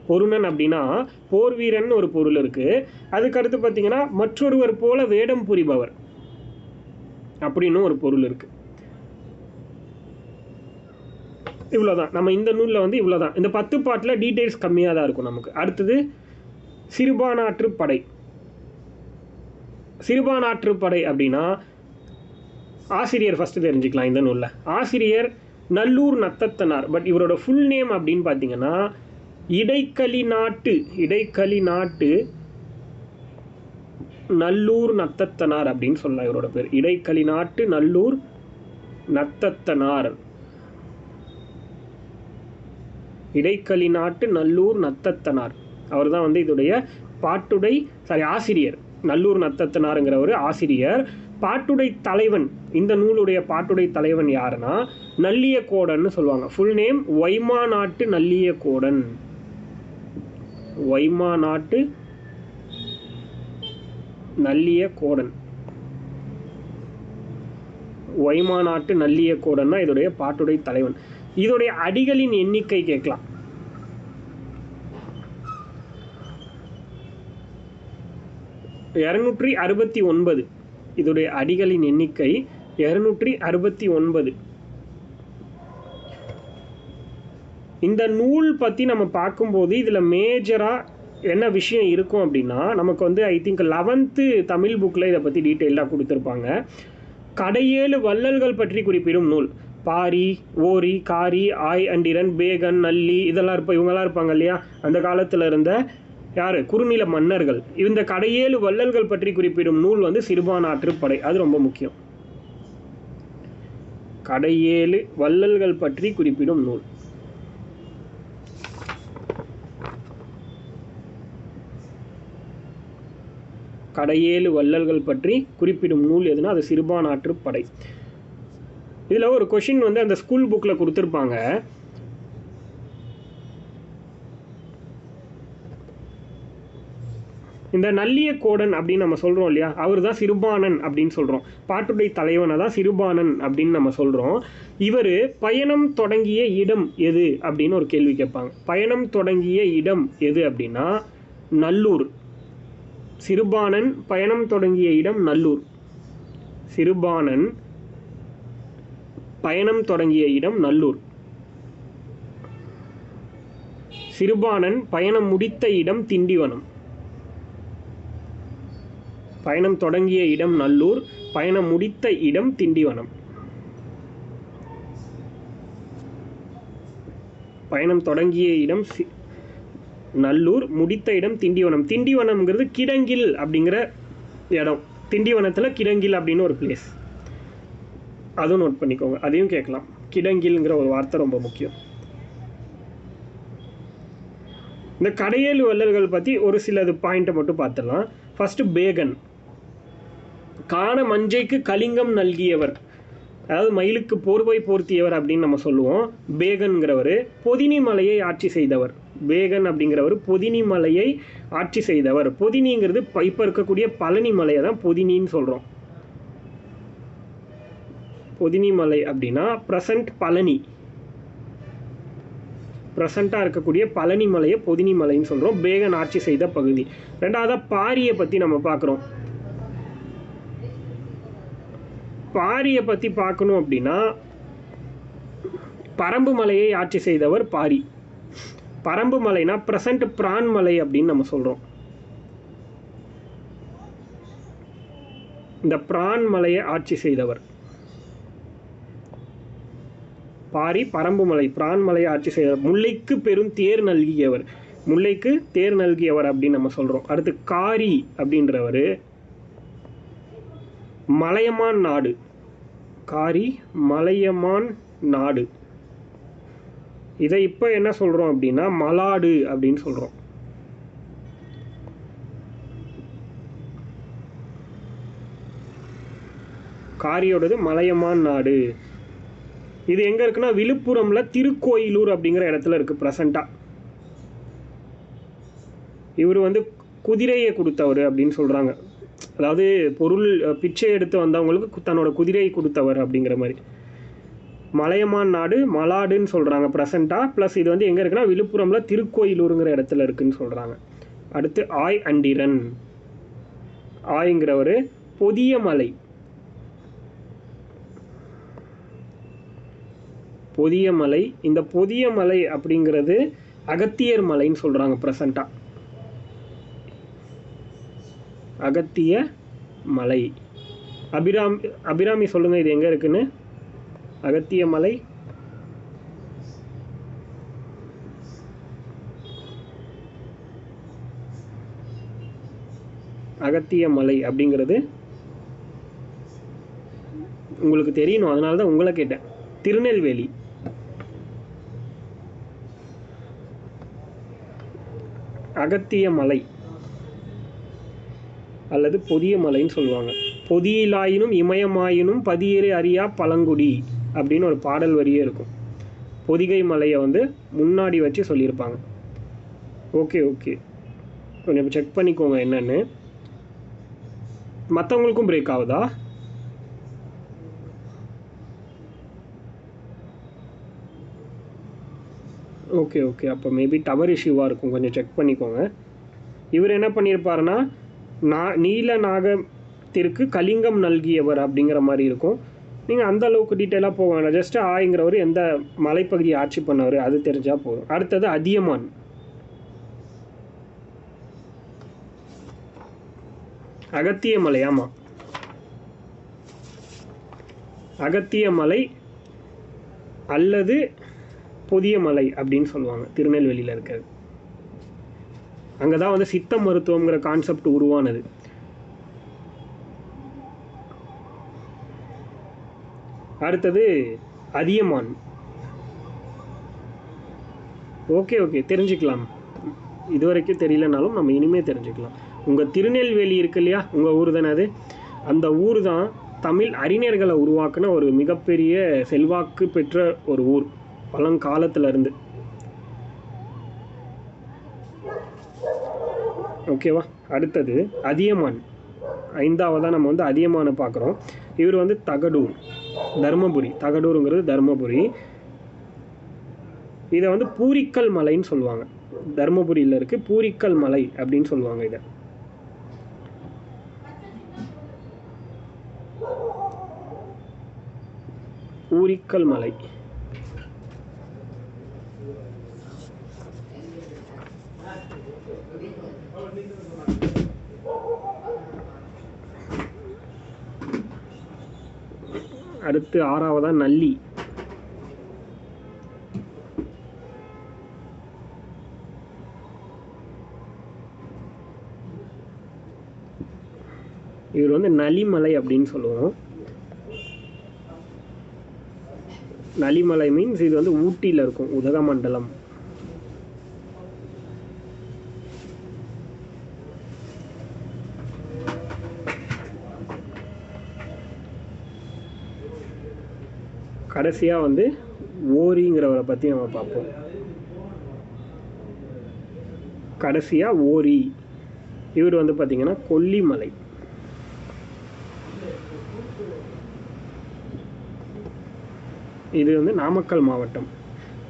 பொருணன் அப்படின்னா போர் வீரன் ஒரு பொருள் இருக்குது. அதுக்கடுத்து பார்த்தீங்கன்னா மற்றொருவர் போல வேடம் புரிபவர் அப்படின்னு ஒரு பொருள் இருக்குது. இவ்வளோதான். நம்ம இந்த நூலில் வந்து இவ்வளோதான். இந்த 10 பாட்டில் டீட்டெயில்ஸ் கம்மியாக தான் இருக்கும் நமக்கு. அடுத்தது சிறுபானாற்றுப்படை. சிறுபானாற்றுப்படை அப்படின்னா ஆசிரியர் ஃபஸ்ட்டு தெரிஞ்சுக்கலாம் இந்த நூலில். ஆசிரியர் நல்லூர் நத்தத்தனார். பட் இவரோட ஃபுல் நேம் அப்படின்னு பார்த்தீங்கன்னா இடைக்களி நாட்டு நல்லூர் நத்தத்தனார் அப்படின்னு சொல்லலாம். இவரோட பேர் இடைக்களி நாட்டு நல்லூர் நத்தத்தனார். இடைக்களி நாட்டு நல்லூர் நத்தத்தனார் அவர் தான் வந்து இதோடைய பாட்டுடை ஆசிரியர். நல்லூர் நத்தத்தனாருங்கிறவர் ஆசிரியர். பாட்டுடை தலைவன், இந்த நூலுடைய பாட்டுடை தலைவன் யாருன்னா நல்லியக்கோடன்னு சொல்லுவாங்க. Full name Vaimanattu Nalliyakkodan. வைமாநாட்டு நல்லியக்கோடன். வைமாநாட்டு நல்லியக்கோடன் தான் இதோடைய பாட்டுடை தலைவன். இதோடைய அடிகளின் எண்ணிக்கை கேட்கலாம். (269). இதோடைய அடிகளின் எண்ணிக்கை 269. இந்த நூல் பற்றி நம்ம பார்க்கும்போது இதில் மேஜராக என்ன விஷயம் இருக்கும் அப்படின்னா நமக்கு வந்து ஐ திங்க் 11th தமிழ் புக்கில் இதை பற்றி டீட்டெயிலாக கொடுத்துருப்பாங்க. கடையேழு வள்ளல்கள் பற்றி குறிப்பிடும் நூல். பாரி, ஓரி, காரி, ஆய் அண்டிரன், பேகன், நல்லி இதெல்லாம் இவங்கெல்லாம் இருப்பாங்க இல்லையா, அந்த காலத்தில் இருந்த யார் குறுநில மன்னர்கள். இந்த கடையேழு வள்ளல்கள் பற்றி குறிப்பிடும் நூல் வந்து சிறுபானாற்றுப்படை. அது ரொம்ப முக்கியம். கடையேழு வள்ளல்கள் பற்றி குறிப்பிடும் நூல். கடையேழு வள்ளல்கள் பற்றி குறிப்பிடும் நூல் எதுனா அது சிறுபானாற்றுப்படை. இதில் ஒரு கொஷின் வந்து அந்த ஸ்கூல் புக்கில் கொடுத்துருப்பாங்க. இந்த நல்லியக்கோடன் அப்படின்னு நம்ம சொல்கிறோம் இல்லையா, அவர் தான் சிறுபாணன் அப்படின்னு சொல்கிறோம். பாட்டுடை தலைவனை தான் சிறுபாணன் அப்படின்னு நம்ம சொல்கிறோம். இவர் பயணம் தொடங்கிய இடம் எது அப்படின்னு ஒரு கேள்வி கேட்பாங்க. பயணம் தொடங்கிய இடம் எது அப்படின்னா நல்லூர். சிறுபாணன் பயணம் தொடங்கிய இடம் நல்லூர். சிறுபாணன் பயணம் தொடங்கிய இடம் நல்லூர். சிறுபாணன் பயணம் முடித்த இடம் திண்டிவனம். பயணம் தொடங்கிய இடம் நல்லூர், பயணம் முடித்த இடம் திண்டிவனம். பயணம் தொடங்கிய இடம் நல்லூர், முடித்த இடம் திண்டிவனம். திண்டிவனம்ங்கிறது கிடங்கில் அப்படிங்கிற இடம். திண்டிவனத்தில் கிடங்கில் அப்படின்னு ஒரு பிளேஸ், அதுவும் நோட் பண்ணிக்கோங்க, அதையும் கேட்கலாம். கிடங்கில்ங்கிற ஒரு வார்த்தை ரொம்ப முக்கியம். இந்த கடையேழு வள்ளல்கள் பற்றி ஒரு சிலது பாயிண்ட்டை மட்டும் பார்த்துடலாம். ஃபஸ்ட்டு பேகன், காண மஞ்சைக்கு கலிங்கம் நல்கியவர், அதாவது மயிலுக்கு போர்வை போர்த்தியவர் அப்படின்னு நம்ம சொல்லுவோம். பேகன்கிறவர் பொதினி மலையை ஆட்சி செய்தவர். பேகன் அப்படிங்கிறவர் பொதினி மலையை ஆட்சி செய்தவர். பொதினிங்கிறது இப்போ இருக்கக்கூடிய பழனி மலையை தான் பொதினின்னு சொல்கிறோம். பொதினி மலை அப்படின்னா ப்ரெசன்ட் பழனி, ப்ரெசண்ட்டாக இருக்கக்கூடிய பழனி மலையை பொதினி மலைன்னு சொல்கிறோம். பேகன் ஆட்சி செய்த பகுதி. ரெண்டாவதாக பாரியை பற்றி நம்ம பார்க்குறோம். பாரியை பற்றி பார்க்கணும் அப்படின்னா பரம்பு மலையை ஆட்சி செய்தவர் பாரி. பரம்பு மலைனா ப்ரெசண்ட் பிரான் மலை அப்படின்னு நம்ம சொல்கிறோம். இந்த பிரான் மலையை ஆட்சி செய்தவர் பாரி. பரம்பு மலை பிரான் மலையை ஆட்சி செய்தவர். முல்லைக்கு பெரும் தேர் நல்கியவர், முல்லைக்கு தேர் நல்கியவர் அப்படின்னு நம்ம சொல்கிறோம். அடுத்து காரி அப்படின்றவர் மலையமான் நாடு. காரி மலையமான் நாடு. இதை இப்போ என்ன சொல்கிறோம் அப்படின்னா மலாடு அப்படின்னு சொல்கிறோம். காரியோடது மலையமான் நாடு. இது எங்கே இருக்குன்னா விழுப்புரமில் திருக்கோயிலூர் அப்படிங்கிற இடத்துல இருக்குது ப்ரெசண்ட்டாக. இவர் வந்து குதிரையை கொடுத்தவர் அப்படின்னு சொல்கிறாங்க. அதாவது பொருள் பிச்சை எடுத்து வந்தவங்களுக்கு தன்னோட குதிரையை கொடுத்தவர் அப்படிங்கிற மாதிரி. மலையமான் நாடு மலாடுன்னு சொல்கிறாங்க ப்ரெசண்ட்டாக. ப்ளஸ் இது வந்து எங்கே இருக்குன்னா விழுப்புரமில் திருக்கோயிலூருங்கிற இடத்துல இருக்குதுன்னு சொல்கிறாங்க. அடுத்து ஆய் அண்டிரன். ஆய்ங்கிறவர் பொதிய மலை. பொதிய மலை. இந்த பொதிய மலை அப்படிங்கிறது அகத்தியர் மலைன்னு சொல்கிறாங்க ப்ரெசண்ட்டாக. அகத்திய மலை. அபிராமி சொல்லுங்கள் இது எங்கே இருக்குன்னு. அகத்திய மலை அகத்திய மலை அப்படிங்கிறது உங்களுக்கு தெரியணும், அதனால தான் உங்களை கேட்டேன். திருநெல்வேலி. அகத்திய மலை அல்லது பொதிய மலைன்னு சொல்லுவாங்க. பொதியிலாயினும் இமயமாயினும் பதியேறு அறியா பழங்குடி அப்படின்னு ஒரு பாடல் வரியே இருக்கும். பொதிகை மலையை வந்து முன்னாடி வச்சு சொல்லியிருப்பாங்க. ஓகே ஓகே, கொஞ்சம் செக் பண்ணிக்கோங்க என்னன்னு. மற்றவங்களுக்கும் பிரேக் ஆகுதா? ஓகே ஓகே, அப்போ மேபி டவர் இஷ்யூவாக இருக்கும், கொஞ்சம் செக் பண்ணிக்கோங்க. இவர் என்ன பண்ணியிருப்பாருன்னா நீல நாகத்திற்கு கலிங்கம் நல்கியவர் அப்படிங்கிற மாதிரி இருக்கும். நீங்கள் அந்த அளவுக்கு டீட்டெயிலாக போக வேண்டாம். ஜஸ்ட்டு ஆய்ங்கிறவர் எந்த மலைப்பகுதியை ஆட்சி பண்ணவர் அது தெரிஞ்சால் போதும். அடுத்தது அதியமான். அகத்திய மலை. ஆமாம், அகத்திய மலை அல்லது பொதிய மலை அப்படின்னு சொல்லுவாங்க. திருநெல்வேலியில் இருக்கிறது. அங்கே தான் வந்து சித்த மருத்துவங்கிற கான்செப்ட் உருவானது. அடுத்தது அதியமான். ஓகே ஓகே, தெரிஞ்சுக்கலாம். இது வரைக்கும் தெரியலனாலும் நம்ம இனிமேல் தெரிஞ்சுக்கலாம். உங்கள் திருநெல்வேலி இருக்கு இல்லையா, உங்கள் ஊர் தானே அது. அந்த ஊர் தான் தமிழ் அறிஞர்களை உருவாக்குன ஒரு மிகப்பெரிய செல்வாக்கு பெற்ற ஒரு ஊர் பழங்காலத்திலிருந்து. ஓகேவா? அடுத்தது அதியமான். ஐந்தாவதாக நம்ம வந்து அதியமானை பார்க்குறோம். இவர் வந்து தகடூர், தர்மபுரி. தகடூருங்கிறது தர்மபுரி. இதை வந்து பூரிக்கல் மலைன்னு சொல்லுவாங்க. தர்மபுரியில் இருக்குது பூரிக்கல் மலை அப்படின்னு சொல்லுவாங்க இதை. பூரிக்கல் மலை. அடுத்து ஆறாவதா நல்லி. இவர் வந்து நலிமலை அப்படின்னு சொல்லுவோம். நலிமலை மீன்ஸ் இது வந்து ஊட்டியில் இருக்கும், உதகமண்டலம். கடைசியாக வந்து ஓரிங்கிறவரை பற்றி நம்ம பார்ப்போம். கடைசியாக ஓரி, இவர் வந்து பார்த்திங்கன்னா கொல்லிமலை. இது வந்து நாமக்கல் மாவட்டம்.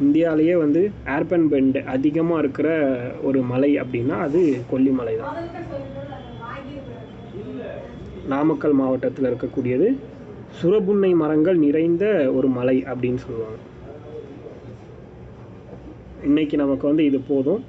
இந்தியாவிலேயே வந்து ஏர்பன் பெண்ட் அதிகமாக இருக்கிற ஒரு மலை அப்படின்னா அது கொல்லிமலை தான். நாமக்கல் மாவட்டத்தில் இருக்கக்கூடியது சுரபுன்னை மரங்கள் நிறைந்த ஒரு மலை அப்படின்னு சொல்லுவாங்க. இன்னைக்கு நமக்கு வந்து இது போதும்.